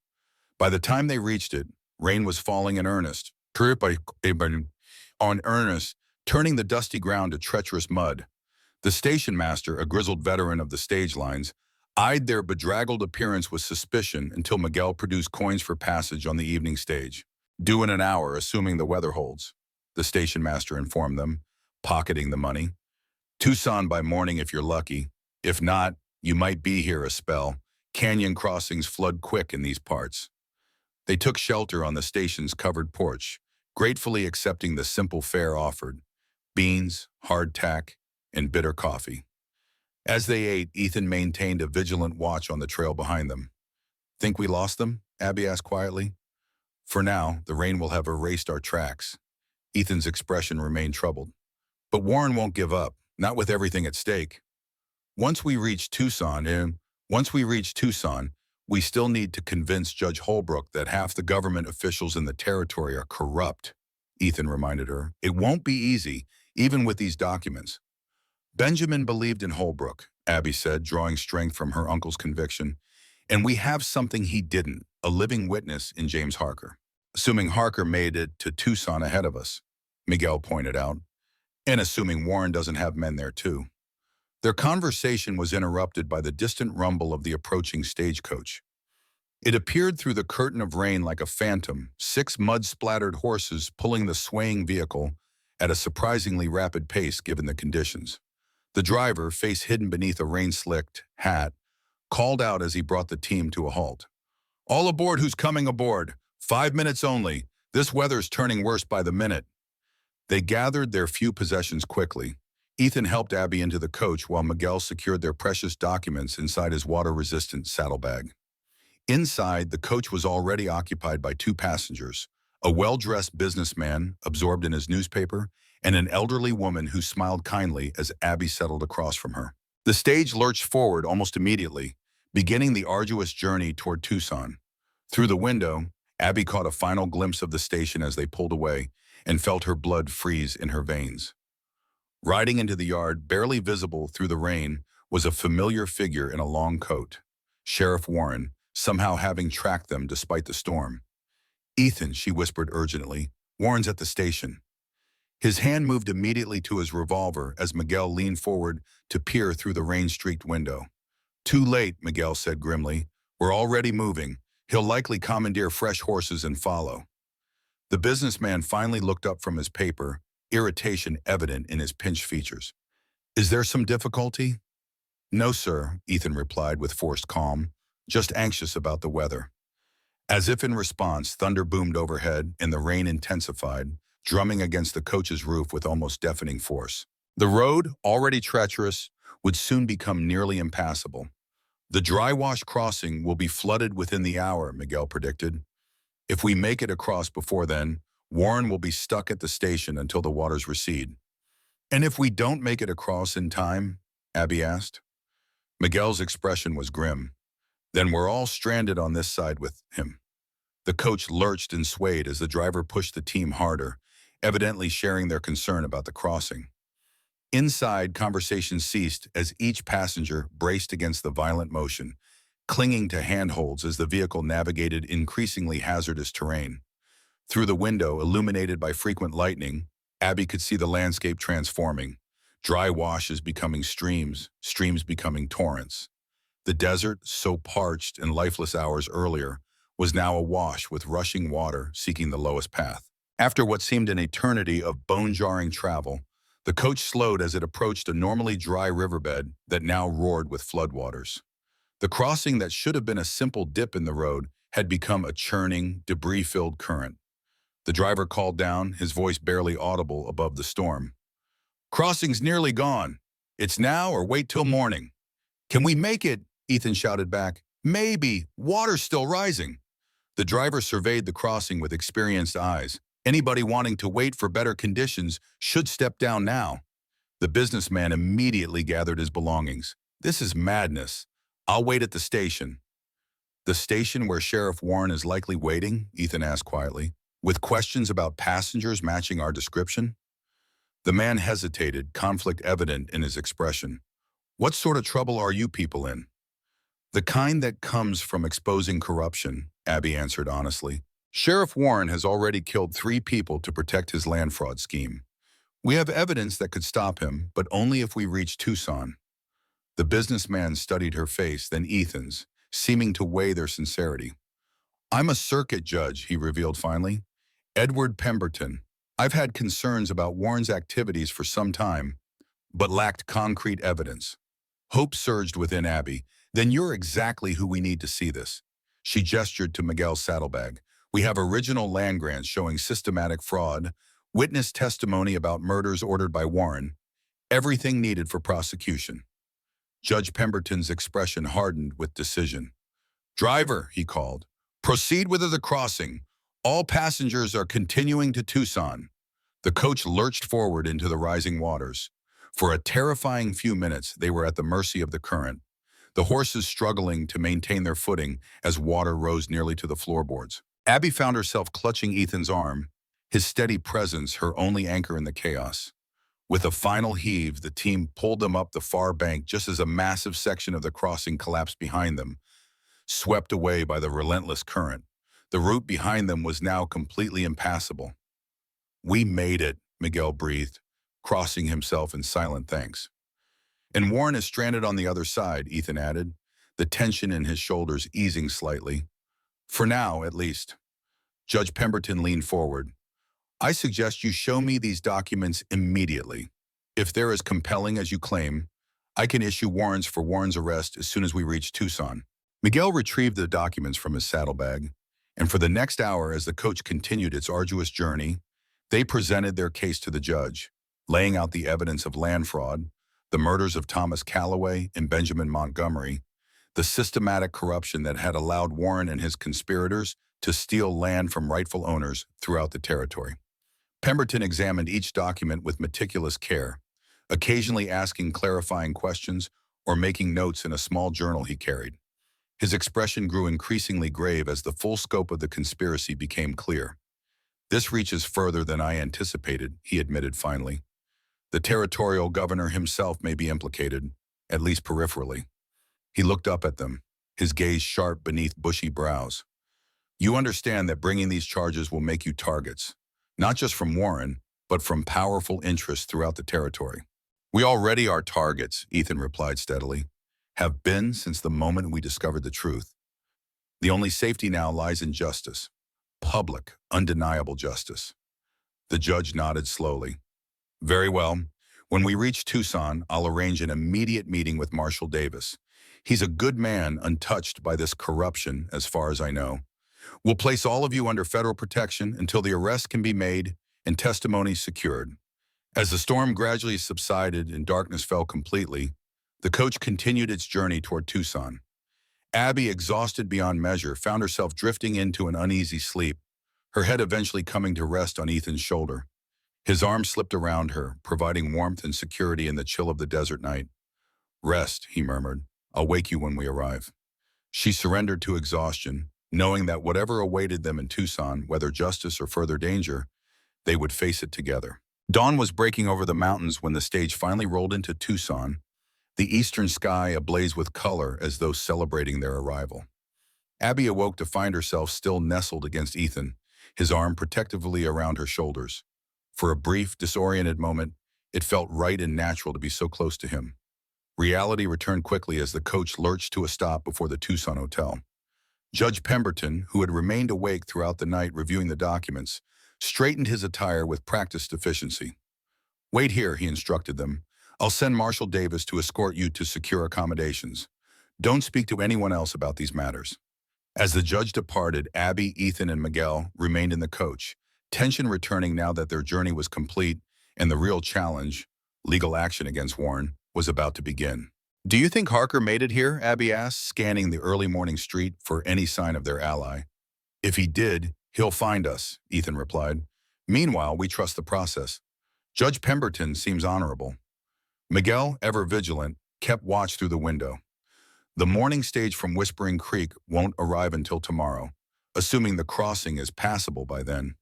By the time they reached it, rain was falling in earnest, turning the dusty ground to treacherous mud. The station master, a grizzled veteran of the stage lines, eyed their bedraggled appearance with suspicion until Miguel produced coins for passage on the evening stage. "Due in an hour, assuming the weather holds," the station master informed them, pocketing the money. "Tucson by morning if you're lucky. If not, you might be here a spell. Canyon crossings flood quick in these parts." They took shelter on the station's covered porch, gratefully accepting the simple fare offered: beans, hardtack, and bitter coffee. As they ate, Ethan maintained a vigilant watch on the trail behind them. "Think we lost them?" Abby asked quietly. "For now, the rain will have erased our tracks." Ethan's expression remained troubled. "But Warren won't give up, not with everything at stake. Once we reach Tucson, we still need to convince Judge Holbrook that half the government officials in the territory are corrupt," Ethan reminded her. "It won't be easy, even with these documents." "Benjamin believed in Holbrook," Abby said, drawing strength from her uncle's conviction. "And we have something he didn't, a living witness in James Harker." "Assuming Harker made it to Tucson ahead of us," Miguel pointed out. "And assuming Warren doesn't have men there too." Their conversation was interrupted by the distant rumble of the approaching stagecoach. It appeared through the curtain of rain like a phantom, 6 mud-splattered horses pulling the swaying vehicle at a surprisingly rapid pace given the conditions. The driver, face hidden beneath a rain-slicked hat, called out as he brought the team to a halt. "All aboard who's coming aboard. 5 minutes only. This weather's turning worse by the minute." They gathered their few possessions quickly. Ethan helped Abby into the coach while Miguel secured their precious documents inside his water-resistant saddlebag. Inside, the coach was already occupied by 2 passengers, a well-dressed businessman absorbed in his newspaper, and an elderly woman who smiled kindly as Abby settled across from her. The stage lurched forward almost immediately, beginning the arduous journey toward Tucson. Through the window, Abby caught a final glimpse of the station as they pulled away and felt her blood freeze in her veins. Riding into the yard, barely visible through the rain, was a familiar figure in a long coat. Sheriff Warren, somehow having tracked them despite the storm. Ethan, she whispered urgently, Warren's at the station. His hand moved immediately to his revolver as Miguel leaned forward to peer through the rain-streaked window. Too late, Miguel said grimly. We're already moving. He'll likely commandeer fresh horses and follow. The businessman finally looked up from his paper, irritation evident in his pinched features. Is there some difficulty? No, sir, Ethan replied with forced calm, just anxious about the weather. As if in response, thunder boomed overhead and the rain intensified, drumming against the coach's roof with almost deafening force. The road, already treacherous, would soon become nearly impassable. The dry wash crossing will be flooded within the hour, Miguel predicted. If we make it across before then, Warren will be stuck at the station until the waters recede. And if we don't make it across in time? Abby asked. Miguel's expression was grim. Then we're all stranded on this side with him. The coach lurched and swayed as the driver pushed the team harder, evidently sharing their concern about the crossing. Inside, conversation ceased as each passenger braced against the violent motion, clinging to handholds as the vehicle navigated increasingly hazardous terrain. Through the window, illuminated by frequent lightning, Abby could see the landscape transforming, dry washes becoming streams, streams becoming torrents. The desert, so parched and lifeless hours earlier, was now awash with rushing water seeking the lowest path. After what seemed an eternity of bone-jarring travel, the coach slowed as it approached a normally dry riverbed that now roared with floodwaters. The crossing that should have been a simple dip in the road had become a churning, debris-filled current. The driver called down, his voice barely audible above the storm. Crossing's nearly gone. It's now or wait till morning. Can we make it? Ethan shouted back. Maybe. Water's still rising. The driver surveyed the crossing with experienced eyes. Anybody wanting to wait for better conditions should step down now. The businessman immediately gathered his belongings. This is madness. I'll wait at the station. The station where Sheriff Warren is likely waiting? Ethan asked quietly, with questions about passengers matching our description. The man hesitated, conflict evident in his expression. What sort of trouble are you people in? The kind that comes from exposing corruption, Abby answered honestly. Sheriff Warren has already killed 3 people to protect his land fraud scheme. We have evidence that could stop him, but only if we reach Tucson. The businessman studied her face, then Ethan's, seeming to weigh their sincerity. I'm a circuit judge, he revealed finally. Edward Pemberton. I've had concerns about Warren's activities for some time, but lacked concrete evidence. Hope surged within Abby. Then you're exactly who we need to see this. She gestured to Miguel's saddlebag. We have original land grants showing systematic fraud, witness testimony about murders ordered by Warren, everything needed for prosecution. Judge Pemberton's expression hardened with decision. Driver, he called, proceed with the crossing. All passengers are continuing to Tucson. The coach lurched forward into the rising waters. For a terrifying few minutes, they were at the mercy of the current, the horses struggling to maintain their footing as water rose nearly to the floorboards. Abby found herself clutching Ethan's arm, his steady presence her only anchor in the chaos. With a final heave, the team pulled them up the far bank just as a massive section of the crossing collapsed behind them, swept away by the relentless current. The route behind them was now completely impassable. We made it, Miguel breathed, crossing himself in silent thanks. And Warren is stranded on the other side, Ethan added, the tension in his shoulders easing slightly. For now, at least. Judge Pemberton leaned forward. I suggest you show me these documents immediately. If they're as compelling as you claim, I can issue warrants for Warren's arrest as soon as we reach Tucson. Miguel retrieved the documents from his saddlebag, and for the next hour as the coach continued its arduous journey, they presented their case to the judge, laying out the evidence of land fraud, the murders of Thomas Calloway and Benjamin Montgomery, the systematic corruption that had allowed Warren and his conspirators to steal land from rightful owners throughout the territory. Pemberton examined each document with meticulous care, occasionally asking clarifying questions or making notes in a small journal he carried. His expression grew increasingly grave as the full scope of the conspiracy became clear. This reaches further than I anticipated, he admitted finally. The territorial governor himself may be implicated, at least peripherally. He looked up at them, his gaze sharp beneath bushy brows. You understand that bringing these charges will make you targets, not just from Warren, but from powerful interests throughout the territory. We already are targets, Ethan replied steadily. Have been since the moment we discovered the truth. The only safety now lies in justice. Public, undeniable justice. The judge nodded slowly. Very well. When we reach Tucson, I'll arrange an immediate meeting with Marshal Davis. He's a good man, untouched by this corruption, as far as I know. We'll place all of you under federal protection until the arrest can be made and testimony secured. As the storm gradually subsided and darkness fell completely, the coach continued its journey toward Tucson. Abby, exhausted beyond measure, found herself drifting into an uneasy sleep, her head eventually coming to rest on Ethan's shoulder. His arm slipped around her, providing warmth and security in the chill of the desert night. Rest, he murmured. I'll wake you when we arrive. She surrendered to exhaustion, knowing that whatever awaited them in Tucson, whether justice or further danger, they would face it together. Dawn was breaking over the mountains when the stage finally rolled into Tucson, the eastern sky ablaze with color as though celebrating their arrival. Abby awoke to find herself still nestled against Ethan, his arm protectively around her shoulders. For a brief, disoriented moment, it felt right and natural to be so close to him. Reality returned quickly as the coach lurched to a stop before the Tucson hotel. Judge Pemberton, who had remained awake throughout the night reviewing the documents, straightened his attire with practiced efficiency. Wait here, he instructed them. I'll send Marshal Davis to escort you to secure accommodations. Don't speak to anyone else about these matters. As the judge departed, Abby, Ethan, and Miguel remained in the coach, tension returning now that their journey was complete and the real challenge, legal action against Warren, was about to begin. Do you think Harker made it here? Abby asked, scanning the early morning street for any sign of their ally. If he did, he'll find us, Ethan replied. Meanwhile, we trust the process. Judge Pemberton seems honorable. Miguel, ever vigilant, kept watch through the window. The morning stage from Whispering Creek won't arrive until tomorrow, assuming the crossing is passable by then.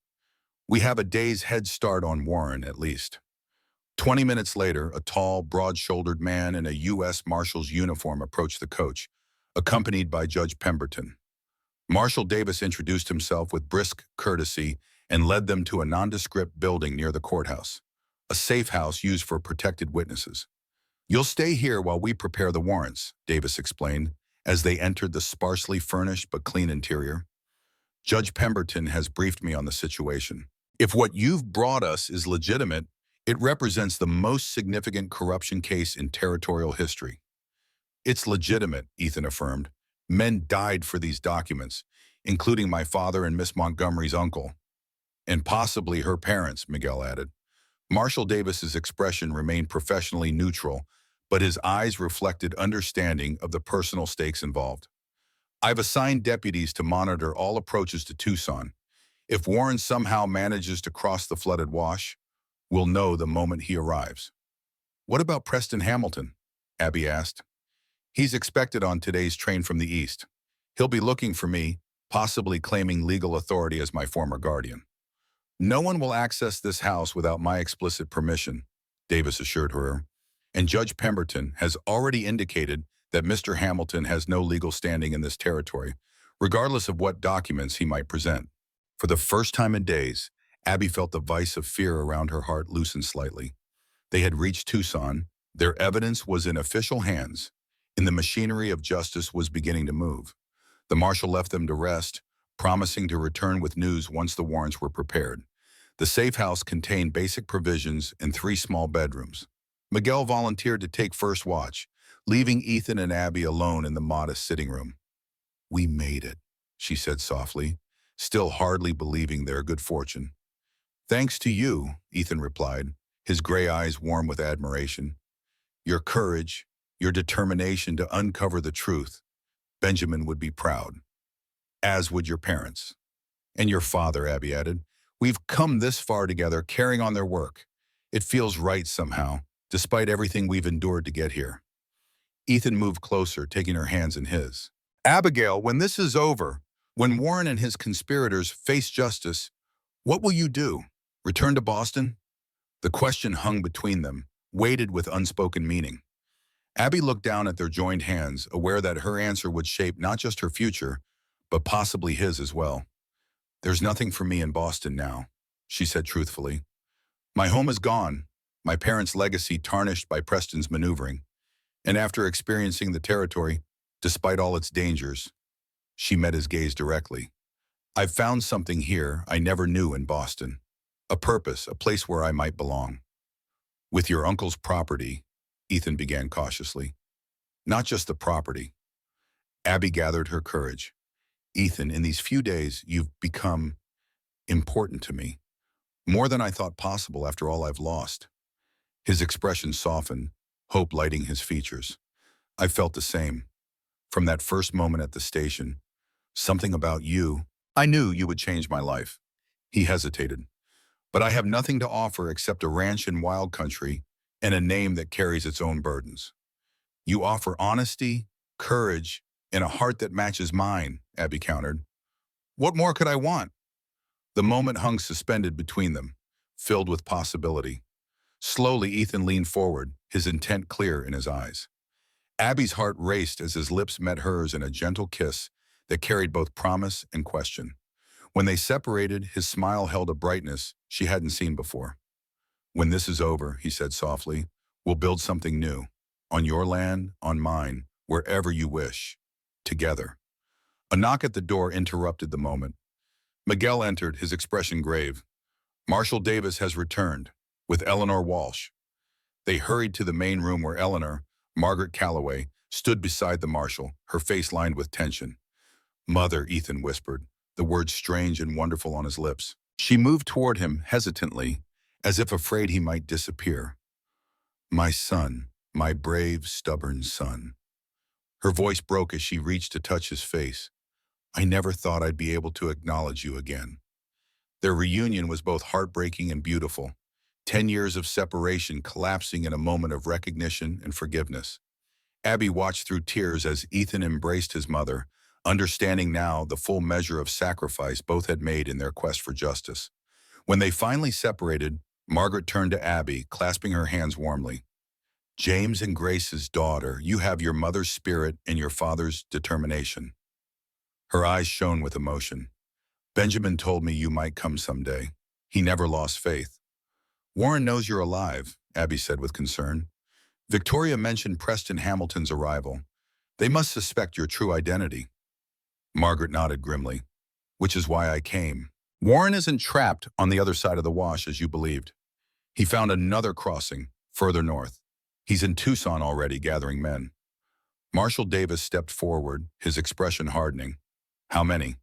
We have a day's head start on Warren, at least. 20 minutes later, a tall, broad-shouldered man in a U.S. Marshal's uniform approached the coach, accompanied by Judge Pemberton. Marshal Davis introduced himself with brisk courtesy and led them to a nondescript building near the courthouse, a safe house used for protected witnesses. You'll stay here while we prepare the warrants, Davis explained, as they entered the sparsely furnished but clean interior. Judge Pemberton has briefed me on the situation. If what you've brought us is legitimate, it represents the most significant corruption case in territorial history. It's legitimate, Ethan affirmed. Men died for these documents, including my father and Miss Montgomery's uncle. And possibly her parents, Miguel added. Marshal Davis's expression remained professionally neutral, but his eyes reflected understanding of the personal stakes involved. I've assigned deputies to monitor all approaches to Tucson. If Warren somehow manages to cross the flooded wash, we'll know the moment he arrives. What about Preston Hamilton? Abby asked. He's expected on today's train from the east. He'll be looking for me, possibly claiming legal authority as my former guardian. No one will access this house without my explicit permission, Davis assured her, and Judge Pemberton has already indicated that Mr. Hamilton has no legal standing in this territory, regardless of what documents he might present. For the first time in days, Abby felt the vice of fear around her heart loosen slightly. They had reached Tucson. Their evidence was in official hands, and the machinery of justice was beginning to move. The marshal left them to rest, promising to return with news once the warrants were prepared. The safe house contained basic provisions and 3 small bedrooms. Miguel volunteered to take first watch, leaving Ethan and Abby alone in the modest sitting room. We made it, she said softly, still hardly believing their good fortune. Thanks to you, Ethan replied, his gray eyes warm with admiration. Your courage, your determination to uncover the truth. Benjamin would be proud. As would your parents. And your father, Abby added. We've come this far together, carrying on their work. It feels right somehow, despite everything we've endured to get here. Ethan moved closer, taking her hands in his. Abigail, when this is over, when Warren and his conspirators face justice, what will you do? Return to Boston? The question hung between them, weighted with unspoken meaning. Abby looked down at their joined hands, aware that her answer would shape not just her future, but possibly his as well. There's nothing for me in Boston now, she said truthfully. My home is gone, my parents' legacy tarnished by Preston's maneuvering, and after experiencing the territory, despite all its dangers, she met his gaze directly. I've found something here I never knew in Boston. A purpose, a place where I might belong. With your uncle's property, Ethan began cautiously. Not just the property. Abby gathered her courage. Ethan, in these few days, you've become important to me. More than I thought possible after all I've lost. His expression softened, hope lighting his features. I felt the same. From that first moment at the station, something about you, I knew you would change my life. He hesitated. But I have nothing to offer except a ranch in wild country and a name that carries its own burdens. You offer honesty, courage, and a heart that matches mine, Abby countered. What more could I want? The moment hung suspended between them, filled with possibility. Slowly, Ethan leaned forward, his intent clear in his eyes. Abby's heart raced as his lips met hers in a gentle kiss that carried both promise and question. When they separated, his smile held a brightness she hadn't seen before. When this is over, he said softly, we'll build something new. On your land, on mine, wherever you wish. Together. A knock at the door interrupted the moment. Miguel entered, his expression grave. Marshal Davis has returned, with Eleanor Walsh. They hurried to the main room where Eleanor, Margaret Calloway, stood beside the marshal, her face lined with tension. Mother, Ethan whispered, the words strange and wonderful on his lips. She moved toward him hesitantly, as if afraid he might disappear. My son, my brave, stubborn son. Her voice broke as she reached to touch his face. I never thought I'd be able to acknowledge you again. Their reunion was both heartbreaking and beautiful. 10 years of separation collapsing in a moment of recognition and forgiveness. Abby watched through tears as Ethan embraced his mother, understanding now the full measure of sacrifice both had made in their quest for justice. When they finally separated, Margaret turned to Abby, clasping her hands warmly. James and Grace's daughter, you have your mother's spirit and your father's determination. Her eyes shone with emotion. Benjamin told me you might come someday. He never lost faith. Warren knows you're alive, Abby said with concern. Victoria mentioned Preston Hamilton's arrival. They must suspect your true identity. Margaret nodded grimly. Which is why I came. Warren isn't trapped on the other side of the wash as you believed. He found another crossing, further north. He's in Tucson already gathering men. Marshal Davis stepped forward, his expression hardening. How many?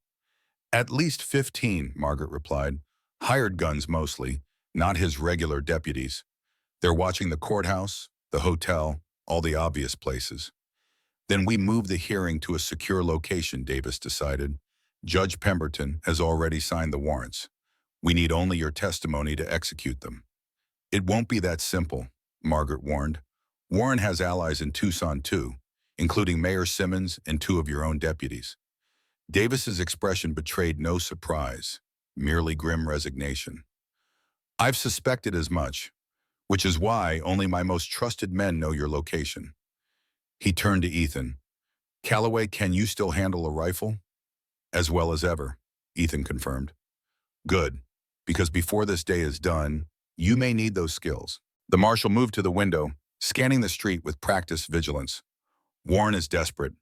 At least 15, Margaret replied. Hired guns mostly, not his regular deputies. They're watching the courthouse, the hotel, all the obvious places. Then we move the hearing to a secure location, Davis decided. Judge Pemberton has already signed the warrants. We need only your testimony to execute them. It won't be that simple, Margaret warned. Warren has allies in Tucson too, including Mayor Simmons and 2 of your own deputies. Davis's expression betrayed no surprise, merely grim resignation. I've suspected as much, which is why only my most trusted men know your location. He turned to Ethan. Calloway, can you still handle a rifle? As well as ever, Ethan confirmed. Good, because before this day is done, you may need those skills. The marshal moved to the window, scanning the street with practiced vigilance. Warren is desperate.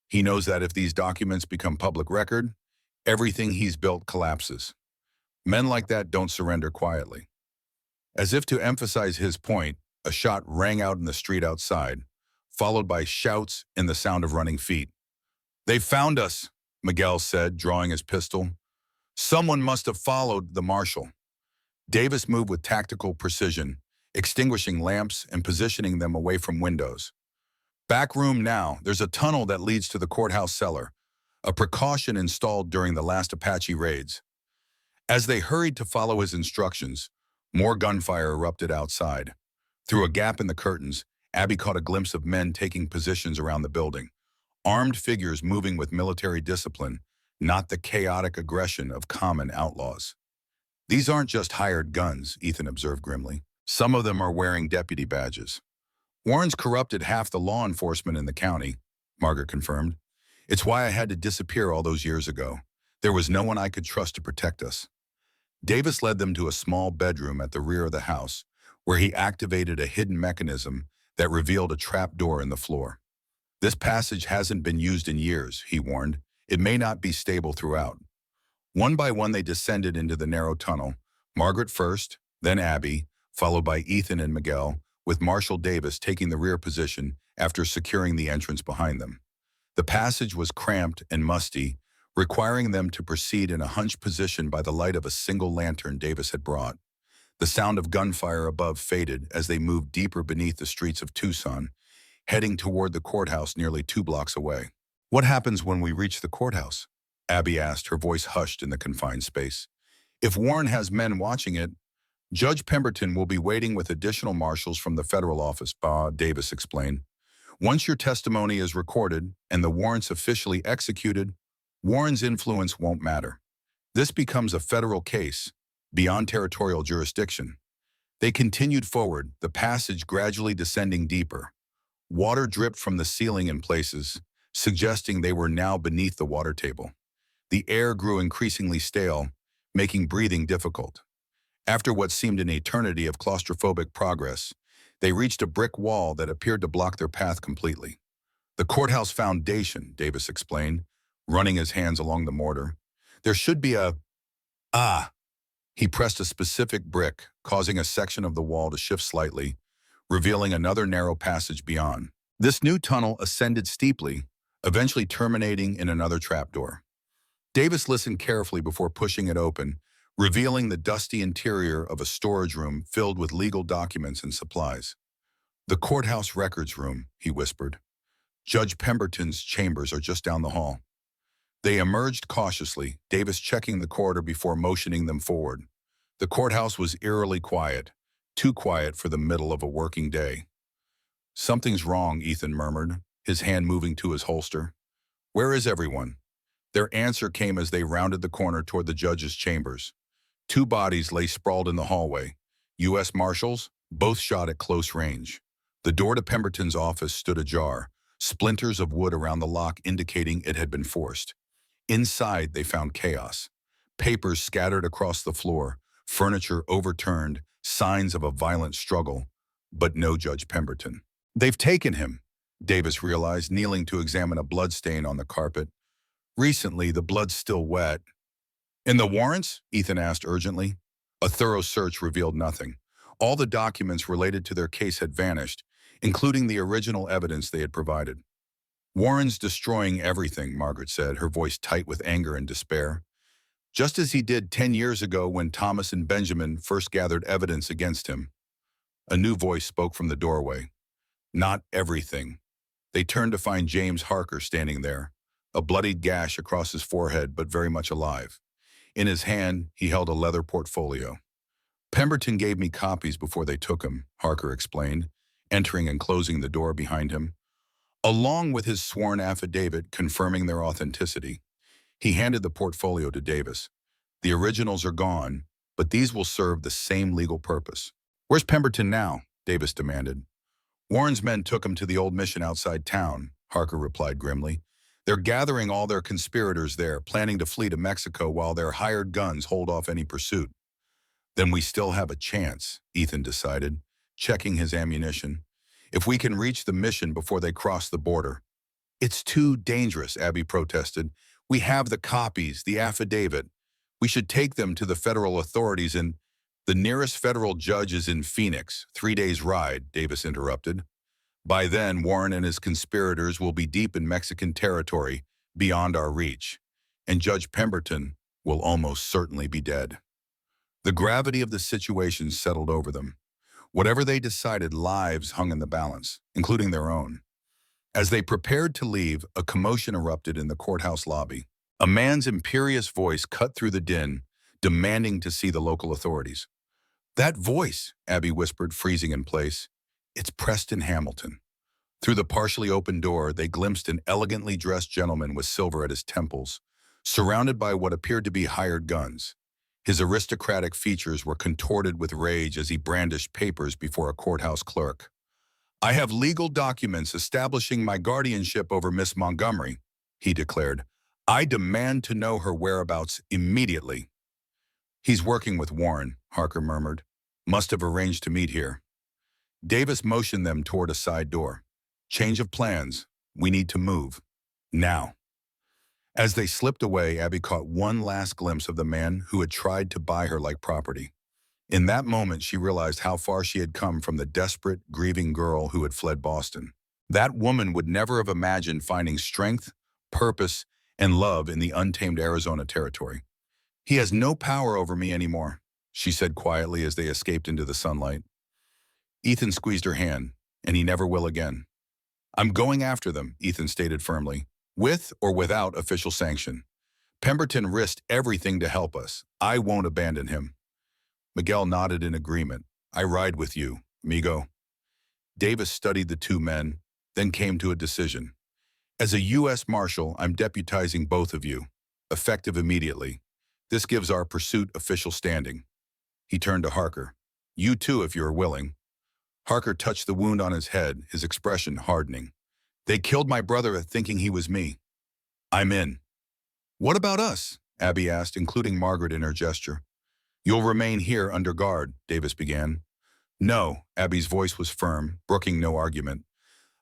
He knows that if these documents become public record, everything he's built collapses. Men like that don't surrender quietly. As if to emphasize his point, a shot rang out in the street outside, followed by shouts and the sound of running feet. They found us, Miguel said, drawing his pistol. Someone must have followed the marshal. Davis moved with tactical precision, extinguishing lamps and positioning them away from windows. Back room now, there's a tunnel that leads to the courthouse cellar, a precaution installed during the last Apache raids. As they hurried to follow his instructions, more gunfire erupted outside. Through a gap in the curtains, Abby caught a glimpse of men taking positions around the building, armed figures moving with military discipline, not the chaotic aggression of common outlaws. These aren't just hired guns, Ethan observed grimly. Some of them are wearing deputy badges. Warren's corrupted half the law enforcement in the county, Margaret confirmed. It's why I had to disappear all those years ago. There was no one I could trust to protect us. Davis led them to a small bedroom at the rear of the house, where he activated a hidden mechanism that revealed a trap door in the floor. This passage hasn't been used in years, he warned. It may not be stable throughout. One by one they descended into the narrow tunnel, Margaret first, then Abby, followed by Ethan and Miguel, with Marshal Davis taking the rear position after securing the entrance behind them. The passage was cramped and musty, requiring them to proceed in a hunched position by the light of a single lantern Davis had brought. The sound of gunfire above faded as they moved deeper beneath the streets of Tucson, heading toward the courthouse nearly 2 blocks away. "What happens when we reach the courthouse?" Abby asked, her voice hushed in the confined space. "If Warren has men watching it, Judge Pemberton will be waiting with additional marshals from the federal office," Davis explained. "Once your testimony is recorded and the warrants officially executed, Warren's influence won't matter. This becomes a federal case, beyond territorial jurisdiction." They continued forward, the passage gradually descending deeper. Water dripped from the ceiling in places, suggesting they were now beneath the water table. The air grew increasingly stale, making breathing difficult. After what seemed an eternity of claustrophobic progress, they reached a brick wall that appeared to block their path completely. "The courthouse foundation," Davis explained, running his hands along the mortar. "There should be a—" "Ah!" He pressed a specific brick, causing a section of the wall to shift slightly, revealing another narrow passage beyond. This new tunnel ascended steeply, eventually terminating in another trapdoor. Davis listened carefully before pushing it open, revealing the dusty interior of a storage room filled with legal documents and supplies. "The courthouse records room," he whispered. "Judge Pemberton's chambers are just down the hall." They emerged cautiously, Davis checking the corridor before motioning them forward. The courthouse was eerily quiet, too quiet for the middle of a working day. "Something's wrong," Ethan murmured, his hand moving to his holster. "Where is everyone?" Their answer came as they rounded the corner toward the judge's chambers. 2 bodies lay sprawled in the hallway. U.S. Marshals, both shot at close range. The door to Pemberton's office stood ajar, splinters of wood around the lock indicating it had been forced. Inside, they found chaos. Papers scattered across the floor, furniture overturned, signs of a violent struggle, but no Judge Pemberton. "They've taken him," Davis realized, kneeling to examine a bloodstain on the carpet. "Recently, the blood's still wet." "In the warrants?" Ethan asked urgently. A thorough search revealed nothing. All the documents related to their case had vanished, including the original evidence they had provided. "Warren's destroying everything," Margaret said, her voice tight with anger and despair. "Just as he did 10 years ago when Thomas and Benjamin first gathered evidence against him." A new voice spoke from the doorway. "Not everything." They turned to find James Harker standing there, a bloodied gash across his forehead but very much alive. In his hand, he held a leather portfolio. "Pemberton gave me copies before they took him," Harker explained, entering and closing the door behind him. Along with his sworn affidavit confirming their authenticity, he handed the portfolio to Davis. "The originals are gone, but these will serve the same legal purpose." "Where's Pemberton now?" Davis demanded. "Warren's men took him to the old mission outside town," Harker replied grimly. "They're gathering all their conspirators there, planning to flee to Mexico while their hired guns hold off any pursuit." "Then we still have a chance," Ethan decided, checking his ammunition. "If we can reach the mission before they cross the border." "It's too dangerous," Abby protested. "We have the copies, the affidavit. We should take them to the federal authorities and—" "The nearest federal judge is in Phoenix, 3 days' ride," Davis interrupted. "By then, Warren and his conspirators will be deep in Mexican territory, beyond our reach, and Judge Pemberton will almost certainly be dead." The gravity of the situation settled over them. Whatever they decided, lives hung in the balance, including their own. As they prepared to leave, a commotion erupted in the courthouse lobby. A man's imperious voice cut through the din, demanding to see the local authorities. "That voice," Abby whispered, freezing in place. "It's Preston Hamilton." Through the partially open door, they glimpsed an elegantly dressed gentleman with silver at his temples, surrounded by what appeared to be hired guns. His aristocratic features were contorted with rage as he brandished papers before a courthouse clerk. "I have legal documents establishing my guardianship over Miss Montgomery," he declared. I demand to know her whereabouts immediately. He's working with Warren, Harker murmured. Must have arranged to meet here. Davis motioned them toward a side door. Change of plans. We need to move. Now. As they slipped away, Abby caught one last glimpse of the man who had tried to buy her like property. In that moment, she realized how far she had come from the desperate, grieving girl who had fled Boston. That woman would never have imagined finding strength, purpose, and love in the untamed Arizona territory. He has no power over me anymore, she said quietly as they escaped into the sunlight. Ethan squeezed her hand, and he never will again. I'm going after them, Ethan stated firmly, with or without official sanction. Pemberton risked everything to help us. I won't abandon him. Miguel nodded in agreement. I ride with you, amigo. Davis studied the two men, then came to a decision. As a U.S. Marshal, I'm deputizing both of you, effective immediately. This gives our pursuit official standing. He turned to Harker. You too, if you're willing. Harker touched the wound on his head, his expression hardening. They killed my brother thinking he was me. I'm in. What about us? Abby asked, including Margaret in her gesture. You'll remain here under guard, Davis began. No, Abby's voice was firm, brooking no argument.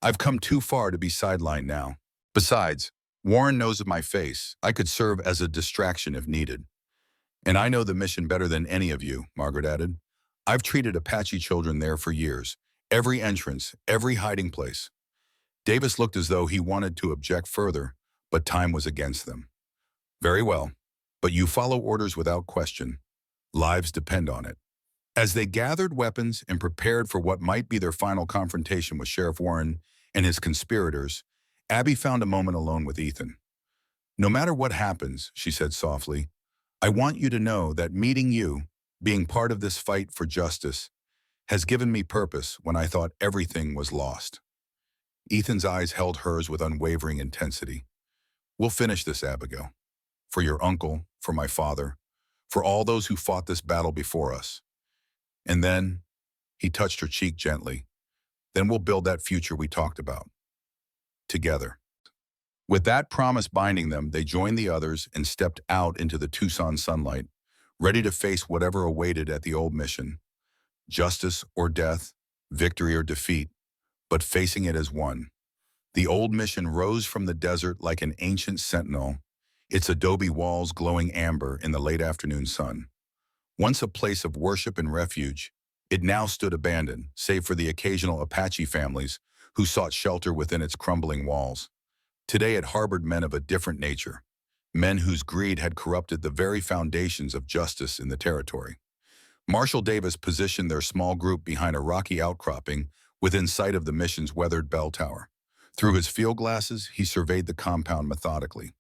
I've come too far to be sidelined now. Besides, Warren knows of my face. I could serve as a distraction if needed. And I know the mission better than any of you, Margaret added. I've treated Apache children there for years. Every entrance, every hiding place. Davis looked as though he wanted to object further, but time was against them. Very well, but you follow orders without question. Lives depend on it. As they gathered weapons and prepared for what might be their final confrontation with Sheriff Warren and his conspirators, Abby found a moment alone with Ethan. No matter what happens, she said softly, I want you to know that meeting you, being part of this fight for justice, has given me purpose when I thought everything was lost. Ethan's eyes held hers with unwavering intensity. We'll finish this, Abigail. For your uncle, for my father, for all those who fought this battle before us. And then, he touched her cheek gently, then we'll build that future we talked about. Together. With that promise binding them, they joined the others and stepped out into the Tucson sunlight, ready to face whatever awaited at the old mission. Justice or death, victory or defeat, but facing it as one. The old mission rose from the desert like an ancient sentinel, its adobe walls glowing amber in the late afternoon sun. Once a place of worship and refuge, it now stood abandoned, save for the occasional Apache families who sought shelter within its crumbling walls. Today it harbored men of a different nature, men whose greed had corrupted the very foundations of justice in the territory. Marshal Davis positioned their small group behind a rocky outcropping within sight of the mission's weathered bell tower. Through his field glasses, he surveyed the compound methodically.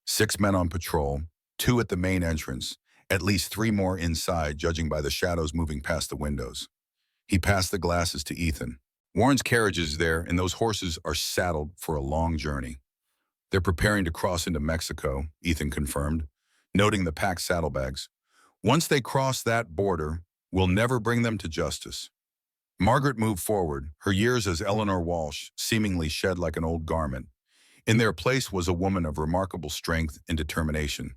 6 men on patrol, 2 at the main entrance, at least 3 more inside, judging by the shadows moving past the windows. He passed the glasses to Ethan. Warren's carriage is there, and those horses are saddled for a long journey. They're preparing to cross into Mexico, Ethan confirmed, noting the packed saddlebags. Once they cross that border, we'll never bring them to justice. Margaret moved forward, her years as Eleanor Walsh seemingly shed like an old garment. In their place was a woman of remarkable strength and determination.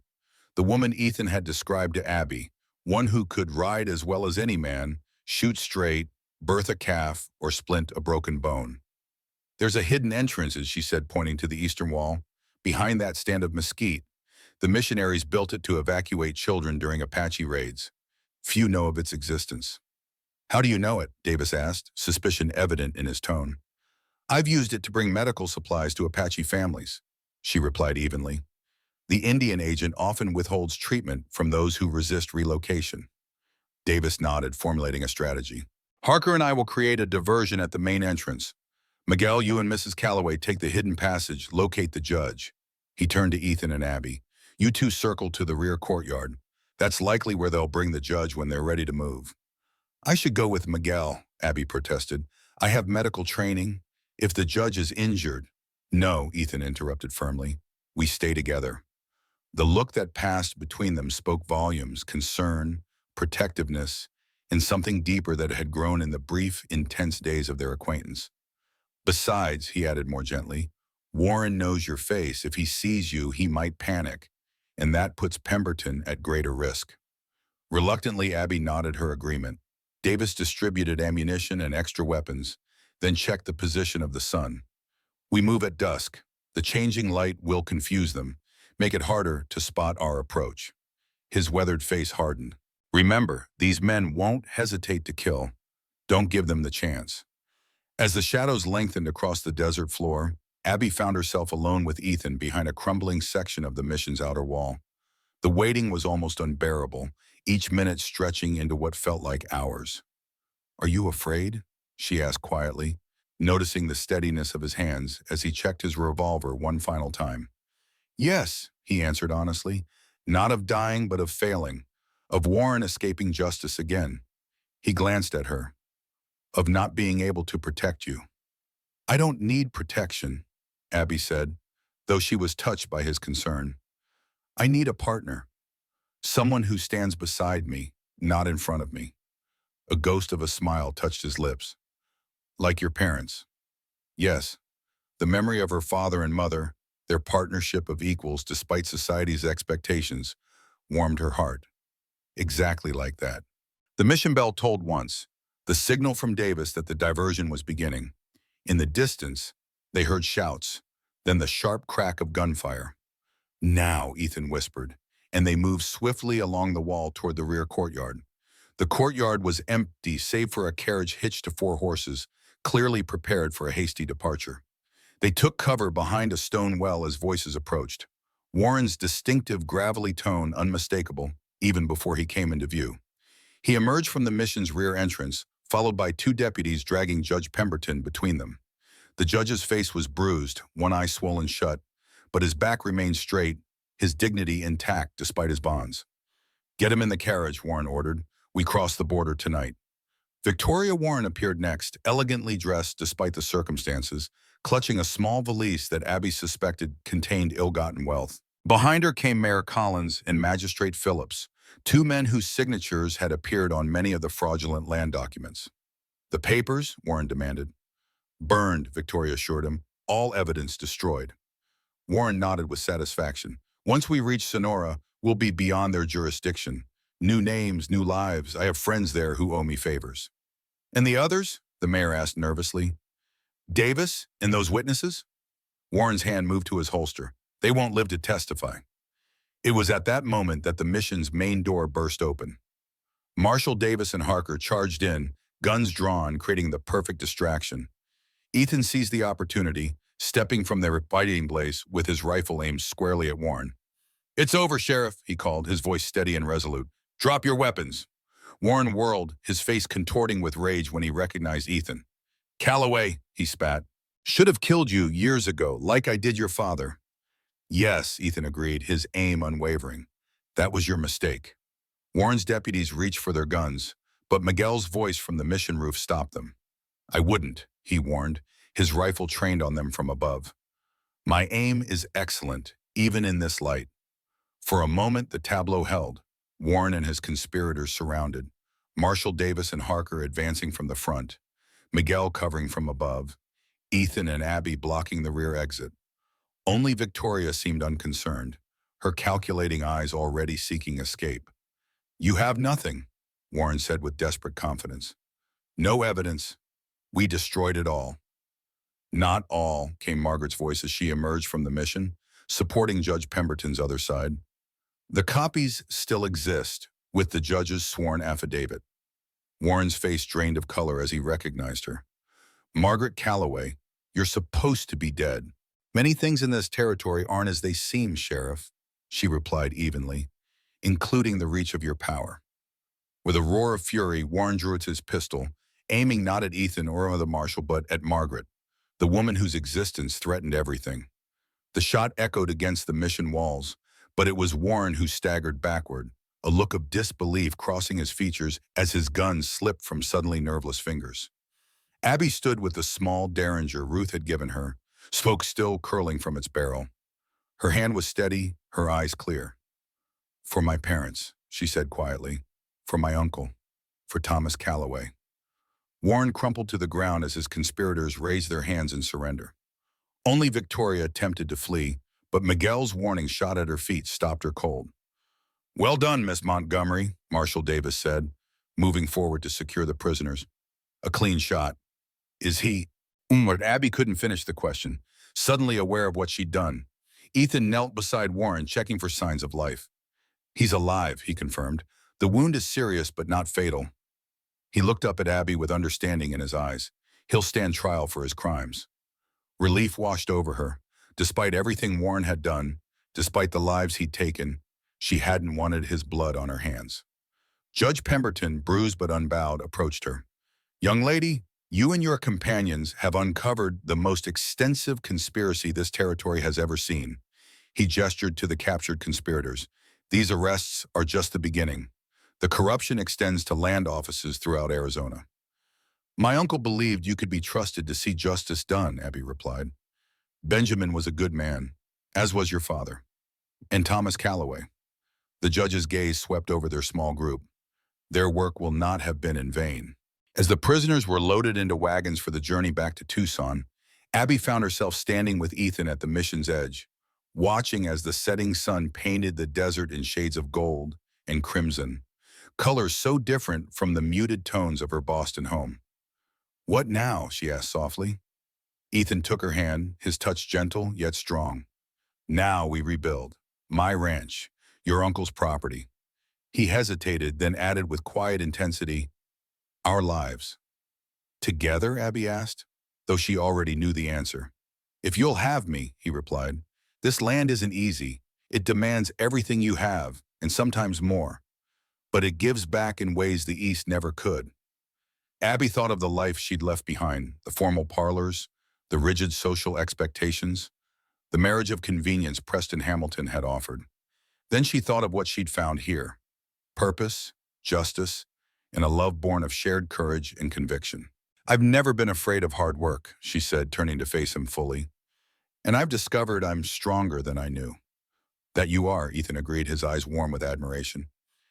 The woman Ethan had described to Abby, one who could ride as well as any man, shoot straight, birth a calf, or splint a broken bone. There's a hidden entrance, as she said, pointing to the eastern wall. Behind that stand of mesquite, the missionaries built it to evacuate children during Apache raids. Few know of its existence. How do you know it? Davis asked, suspicion evident in his tone. I've used it to bring medical supplies to Apache families, she replied evenly. The Indian agent often withholds treatment from those who resist relocation. Davis nodded, formulating a strategy. Harker and I will create a diversion at the main entrance. Miguel, you and Mrs. Calloway take the hidden passage, locate the judge. He turned to Ethan and Abby. You two circle to the rear courtyard. That's likely where they'll bring the judge when they're ready to move. I should go with Miguel, Abby protested. I have medical training. If the judge is injured. No, Ethan interrupted firmly. We stay together. The look that passed between them spoke volumes, concern, protectiveness, and something deeper that had grown in the brief, intense days of their acquaintance. Besides, he added more gently, Warren knows your face. If he sees you, he might panic, and that puts Pemberton at greater risk. Reluctantly, Abby nodded her agreement. Davis distributed ammunition and extra weapons, then checked the position of the sun. We move at dusk. The changing light will confuse them, make it harder to spot our approach. His weathered face hardened. Remember, these men won't hesitate to kill. Don't give them the chance. As the shadows lengthened across the desert floor, Abby found herself alone with Ethan behind a crumbling section of the mission's outer wall. The waiting was almost unbearable, each minute stretching into what felt like hours. "Are you afraid?" she asked quietly, noticing the steadiness of his hands as he checked his revolver one final time. "Yes," he answered honestly, "not of dying but of failing, of Warren escaping justice again." He glanced at her. "Of not being able to protect you." "I don't need protection," Abby said, though she was touched by his concern. "I need a partner, someone who stands beside me, not in front of me." A ghost of a smile touched his lips. "Like your parents." Yes, the memory of her father and mother, their partnership of equals despite society's expectations, warmed her heart. Exactly like that. The mission bell tolled once, the signal from Davis that the diversion was beginning. In the distance, they heard shouts, then the sharp crack of gunfire. "Now," Ethan whispered, and they moved swiftly along the wall toward the rear courtyard. The courtyard was empty save for a carriage hitched to 4 horses, clearly prepared for a hasty departure. They took cover behind a stone well as voices approached. Warren's distinctive gravelly tone unmistakable, even before he came into view. He emerged from the mission's rear entrance, followed by 2 deputies dragging Judge Pemberton between them. The judge's face was bruised, one eye swollen shut, but his back remained straight, his dignity intact despite his bonds. "Get him in the carriage," Warren ordered. "We cross the border tonight." Victoria Warren appeared next, elegantly dressed despite the circumstances, clutching a small valise that Abby suspected contained ill-gotten wealth. Behind her came Mayor Collins and Magistrate Phillips, 2 men whose signatures had appeared on many of the fraudulent land documents. "The papers?" Warren demanded. "Burned," Victoria assured him. "All evidence destroyed." Warren nodded with satisfaction. "Once we reach Sonora, we'll be beyond their jurisdiction. New names, new lives. I have friends there who owe me favors." "And the others?" the mayor asked nervously. "Davis and those witnesses?" Warren's hand moved to his holster. "They won't live to testify." It was at that moment that the mission's main door burst open. Marshal Davis and Harker charged in, guns drawn, creating the perfect distraction. Ethan seized the opportunity, stepping from their fighting place with his rifle aimed squarely at Warren. "It's over, Sheriff," he called, his voice steady and resolute. "Drop your weapons." Warren whirled, his face contorting with rage when he recognized Ethan. "Calloway," he spat. "Should have killed you years ago, like I did your father." "Yes," Ethan agreed, his aim unwavering. "That was your mistake." Warren's deputies reached for their guns, but Miguel's voice from the mission roof stopped them. "I wouldn't," he warned, his rifle trained on them from above. "My aim is excellent, even in this light." For a moment, the tableau held. Warren and his conspirators surrounded, Marshal Davis and Harker advancing from the front, Miguel covering from above, Ethan and Abby blocking the rear exit. Only Victoria seemed unconcerned, her calculating eyes already seeking escape. "You have nothing," Warren said with desperate confidence. "No evidence. We destroyed it all." "Not all," came Margaret's voice as she emerged from the mission, supporting Judge Pemberton's other side. "The copies still exist, with the judge's sworn affidavit." Warren's face drained of color as he recognized her. "Margaret Calloway, you're supposed to be dead." "Many things in this territory aren't as they seem, Sheriff," she replied evenly, "including the reach of your power." With a roar of fury, Warren drew his pistol, aiming not at Ethan or the marshal but at Margaret, the woman whose existence threatened everything. The shot echoed against the mission walls, but it was Warren who staggered backward, a look of disbelief crossing his features as his gun slipped from suddenly nerveless fingers. Abby stood with the small derringer Ruth had given her, smoke still curling from its barrel. Her hand was steady, her eyes clear. "For my parents," she said quietly. "For my uncle. For Thomas Calloway." Warren crumpled to the ground as his conspirators raised their hands in surrender. Only Victoria attempted to flee, but Miguel's warning shot at her feet stopped her cold. "Well done, Miss Montgomery," Marshal Davis said, moving forward to secure the prisoners. "A clean shot. Is he?" But Abby couldn't finish the question, suddenly aware of what she'd done. Ethan knelt beside Warren, checking for signs of life. "He's alive," he confirmed. "The wound is serious but not fatal." He looked up at Abby with understanding in his eyes. "He'll stand trial for his crimes." Relief washed over her. Despite everything Warren had done, despite the lives he'd taken, she hadn't wanted his blood on her hands. Judge Pemberton, bruised but unbowed, approached her. "Young lady, you and your companions have uncovered the most extensive conspiracy this territory has ever seen." He gestured to the captured conspirators. "These arrests are just the beginning. The corruption extends to land offices throughout Arizona." "My uncle believed you could be trusted to see justice done," Abby replied. "Benjamin was a good man, as was your father. And Thomas Calloway." The judge's gaze swept over their small group. "Their work will not have been in vain." As the prisoners were loaded into wagons for the journey back to Tucson, Abby found herself standing with Ethan at the mission's edge, watching as the setting sun painted the desert in shades of gold and crimson, colors so different from the muted tones of her Boston home. "What now?" she asked softly. Ethan took her hand, his touch gentle yet strong. "Now we rebuild. My ranch, your uncle's property." He hesitated, then added with quiet intensity, "Our lives." "Together?" Abby asked, though she already knew the answer. "If you'll have me," he replied. "This land isn't easy. It demands everything you have, and sometimes more. But it gives back in ways the East never could." Abby thought of the life she'd left behind, the formal parlors, the rigid social expectations, the marriage of convenience Preston Hamilton had offered. Then she thought of what she'd found here: purpose, justice, and a love born of shared courage and conviction. "I've never been afraid of hard work," she said, turning to face him fully. "And I've discovered I'm stronger than I knew." "That you are," Ethan agreed, his eyes warm with admiration.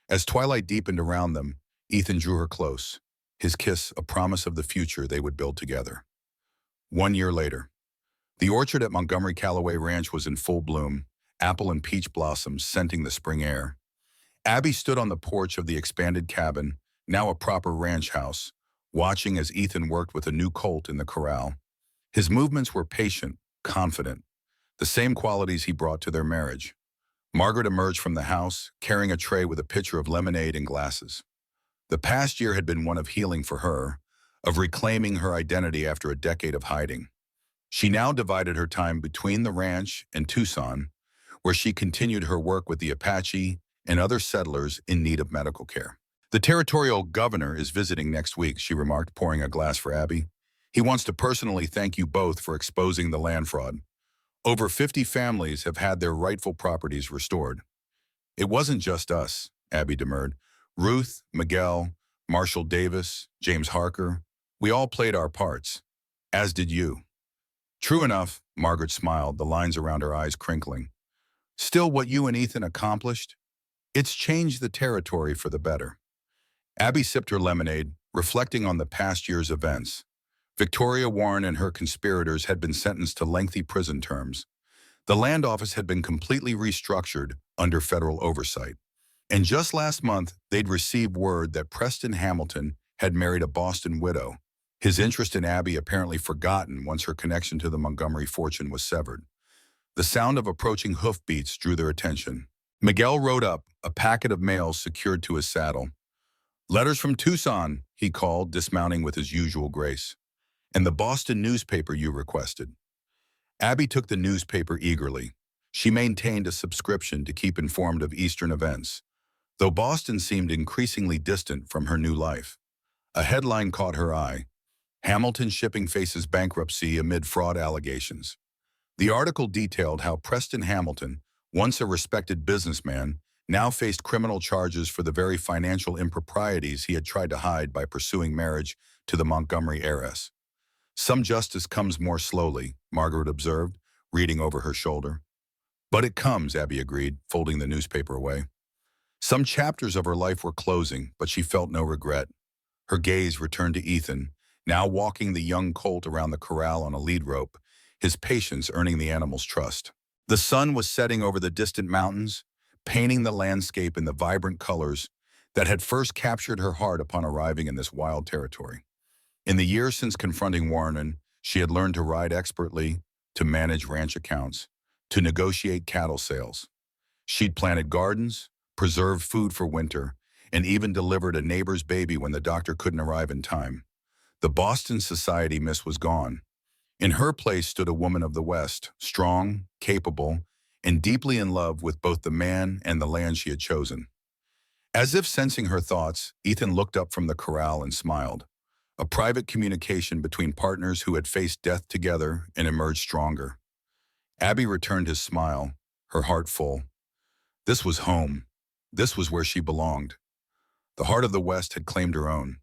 As twilight deepened around them, Ethan drew her close, his kiss a promise of the future they would build together. 1 year later. The orchard at Montgomery Calloway Ranch was in full bloom, apple and peach blossoms scenting the spring air. Abby stood on the porch of the expanded cabin, now a proper ranch house, watching as Ethan worked with a new colt in the corral. His movements were patient, confident, the same qualities he brought to their marriage. Margaret emerged from the house, carrying a tray with a pitcher of lemonade and glasses. The past year had been one of healing for her, of reclaiming her identity after a decade of hiding. She now divided her time between the ranch and Tucson, where she continued her work with the Apache and other settlers in need of medical care. "The territorial governor is visiting next week," she remarked, pouring a glass for Abby. "He wants to personally thank you both for exposing the land fraud. Over 50 families have had their rightful properties restored." "It wasn't just us," Abby demurred. "Ruth, Miguel, Marshall Davis, James Harker, we all played our parts, as did you." "True enough," Margaret smiled, the lines around her eyes crinkling. "Still, what you and Ethan accomplished, it's changed the territory for the better." Abby sipped her lemonade, reflecting on the past year's events. Victoria Warren and her conspirators had been sentenced to lengthy prison terms. The land office had been completely restructured under federal oversight. And just last month, they'd received word that Preston Hamilton had married a Boston widow, his interest in Abby apparently forgotten once her connection to the Montgomery fortune was severed. The sound of approaching hoofbeats drew their attention. Miguel rode up, a packet of mail secured to his saddle. "Letters from Tucson," he called, dismounting with his usual grace. "And the Boston newspaper you requested." Abby took the newspaper eagerly. She maintained a subscription to keep informed of Eastern events, though Boston seemed increasingly distant from her new life. A headline caught her eye: "Hamilton Shipping faces bankruptcy amid fraud allegations." The article detailed how Preston Hamilton, once a respected businessman, now faced criminal charges for the very financial improprieties he had tried to hide by pursuing marriage to the Montgomery heiress. "Some justice comes more slowly," Margaret observed, reading over her shoulder. "But it comes," Abby agreed, folding the newspaper away. Some chapters of her life were closing, but she felt no regret. Her gaze returned to Ethan, now walking the young colt around the corral on a lead rope, his patience earning the animal's trust. The sun was setting over the distant mountains, painting the landscape in the vibrant colors that had first captured her heart upon arriving in this wild territory. In the years since confronting Warren, she had learned to ride expertly, to manage ranch accounts, to negotiate cattle sales. She'd planted gardens, preserved food for winter, and even delivered a neighbor's baby when the doctor couldn't arrive in time. The Boston society miss was gone. In her place stood a woman of the West, strong, capable, and deeply in love with both the man and the land she had chosen. As if sensing her thoughts, Ethan looked up from the corral and smiled. A private communication between partners who had faced death together and emerged stronger. Abby returned his smile, her heart full. This was home. This was where she belonged. The heart of the West had claimed her own.